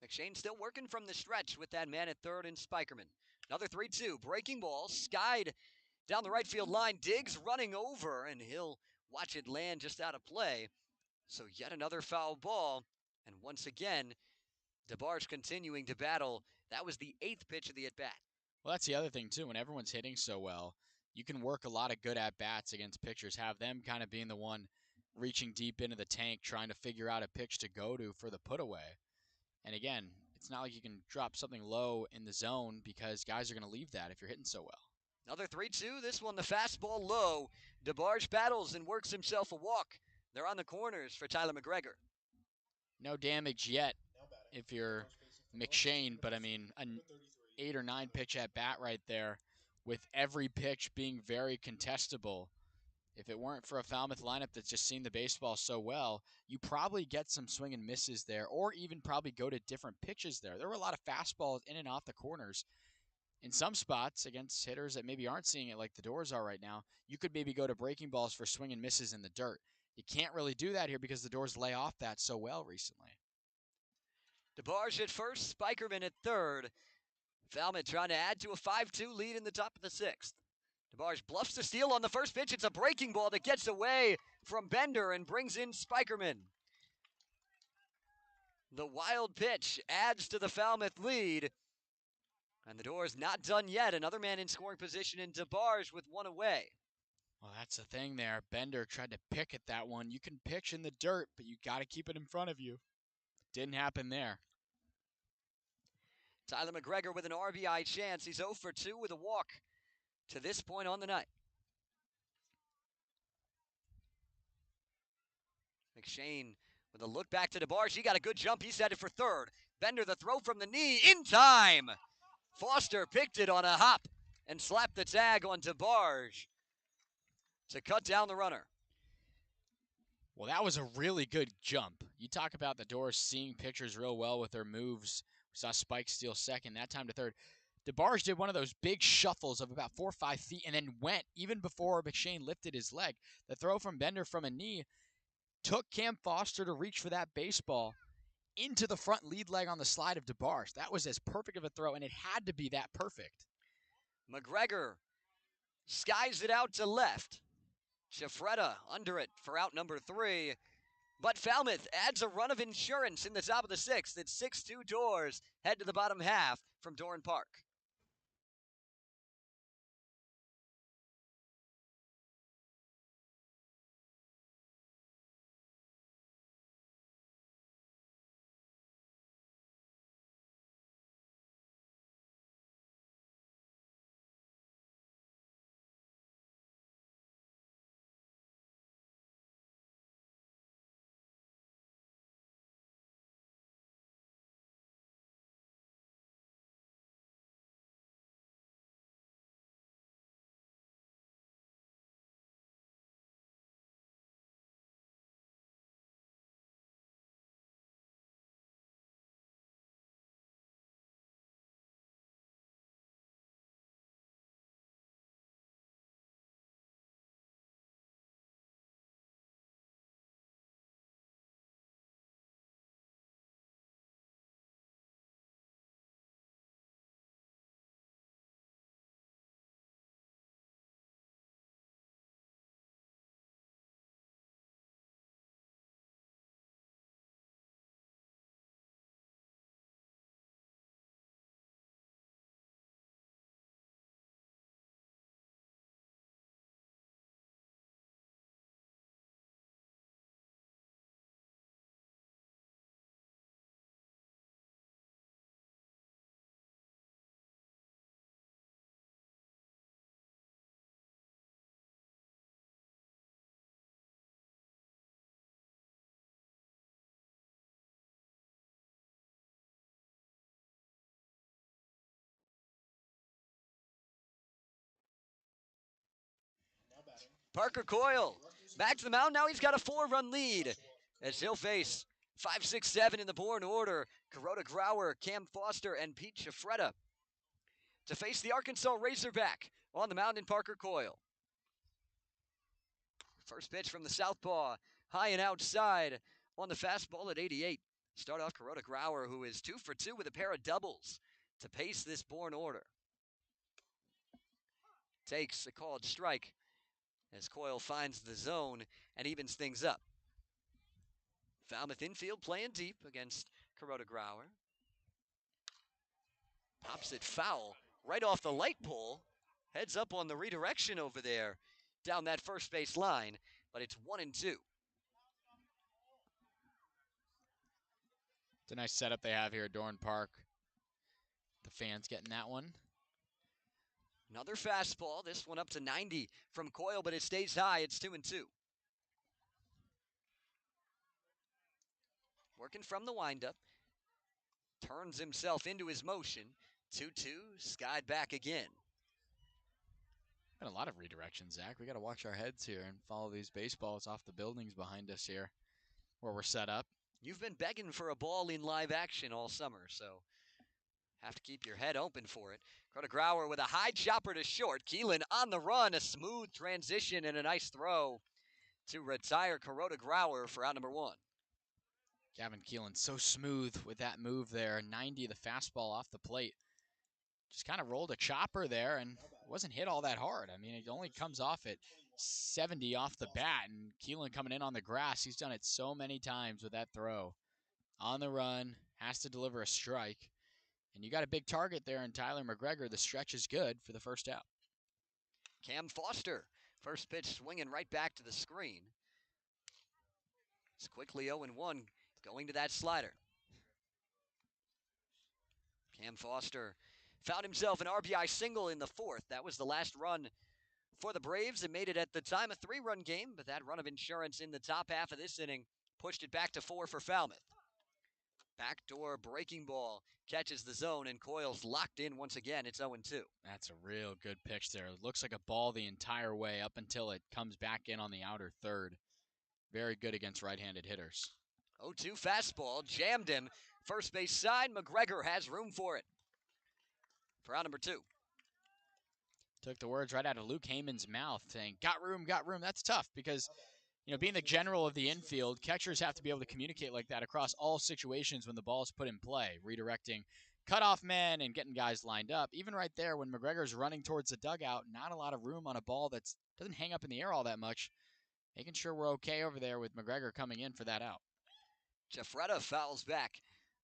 McShane still working from the stretch with that man at third and Spikerman. Another 3-2. Breaking ball. Skied down the right field line. Diggs running over, and he'll watch it land just out of play. So yet another foul ball. And once again, DeBarge continuing to battle. That was the 8th pitch of the at-bat. Well, that's the other thing, too. When everyone's hitting so well, you can work a lot of good at-bats against pitchers. Have them kind of being the one reaching deep into the tank, trying to figure out a pitch to go to for the put-away. And again, it's not like you can drop something low in the zone because guys are going to leave that if you're hitting so well. Another 3-2. This one, the fastball low. DeBarge battles and works himself a walk. They're on the corners for Tyler McGregor. No damage yet if you're McShane, but I mean, an 8 or 9 pitch at bat right there with every pitch being very contestable. If it weren't for a Falmouth lineup that's just seen the baseball so well, you probably get some swing and misses there, or even probably go to different pitches there. There were a lot of fastballs in and off the corners. In some spots against hitters that maybe aren't seeing it like the Doors are right now, you could maybe go to breaking balls for swing and misses in the dirt. You can't really do that here because the Doors lay off that so well recently. DeBarge at first, Spikerman at third. Falmouth trying to add to a 5-2 lead in the top of the 6th. DeBarge bluffs the steal on the first pitch. It's a breaking ball that gets away from Bender and brings in Spikerman. The wild pitch adds to the Falmouth lead. And the Doors not done yet. Another man in scoring position in DeBarge with one away. Well, that's the thing there. Bender tried to pick at that one. You can pitch in the dirt, but you got to keep it in front of you. Didn't happen there. Tyler McGregor with an RBI chance. He's 0 for 2 with a walk to this point on the night. McShane with a look back to DeBarge. He got a good jump. He's headed for third. Bender, the throw from the knee in time. Foster picked it on a hop and slapped the tag on DeBarge to cut down the runner. Well, that was a really good jump. You talk about the Doors seeing pitchers real well with their moves. We saw Spike steal second, that time to third. DeBarge did one of those big shuffles of about 4 or 5 feet and then went even before McShane lifted his leg. The throw from Bender from a knee took Cam Foster to reach for that baseball into the front lead leg on the slide of DeBarge. That was as perfect of a throw, and it had to be that perfect. McGregor skies it out to left. Chafreda under it for out number 3. But Falmouth adds a run of insurance in the top of the 6th. It's 6-2 Doors. Head to the bottom half from Doran Park. Parker Coyle back to the mound. Now he's got a 4-run lead as he'll face 5, 6, 7 in the Bourne order. Kuroda Grauer, Cam Foster, and Pete Chafreda to face the Arkansas Razorback on the mound in Parker Coyle. First pitch from the southpaw, high and outside on the fastball at 88. Start off Kuroda Grauer, who is 2 for 2 with a pair of doubles to pace this Bourne order. Takes a called strike as Coyle finds the zone and evens things up. Falmouth infield playing deep against Kuroda Grauer. Pops it foul right off the light pole. Heads up on the redirection over there down that first base line, but it's 1-2. It's a nice setup they have here at Doran Park. The fans getting that one. Another fastball, this one up to 90 from Coyle, but it stays high. It's 2-2. Working from the windup. Turns himself into his motion. 2-2, skied back again. Been a lot of redirections, Zach. We got to watch our heads here and follow these baseballs off the buildings behind us here where we're set up. You've been begging for a ball in live action all summer, so have to keep your head open for it. Kuroda Grauer with a high chopper to short. Keelan on the run, a smooth transition and a nice throw to retire Kuroda Grauer for out number 1. Gavin Keelan so smooth with that move there. 90, the fastball off the plate. Just kind of rolled a chopper there and wasn't hit all that hard. I mean, it only comes off at 70 off the bat, and Keelan coming in on the grass. He's done it so many times with that throw. On the run, has to deliver a strike. And you got a big target there in Tyler McGregor. The stretch is good for the first out. Cam Foster First pitch swinging right back to the screen. It's quickly 0-1 going to that slider. Cam Foster found himself an RBI single in the fourth. That was the last run for the Braves. It made it at the time a 3-run game, but that run of insurance in the top half of this inning pushed it back to 4 for Falmouth. Backdoor breaking ball catches the zone, and Coyle's locked in once again. It's 0-2. That's a real good pitch there. It looks like a ball the entire way up until it comes back in on the outer third. Very good against right-handed hitters. 0-2 fastball, jammed him. First base side, McGregor has room for it. For out number 2. Took the words right out of Luke Heyman's mouth, saying, got room, got room. That's tough because, being the general of the infield, catchers have to be able to communicate like that across all situations when the ball is put in play, redirecting cutoff men and getting guys lined up. Even right there when McGregor's running towards the dugout, not a lot of room on a ball that doesn't hang up in the air all that much. Making sure we're okay over there with McGregor coming in for that out. Jeffretta fouls back.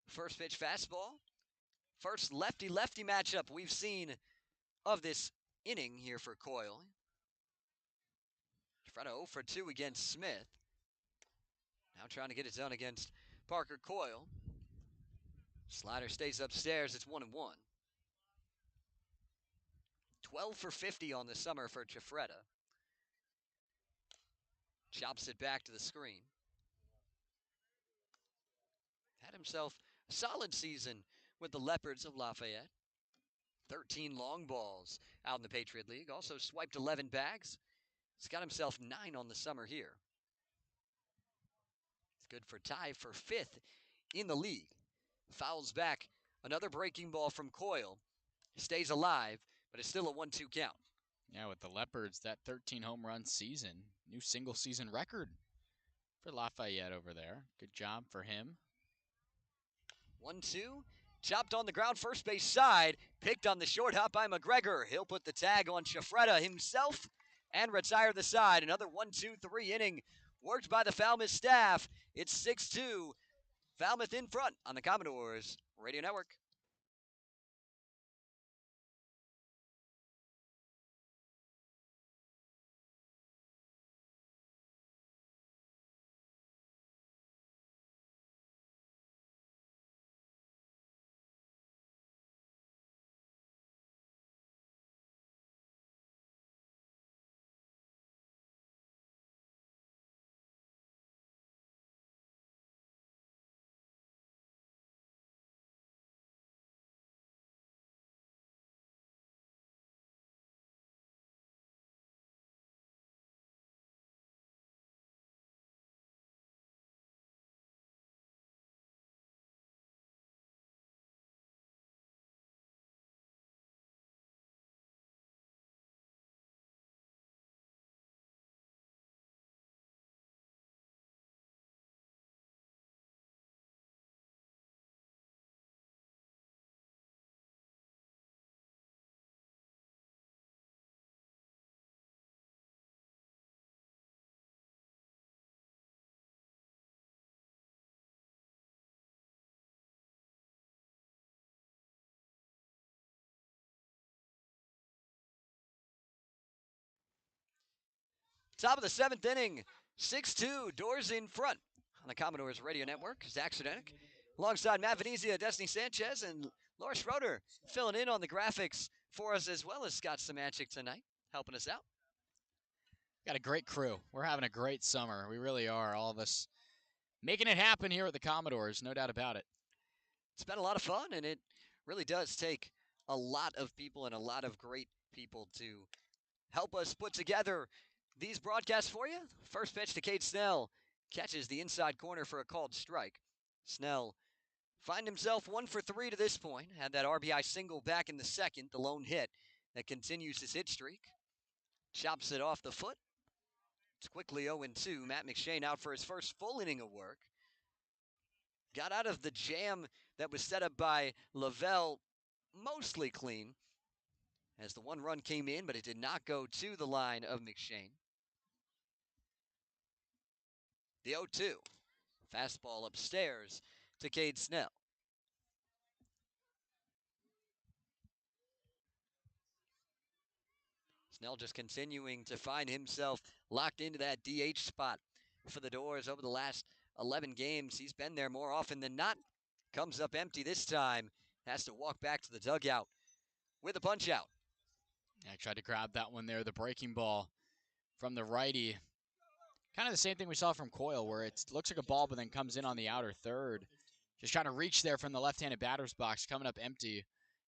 First pitch fastball. First lefty-lefty matchup we've seen of this inning here for Coyle. Jeffretta 0 for 2 against Smith. Now trying to get it done against Parker Coyle. Slider stays upstairs. It's 1-1. 12 for 50 on the summer for Jeffretta. Chops it back to the screen. Had himself a solid season with the Leopards of Lafayette. 13 long balls out in the Patriot League. Also swiped 11 bags. He's got himself 9 on the summer here. It's good for tie for 5th in the league. Fouls back. Another breaking ball from Coyle. Stays alive, but it's still a 1-2 count. Yeah, with the Leopards, that 13 home run season, new single season record for Lafayette over there. Good job for him. 1-2. Chopped on the ground, first base side. Picked on the short hop by McGregor. He'll put the tag on Jeffretta himself and retire the side. Another 1-2-3 inning worked by the Falmouth staff. It's 6-2. Falmouth in front on the Commodores Radio Network. Top of the 7th inning, 6-2, Doors in front on the Commodores Radio Network. Zach Sudenik alongside Matt Venezia, Destiny Sanchez, and Laura Schroeder filling in on the graphics for us, as well as Scott Samancic tonight, helping us out. Got a great crew. We're having a great summer. We really are, all of us making it happen here at the Commodores, no doubt about it. It's been a lot of fun, and it really does take a lot of people and a lot of great people to help us put together these broadcasts for you. First pitch to Cade Snell. Catches the inside corner for a called strike. Snell find himself 1 for 3 to this point. Had that RBI single back in the second, the lone hit that continues his hit streak. Chops it off the foot. It's quickly 0-2. Matt McShane out for his first full inning of work. Got out of the jam that was set up by Lavelle mostly clean, as the one run came in, but it did not go to the line of McShane. The 0-2. Fastball upstairs to Cade Snell. Snell just continuing to find himself locked into that DH spot for the Doors over the last 11 games. He's been there more often than not. Comes up empty this time. Has to walk back to the dugout with a punch out. Yeah, I tried to grab that one there, the breaking ball from the righty. Kind of the same thing we saw from Coyle, where it looks like a ball but then comes in on the outer third. Just trying to reach there from the left-handed batter's box, coming up empty.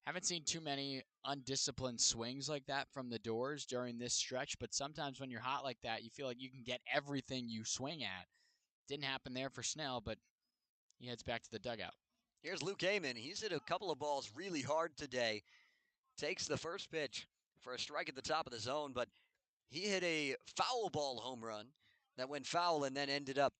Haven't seen too many undisciplined swings like that from the Doors during this stretch, but sometimes when you're hot like that, you feel like you can get everything you swing at. Didn't happen there for Snell, but he heads back to the dugout. Here's Luke Heyman. He's hit a couple of balls really hard today. Takes the first pitch for a strike at the top of the zone, but he hit a foul ball home run that went foul and then ended up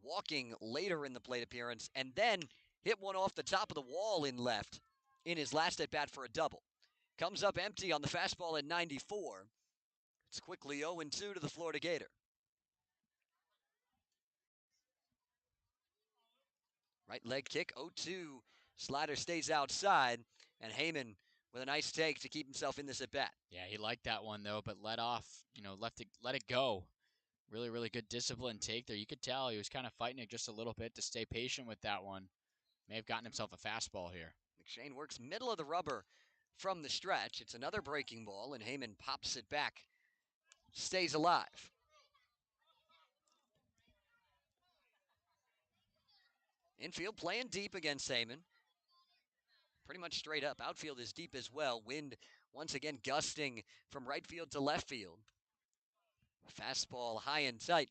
walking later in the plate appearance, and then hit one off the top of the wall in left in his last at bat for a double. Comes up empty on the fastball at 94. It's quickly 0-2 to the Florida Gator. Right leg kick, 0-2. Slider stays outside, and Heyman with a nice take to keep himself in this at bat. Yeah, he liked that one though, but let it go. Really, really good discipline take there. You could tell he was kind of fighting it just a little bit to stay patient with that one. May have gotten himself a fastball here. McShane works middle of the rubber from the stretch. It's another breaking ball, and Heyman pops it back. Stays alive. Infield playing deep against Heyman. Pretty much straight up. Outfield is deep as well. Wind once again gusting from right field to left field. Fastball high and tight.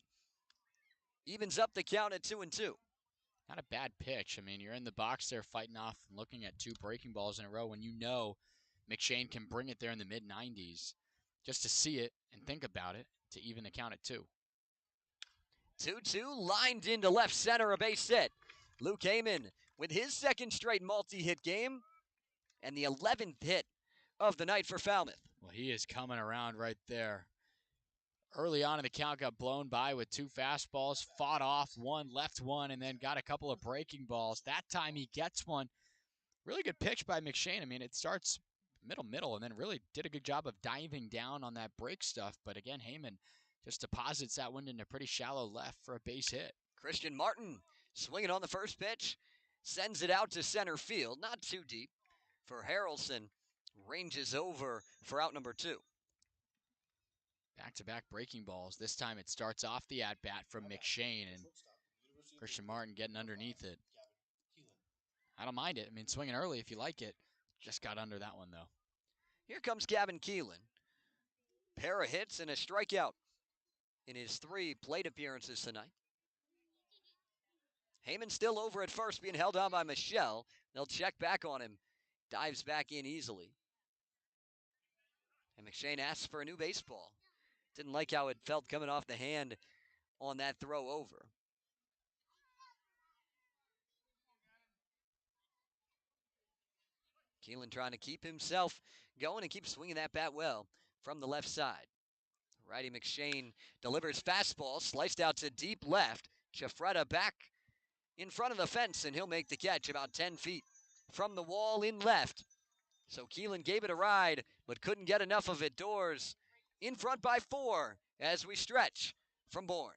Evens up the count at 2-2. Not a bad pitch. I mean, you're in the box there fighting off and looking at two breaking balls in a row when you know McShane can bring it there in the mid-90s. Just to see it and think about it to even the count at 2. 2-2 lined into left center, a base hit. Luke Heyman with his second straight multi-hit game and the 11th hit of the night for Falmouth. Well, he is coming around right there. Early on in the count, got blown by with 2 fastballs, fought off one, left one, and then got a couple of breaking balls. That time he gets one. Really good pitch by McShane. I mean, it starts middle, and then really did a good job of diving down on that break stuff. But again, Heyman just deposits that one into pretty shallow left for a base hit. Christian Martin swinging on the first pitch, sends it out to center field, not too deep for Harrelson. Ranges over for out number 2. Back-to-back breaking balls. This time it starts off the at-bat from McShane, and Christian Martin getting underneath it. I don't mind it. I mean, swinging early if you like it. Just got under that one, though. Here comes Gavin Keelan. Pair of hits and a strikeout in his 3 plate appearances tonight. Heyman still over at first, being held on by Michelle. They'll check back on him. Dives back in easily. And McShane asks for a new baseball. Didn't like how it felt coming off the hand on that throw over. Keelan trying to keep himself going and keep swinging that bat well from the left side. Righty McShane delivers fastball, sliced out to deep left. Chafretta back in front of the fence, and he'll make the catch about 10 feet from the wall in left. So Keelan gave it a ride, but couldn't get enough of it. Doors in front by 4 as we stretch from Bourne.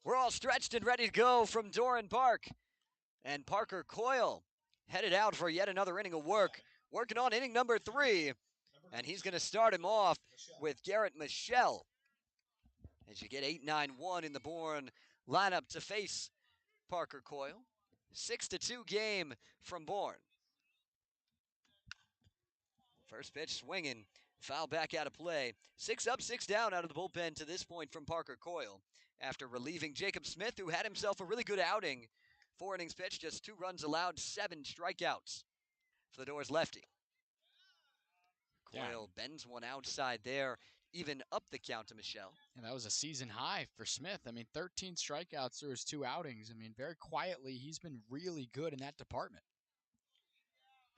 We're all stretched and ready to go from Doran Park. And Parker Coyle headed out for yet another inning of work, working on inning number 3. And he's going to start him off with Garrett Michelle. As you get 8-9-1 in the Bourne lineup to face Parker Coyle. 6-2 game from Bourne. First pitch swinging, foul back out of play. 6 up, 6 down out of the bullpen to this point from Parker Coyle. After relieving Jacob Smith, who had himself a really good outing. 4 innings pitched, just 2 runs allowed, 7 strikeouts for the Doors lefty. Coyle bends one outside there, even up the count to Michelle. And that was a season high for Smith. I mean, 13 strikeouts through his 2 outings. I mean, very quietly, he's been really good in that department.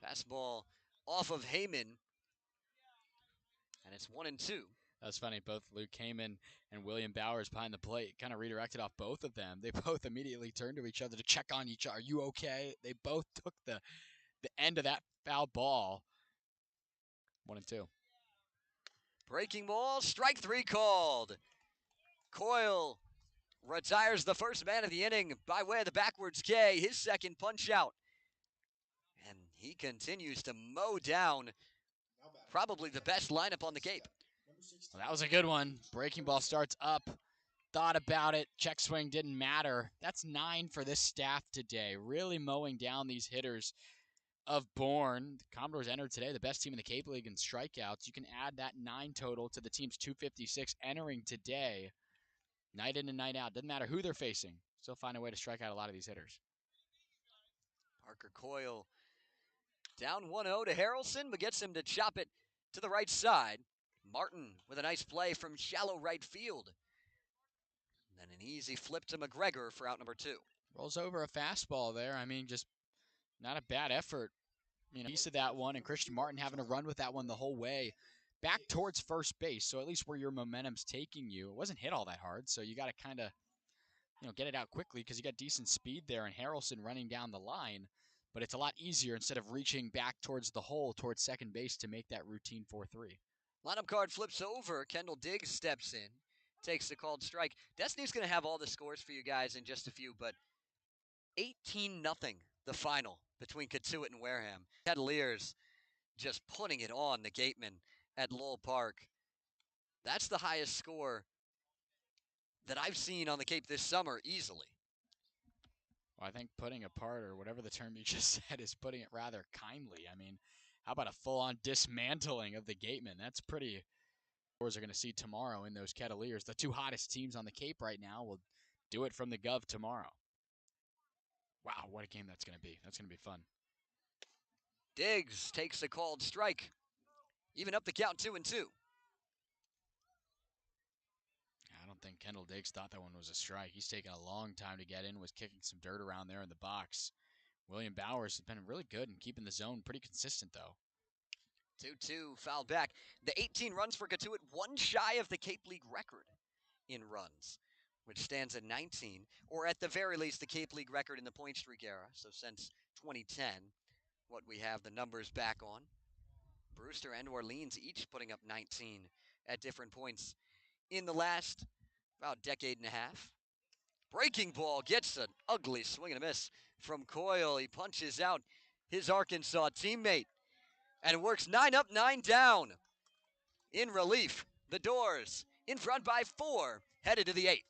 Fastball off of Heyman, and it's 1-2. That was funny. Both Luke Heyman and William Bowers behind the plate kind of redirected off both of them. They both immediately turned to each other to check on each other. Are you okay? They both took the end of that foul ball. 1-2. Breaking ball, strike 3 called. Coyle retires the first man of the inning by way of the backwards K, his second punch out. And he continues to mow down probably the best lineup on the Cape. Well, that was a good one. Breaking ball starts up. Thought about it. Check swing didn't matter. That's 9 for this staff today. Really mowing down these hitters of Bourne. The Commodores entered today the best team in the Cape League in strikeouts. You can add that 9 total to the team's 256 entering today. Night in and night out. Doesn't matter who they're facing. Still find a way to strike out a lot of these hitters. Parker Coyle down 1-0 to Harrelson, but gets him to chop it to the right side. Martin with a nice play from shallow right field. And then an easy flip to McGregor for out number 2. Rolls over a fastball there. I mean, just not a bad effort. You know, piece of that one, and Christian Martin having to run with that one the whole way back towards first base. So at least where your momentum's taking you, it wasn't hit all that hard. So you got to kind of, get it out quickly because you got decent speed there, and Harrelson running down the line. But it's a lot easier instead of reaching back towards the hole, towards second base to make that routine 4-3. Lineup card flips over. Kendall Diggs steps in, takes the called strike. Destiny's going to have all the scores for you guys in just a few, but 18-0 the final between Katuitt and Wareham. Cavaliers just putting it on the Gatemen at Lowell Park. That's the highest score that I've seen on the Cape this summer, easily. Well, I think putting apart, or whatever the term you just said, is putting it rather kindly. I mean, how about a full-on dismantling of the Gatemen? That's pretty. We're going to see tomorrow in those Cavaliers. The 2 hottest teams on the Cape right now will do it from the Gov tomorrow. Wow, what a game that's going to be. That's going to be fun. Diggs takes the called strike. Even up the count 2-2. I don't think Kendall Diggs thought that one was a strike. He's taken a long time to get in, was kicking some dirt around there in the box. William Bowers has been really good in keeping the zone pretty consistent, though. 2-2, foul back. The 18 runs for Katuitt, 1 shy of the Cape League record in runs, which stands at 19, or at the very least the Cape League record in the point streak era. So since 2010, what we have the numbers back on. Brewster and Orleans each putting up 19 at different points in the last about decade and a half. Breaking ball gets an ugly swing and a miss from Coyle. He punches out his Arkansas teammate and works 9 up, 9 down. In relief, the Doors in front by 4, headed to the 8th.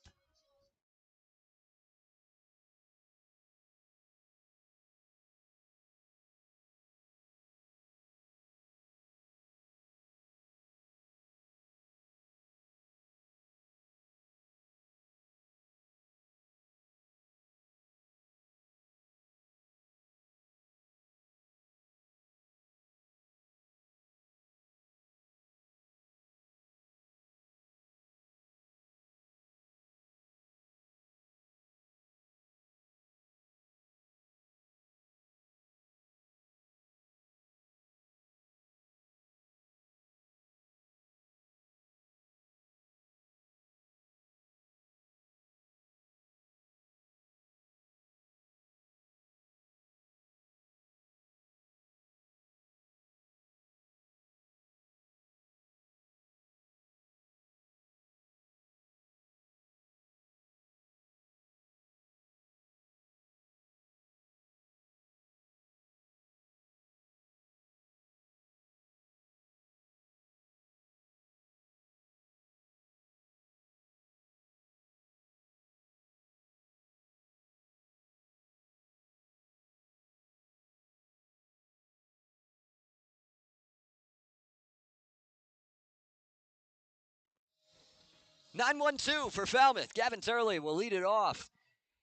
9-1-2 for Falmouth. Gavin Turley will lead it off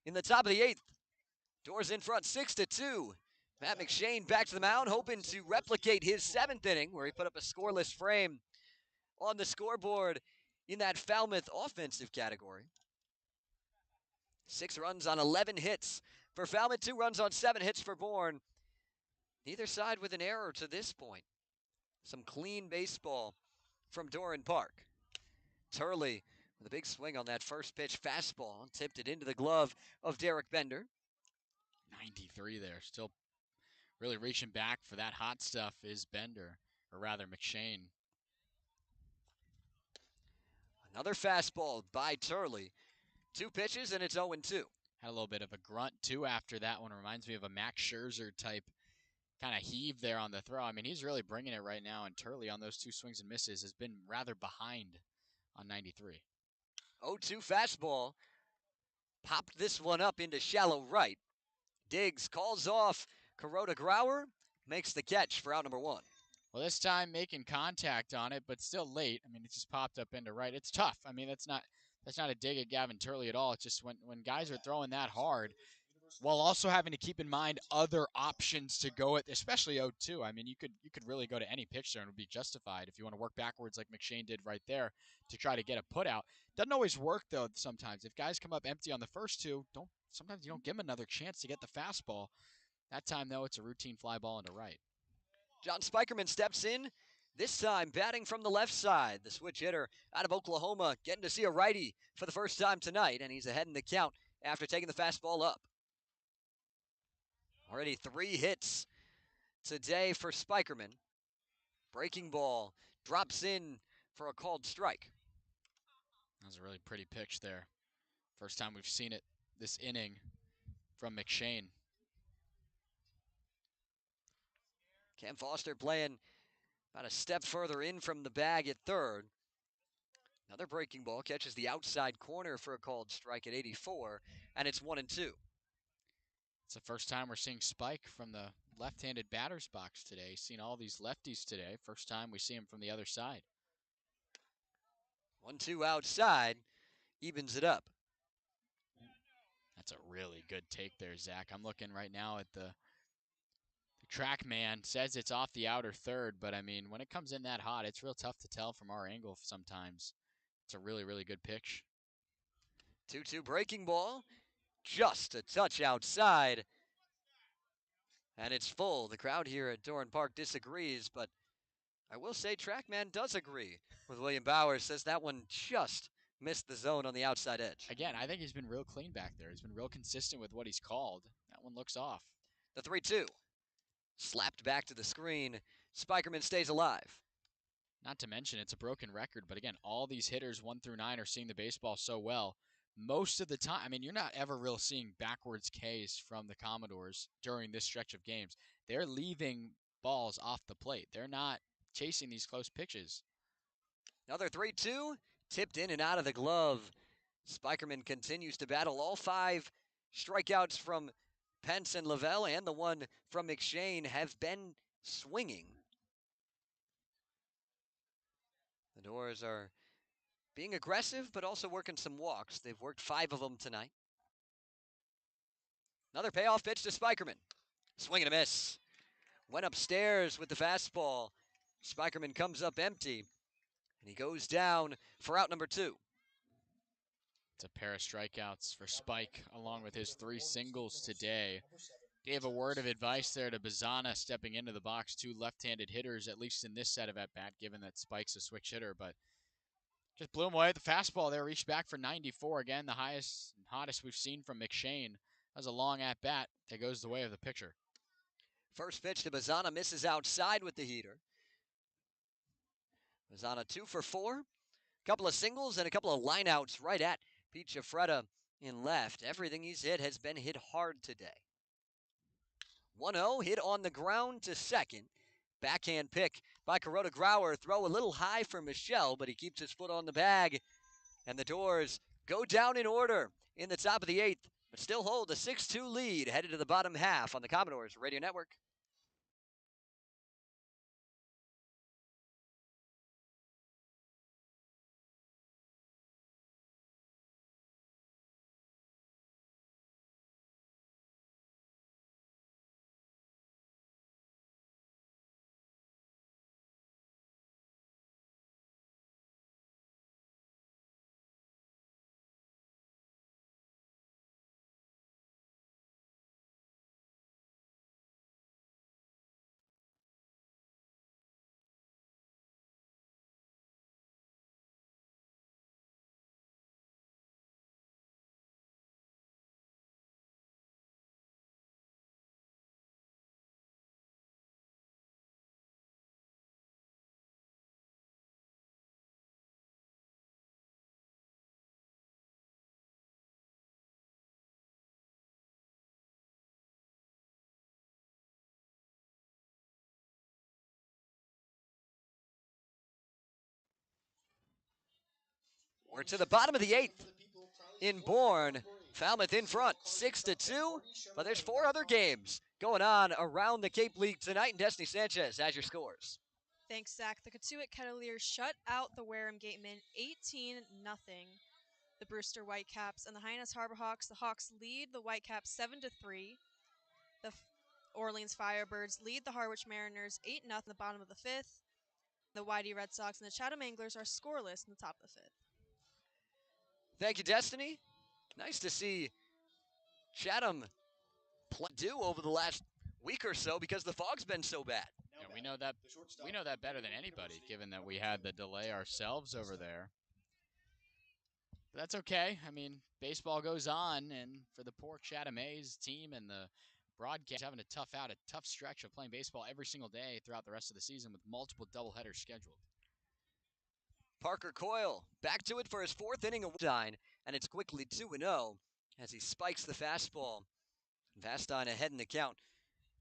in the top of the 8th. Doors in front 6-2. Matt McShane back to the mound, hoping to replicate his 7th inning where he put up a scoreless frame on the scoreboard in that Falmouth offensive category. 6 runs on 11 hits for Falmouth, 2 runs on 7 hits for Bourne. Neither side with an error to this point. Some clean baseball from Doran Park. Turley with a big swing on that first pitch fastball, tipped it into the glove of Derek Bender. 93 there, still really reaching back for that hot stuff is Bender, or rather McShane. Another fastball by Turley. 2 pitches and it's 0-2. Had a little bit of a grunt too after that one. Reminds me of a Max Scherzer type kind of heave there on the throw. I mean, he's really bringing it right now, and Turley on those 2 swings and misses has been rather behind on 93. 0-2 fastball. Popped this one up into shallow right. Diggs calls off Kuroda Grauer, makes the catch for out number 1. Well, this time making contact on it, but still late. I mean, it just popped up into right. It's tough. I mean, that's not a dig at Gavin Turley at all. It's just when guys are throwing that hard, while also having to keep in mind other options to go at, especially 0-2. I mean, you could really go to any pitch there and it would be justified if you want to work backwards like McShane did right there to try to get a put out. Doesn't always work though. Sometimes if guys come up empty on the first 2, sometimes you don't give them another chance to get the fastball. That time though, it's a routine fly ball into right. John Spikerman steps in, this time batting from the left side. The switch hitter out of Oklahoma, getting to see a righty for the first time tonight, and he's ahead in the count after taking the fastball up. Already 3 hits today for Spikerman. Breaking ball drops in for a called strike. That was a really pretty pitch there. First time we've seen it this inning from McShane. Cam Foster playing about a step further in from the bag at third. Another breaking ball catches the outside corner for a called strike at 84, and it's 1-2. It's the first time we're seeing Spike from the left-handed batter's box today. Seen all these lefties today. First time we see him from the other side. 1-2 outside, evens it up. That's a really good take there, Zach. I'm looking right now at the track man. Says it's off the outer third, but I mean, when it comes in that hot, it's real tough to tell from our angle sometimes. It's a really, really good pitch. 2-2 breaking ball, just a touch outside. And it's full. The crowd here at Doran Park disagrees, but I will say Trackman does agree with William Bowers. Says that one just missed the zone on the outside edge. Again, I think he's been real clean back there. He's been real consistent with what he's called. That one looks off. The 3-2. Slapped back to the screen. Spikerman stays alive. Not to mention, it's a broken record, but again, all these hitters 1 through 9 are seeing the baseball so well. Most of the time, I mean, you're not ever real seeing backwards Ks from the Commodores during this stretch of games. They're leaving balls off the plate. They're not chasing these close pitches. Another 3-2, tipped in and out of the glove. Spikerman continues to battle. All 5 strikeouts from Pence and Lavelle and the one from McShane have been swinging. The Doors are being aggressive, but also working some walks. They've worked 5 of them tonight. Another payoff pitch to Spikerman. Swing and a miss. Went upstairs with the fastball. Spikerman comes up empty, and he goes down for out number 2. It's a pair of strikeouts for Spike, along with his 3 singles today. Gave a word of advice there to Bazana stepping into the box. 2 left-handed hitters, at least in this set of at-bat, given that Spike's a switch hitter, but just blew him away at the fastball there. Reached back for 94. Again, the highest and hottest we've seen from McShane. That was a long at-bat that goes the way of the pitcher. First pitch to Bazana, misses outside with the heater. Bazana 2 for 4. Couple of singles and a couple of lineouts right at Pete Giuffreda in left. Everything he's hit has been hit hard today. 1-0, hit on the ground to second. Backhand pick by Kuroda Grauer. Throw a little high for Michelle, but he keeps his foot on the bag. And the Doors go down in order in the top of the 8th, but still hold a 6-2 lead headed to the bottom half on the Commodores Radio Network. We're to the bottom of the 8th in Bourne. Falmouth in front, 6-2. But there's 4 other games going on around the Cape League tonight. And Destiny Sanchez has your scores. Thanks, Zach. The Katuitt Kettleers shut out the Wareham Gatemen 18-0. The Brewster Whitecaps and the Hyannis Harbor Hawks. The Hawks lead the Whitecaps 7-3. The Orleans Firebirds lead the Harwich Mariners 8-0 in the bottom of the 5th. The YD Red Sox and the Chatham Anglers are scoreless in the top of the 5th. Thank you, Destiny. Nice to see Chatham do over the last week or so because the fog's been so bad. Yeah, we know that better than anybody, given that we had the delay ourselves over there. But that's okay. I mean, baseball goes on, and for the poor Chatham A's team and the broadcast having to tough out a tough stretch of playing baseball every single day throughout the rest of the season with multiple doubleheaders scheduled. Parker Coyle back to it for his 4th inning of Vastine, and it's quickly 2-0 as he spikes the fastball. Vastine ahead in the count.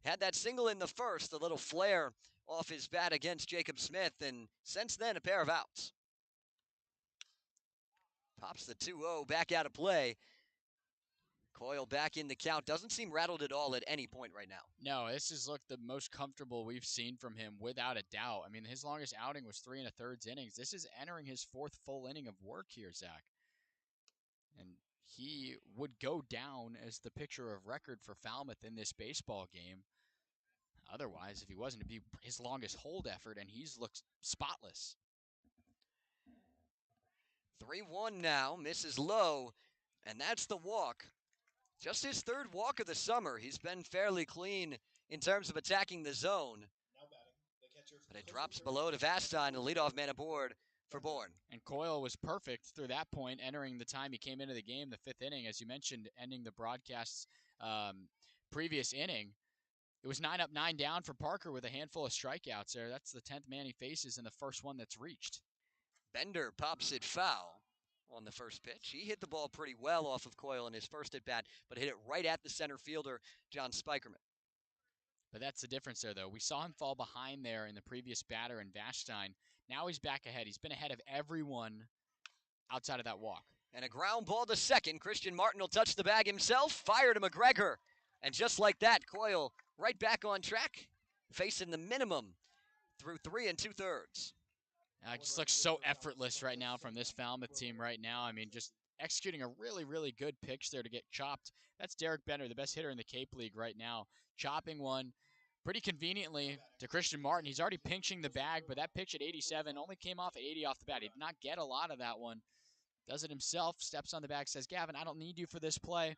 Had that single in the first, a little flare off his bat against Jacob Smith, and since then a pair of outs. Pops the 2-0 back out of play. Coyle back in the count. Doesn't seem rattled at all at any point right now. No, this has looked the most comfortable we've seen from him without a doubt. I mean, his longest outing was 3 1/3 innings. This is entering his 4th full inning of work here, Zach. And he would go down as the pitcher of record for Falmouth in this baseball game. Otherwise, if he wasn't, it'd be his longest hold effort, and he's looked spotless. 3-1 now, misses low, and that's the walk. Just his 3rd walk of the summer. He's been fairly clean in terms of attacking the zone. But it drops below to Vastine, the leadoff man aboard for Bourne. And Coyle was perfect through that point, entering the time he came into the game, the 5th inning, as you mentioned, ending the broadcast's previous inning. It was 9 up, 9 down for Parker with a handful of strikeouts there. That's the 10th man he faces and the first one that's reached. Bender pops it foul on the first pitch. He hit the ball pretty well off of Coyle in his first at-bat, but hit it right at the center fielder, John Spikerman. But that's the difference there, though. We saw him fall behind there in the previous batter in Vastine. Now he's back ahead. He's been ahead of everyone outside of that walk. And a ground ball to second. Christian Martin will touch the bag himself. Fire to McGregor. And just like that, Coyle right back on track, facing the minimum through 3 2/3. It just looks so effortless right now from this Falmouth team right now. I mean, just executing a really, really good pitch there to get chopped. That's Derek Bender, the best hitter in the Cape League right now, chopping one pretty conveniently to Christian Martin. He's already pinching the bag, but that pitch at 87 only came off at 80 off the bat. He did not get a lot of that one. Does it himself, steps on the bag, says, Gavin, I don't need you for this play.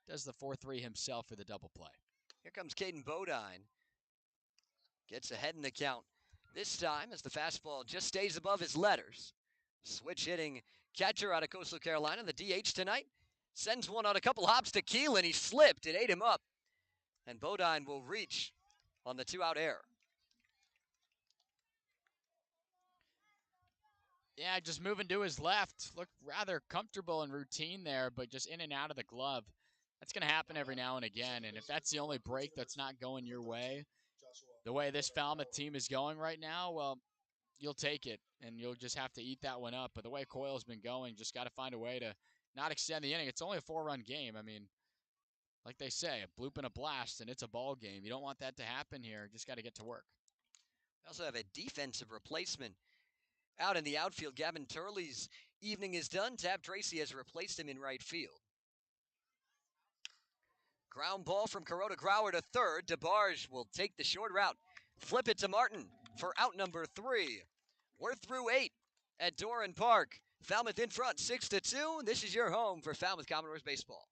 Does the 4-3 himself for the double play. Here comes Caden Bodine. Gets ahead in the count. This time, as the fastball just stays above his letters. Switch hitting catcher out of Coastal Carolina, the DH tonight. Sends one on a couple hops to Keelan. He slipped. It ate him up. And Bodine will reach on the 2-out error. Yeah, just moving to his left. Looked rather comfortable and routine there, but just in and out of the glove. That's going to happen every now and again. And if that's the only break that's not going your way, the way this Falmouth team is going right now, well, you'll take it, and you'll just have to eat that one up. But the way Coyle's been going, just got to find a way to not extend the inning. It's only a 4-run game. I mean, like they say, a bloop and a blast, and it's a ball game. You don't want that to happen here. Just got to get to work. We also have a defensive replacement out in the outfield. Gavin Turley's evening is done. Tab Tracy has replaced him in right field. Ground ball from Kuroda Grauer to third. DeBarge will take the short route. Flip it to Martin for out number 3. We're through 8 at Doran Park. Falmouth in front, 6-2. This is your home for Falmouth Commodores baseball.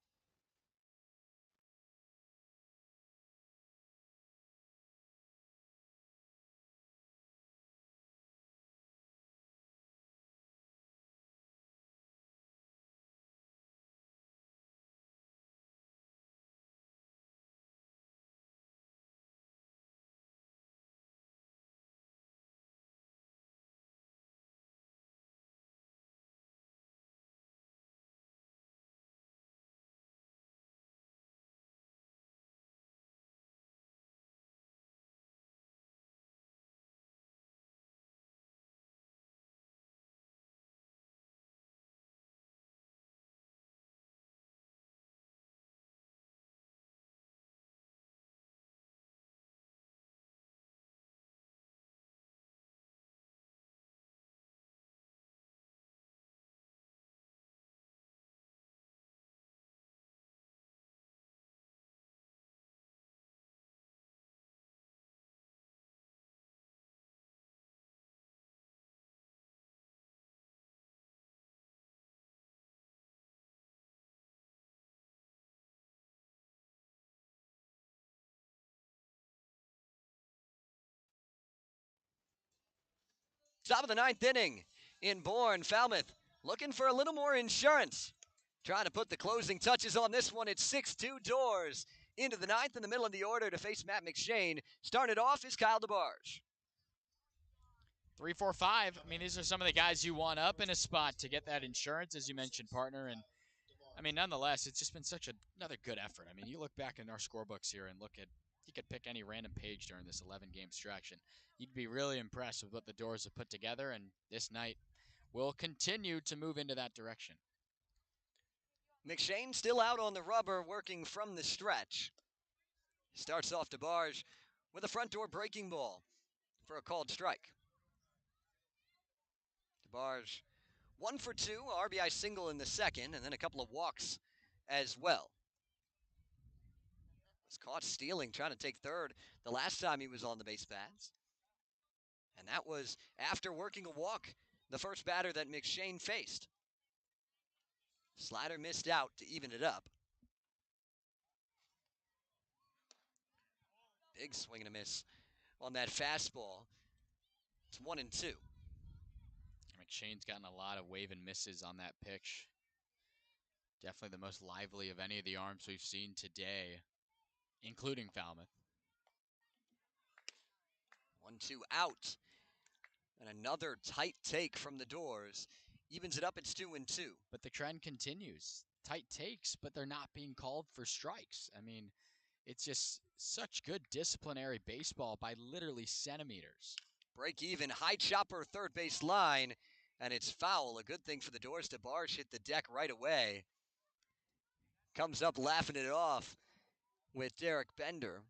Top of the ninth inning in Bourne. Falmouth looking for a little more insurance. Trying to put the closing touches on this one. It's 6-2 Doors into the ninth. In the middle of the order to face Matt McShane. Started off is Kyle DeBarge. 3, 4, 5. I mean, these are some of the guys you want up in a spot to get that insurance, as you mentioned, partner. And I mean, nonetheless, it's just been such another good effort. I mean, you look back in our scorebooks here and look at, you could pick any random page during this 11-game stretch, and you'd be really impressed with what the Doors have put together. And this night will continue to move into that direction. McShane still out on the rubber, working from the stretch. Starts off DeBarge with a front door breaking ball for a called strike. DeBarge 1 for 2, RBI single in the second, and then a couple of walks as well. Was caught stealing, trying to take third the last time he was on the base paths. And that was after working a walk, the first batter that McShane faced. Slider missed out to even it up. Big swing and a miss on that fastball. It's 1-2. McShane's gotten a lot of wave and misses on that pitch. Definitely the most lively of any of the arms we've seen today, including Falmouth. 1-2 out. And another tight take from the Doors. Evens it up, it's 2-2. But the trend continues. Tight takes, but they're not being called for strikes. I mean, it's just such good disciplinary baseball by literally centimeters. Break even, high chopper, third base line, and it's foul. A good thing for the Doors. DeBarge hit the deck right away. Comes up laughing it off with Derek Bender.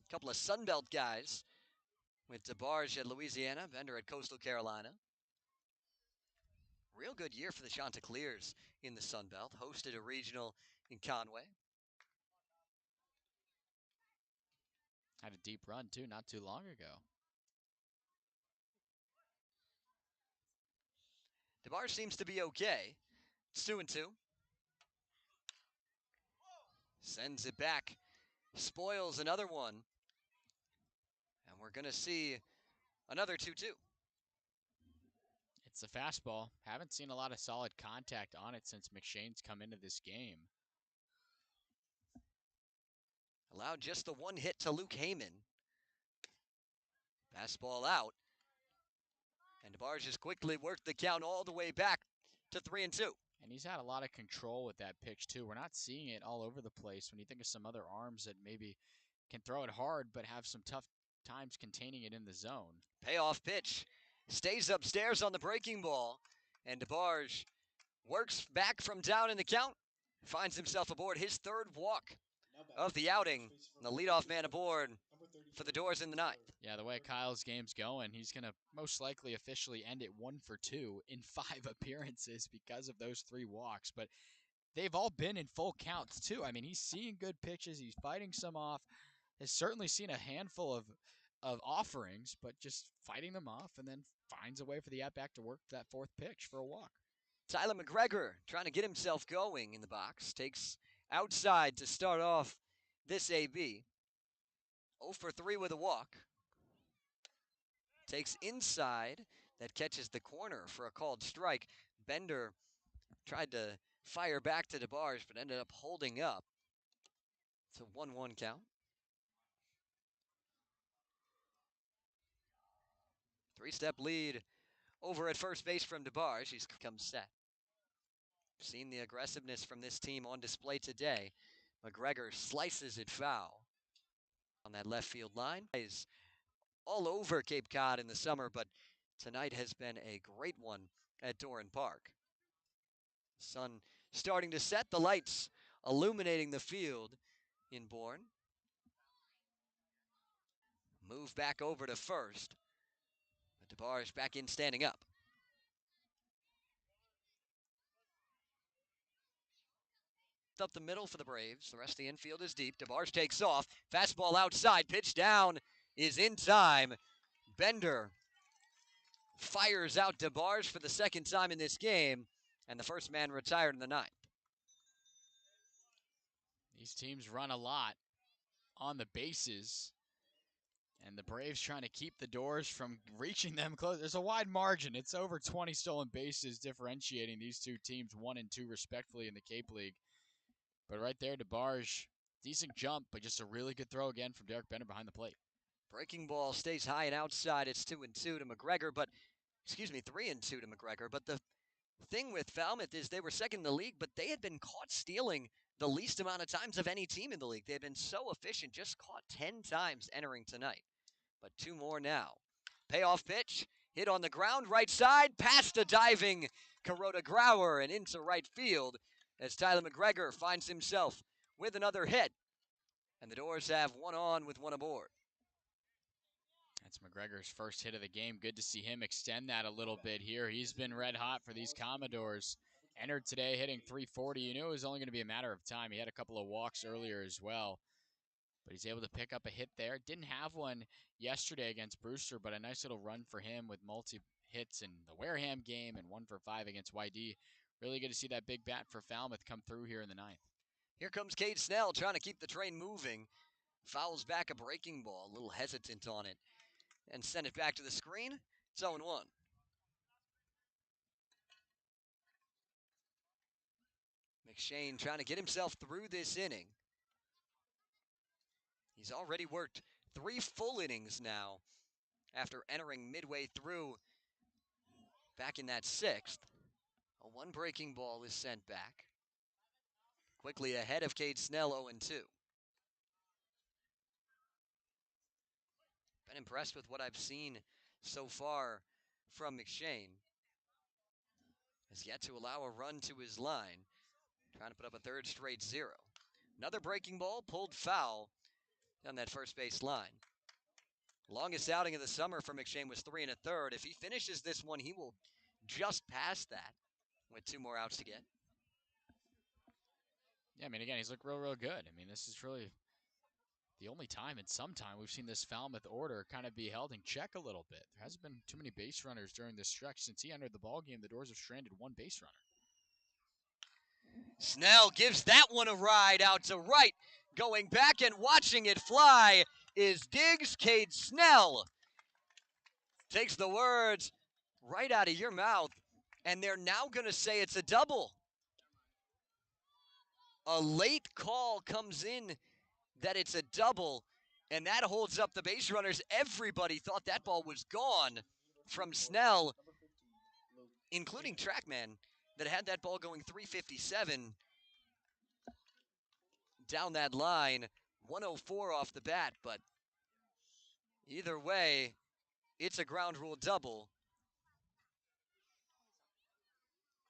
A couple of Sunbelt guys with DeBarge at Louisiana, Bender at Coastal Carolina. Real good year for the Chanticleers in the Sunbelt. Hosted a regional in Conway. Had a deep run, too, not too long ago. DeBarge seems to be okay. It's 2-2. Sends it back. Spoils another one. And we're going to see another 2-2. It's a fastball. Haven't seen a lot of solid contact on it since McShane's come into this game. Allowed just the one hit to Luke Heyman. Fastball out. And DeBarge has quickly worked the count all the way back to 3-2. And he's had a lot of control with that pitch, too. We're not seeing it all over the place. When you think of some other arms that maybe can throw it hard but have some tough times containing it in the zone. Payoff pitch. Stays upstairs on the breaking ball. And DeBarge works back from down in the count. Finds himself aboard his third walk of the outing. And the leadoff man aboard for the Doors in the ninth. Yeah, the way Kyle's game's going, he's going to most likely officially end it 1 for 2 in 5 appearances because of those 3 walks. But they've all been in full counts, too. I mean, he's seeing good pitches. He's fighting some off. Has certainly seen a handful of offerings, but just fighting them off and then finds a way for the at-bat to work that 4th pitch for a walk. Tyler McGregor trying to get himself going in the box. Takes outside to start off this AB. 0 for 3 with a walk. Takes inside. That catches the corner for a called strike. Bender tried to fire back to DeBarge, but ended up holding up. It's a 1-1 count. 3-step lead over at first base from DeBarge. He's come set. Seen the aggressiveness from this team on display today. McGregor slices it foul on that left field line. He's all over Cape Cod in the summer, but tonight has been a great one at Doran Park. Sun starting to set, the lights illuminating the field in Bourne. Move back over to first. But DeBarge back in standing up. Up the middle for the Braves. The rest of the infield is deep. DeBarge takes off. Fastball outside. Pitch down is in time. Bender fires out DeBarge for the second time in this game. And the first man retired in the ninth. These teams run a lot on the bases. And the Braves trying to keep the Doors from reaching them close. There's a wide margin. It's over 20 stolen bases differentiating these two teams, 1 and 2 respectively in the Cape League. But right there, DeBarge, decent jump, but just a really good throw again from Derek Bender behind the plate. Breaking ball stays high and outside. It's 2-2 to McGregor, but 3-2 to McGregor. But the thing with Falmouth is they were second in the league, but they had been caught stealing the least amount of times of any team in the league. They had been so efficient, just caught 10 times entering tonight. But 2 more now. Payoff pitch, hit on the ground, right side, past a diving Kuroda Grauer and into right field as Tyler McGregor finds himself with another hit. And the Doors have 1 on with 1 aboard. That's McGregor's first hit of the game. Good to see him extend that a little bit here. He's been red hot for these Commodores. Entered today hitting .340. You knew it was only going to be a matter of time. He had a couple of walks earlier as well. But he's able to pick up a hit there. Didn't have one yesterday against Brewster, but a nice little run for him with multi-hits in the Wareham game and 1 for 5 against YD. Really good to see that big bat for Falmouth come through here in the 9th. Here comes Cade Snell trying to keep the train moving. Fouls back a breaking ball, a little hesitant on it. And send it back to the screen. It's 0-1. McShane trying to get himself through this inning. He's already worked 3 full innings now after entering midway through back in that 6th. A 1 breaking ball is sent back. Quickly ahead of Cade Snell, 0-2. Been impressed with what I've seen so far from McShane. Has yet to allow a run to his line. Trying to put up a 3rd straight 0. Another breaking ball pulled foul down that first base line. Longest outing of the summer for McShane was 3 1/3. If he finishes this one, he will just pass that with 2 more outs to get. Yeah, I mean, again, he's looked real good. I mean, this is really the only time in some time we've seen this Falmouth order kind of be held in check a little bit. There hasn't been too many base runners during this stretch. Since he entered the ballgame, the Doors have stranded 1 base runner. Snell gives that one a ride out to right. Going back and watching it fly is Diggs. Cade Snell takes the words right out of your mouth, and they're now going to say it's a double. A late call comes in that it's a double, and that holds up the base runners. Everybody thought that ball was gone from Snell, including Trackman, that had that ball going 357 down that line, 104 off the bat, but either way, it's a ground rule double.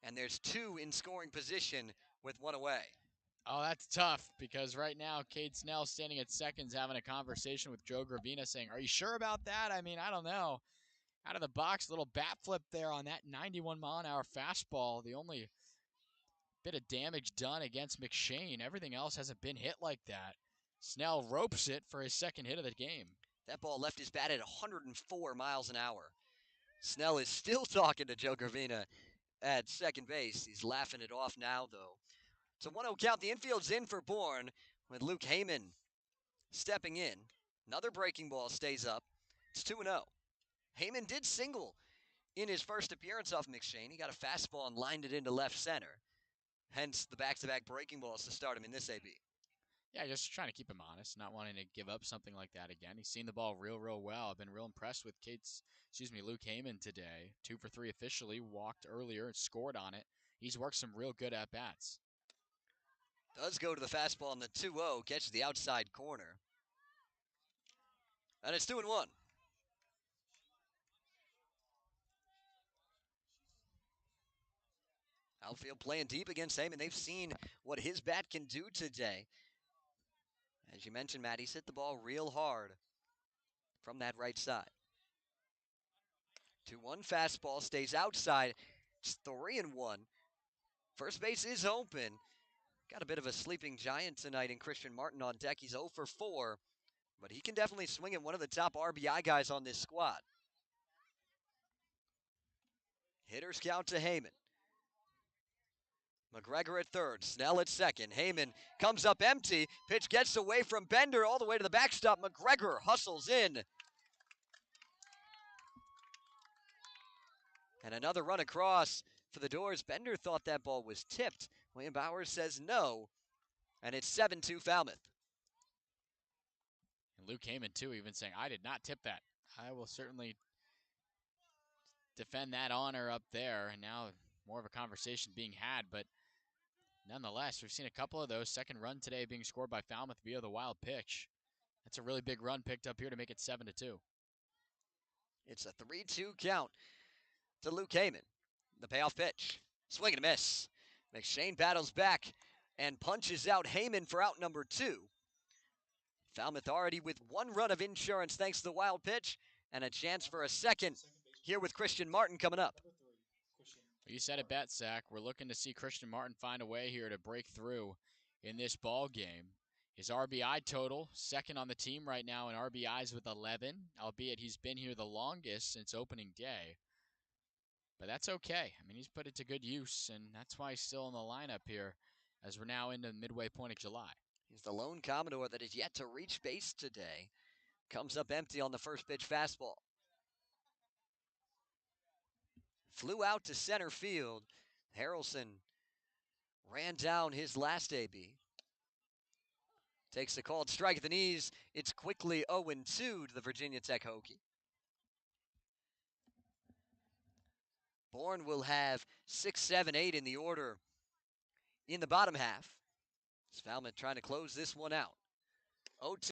And there's 2 in scoring position with 1 away. Oh, that's tough because right now, Cade Snell standing at seconds having a conversation with Joe Gravina saying, are you sure about that? I mean, I don't know. Out of the box, little bat flip there on that 91-mile-an-hour fastball. The only bit of damage done against McShane. Everything else hasn't been hit like that. Snell ropes it for his 2nd hit of the game. That ball left his bat at 104 miles an hour. Snell is still talking to Joe Gravina at second base. He's laughing it off now, though. It's a 1-0 count. The infield's in for Bourne with Luke Heyman stepping in. Another breaking ball stays up. It's 2-0. Heyman did single in his first appearance off McShane. He got a fastball and lined it into left center. Hence the back-to-back breaking balls to start him in this AB. Yeah, just trying to keep him honest, not wanting to give up something like that again. He's seen the ball real well. I've been real impressed with Luke Heyman today. 2 for 3 officially, walked earlier and scored on it. He's worked some real good at-bats. Does go to the fastball on the 2-0, catches the outside corner. And it's 2-1. Outfield playing deep against Heyman. They've seen what his bat can do today. As you mentioned, Matt, he's hit the ball real hard from that right side. 2-1 fastball stays outside. It's 3-1. First base is open. Got a bit of a sleeping giant tonight in Christian Martin on deck. He's 0 for 4, but he can definitely swing at one of the top RBI guys on this squad. Hitters count to Heyman. McGregor at third, Snell at second. Heyman comes up empty. Pitch gets away from Bender all the way to the backstop. McGregor hustles in And another run across for the Doors. Bender thought that ball was tipped. William Bowers says no. And it's 7-2 Falmouth. And Luke Heyman, too, even saying, I did not tip that. I will certainly defend that honor up there. And now more of a conversation being had. But nonetheless, we've seen a couple of those. Second run today being scored by Falmouth via the wild pitch. That's a really big run picked up here to make it 7-2. It's a 3-2 count to Luke Heyman. The payoff pitch. Swing and a miss. McShane battles back and punches out Heyman for out number 2. Falmouth already with one run of insurance thanks to the wild pitch and a chance for a second here with Christian Martin coming up. You said it best, Zach. We're looking to see Christian Martin find a way here to break through in this ball game. His RBI total, second on the team right now in RBIs with 11, albeit he's been here the longest since opening day. But that's okay. I mean, he's put it to good use, and that's why he's still in the lineup here as we're now into the midway point of July. He's the lone Commodore that is yet to reach base today. Comes up empty on the first pitch fastball. Flew out to center field. Harrelson ran down his last AB. Takes the called strike at the knees. It's quickly 0-2 to the Virginia Tech Hokie. Bourne will have 6, 7, 8 in the order in the bottom half. Falmouth trying to close this one out. 0-2.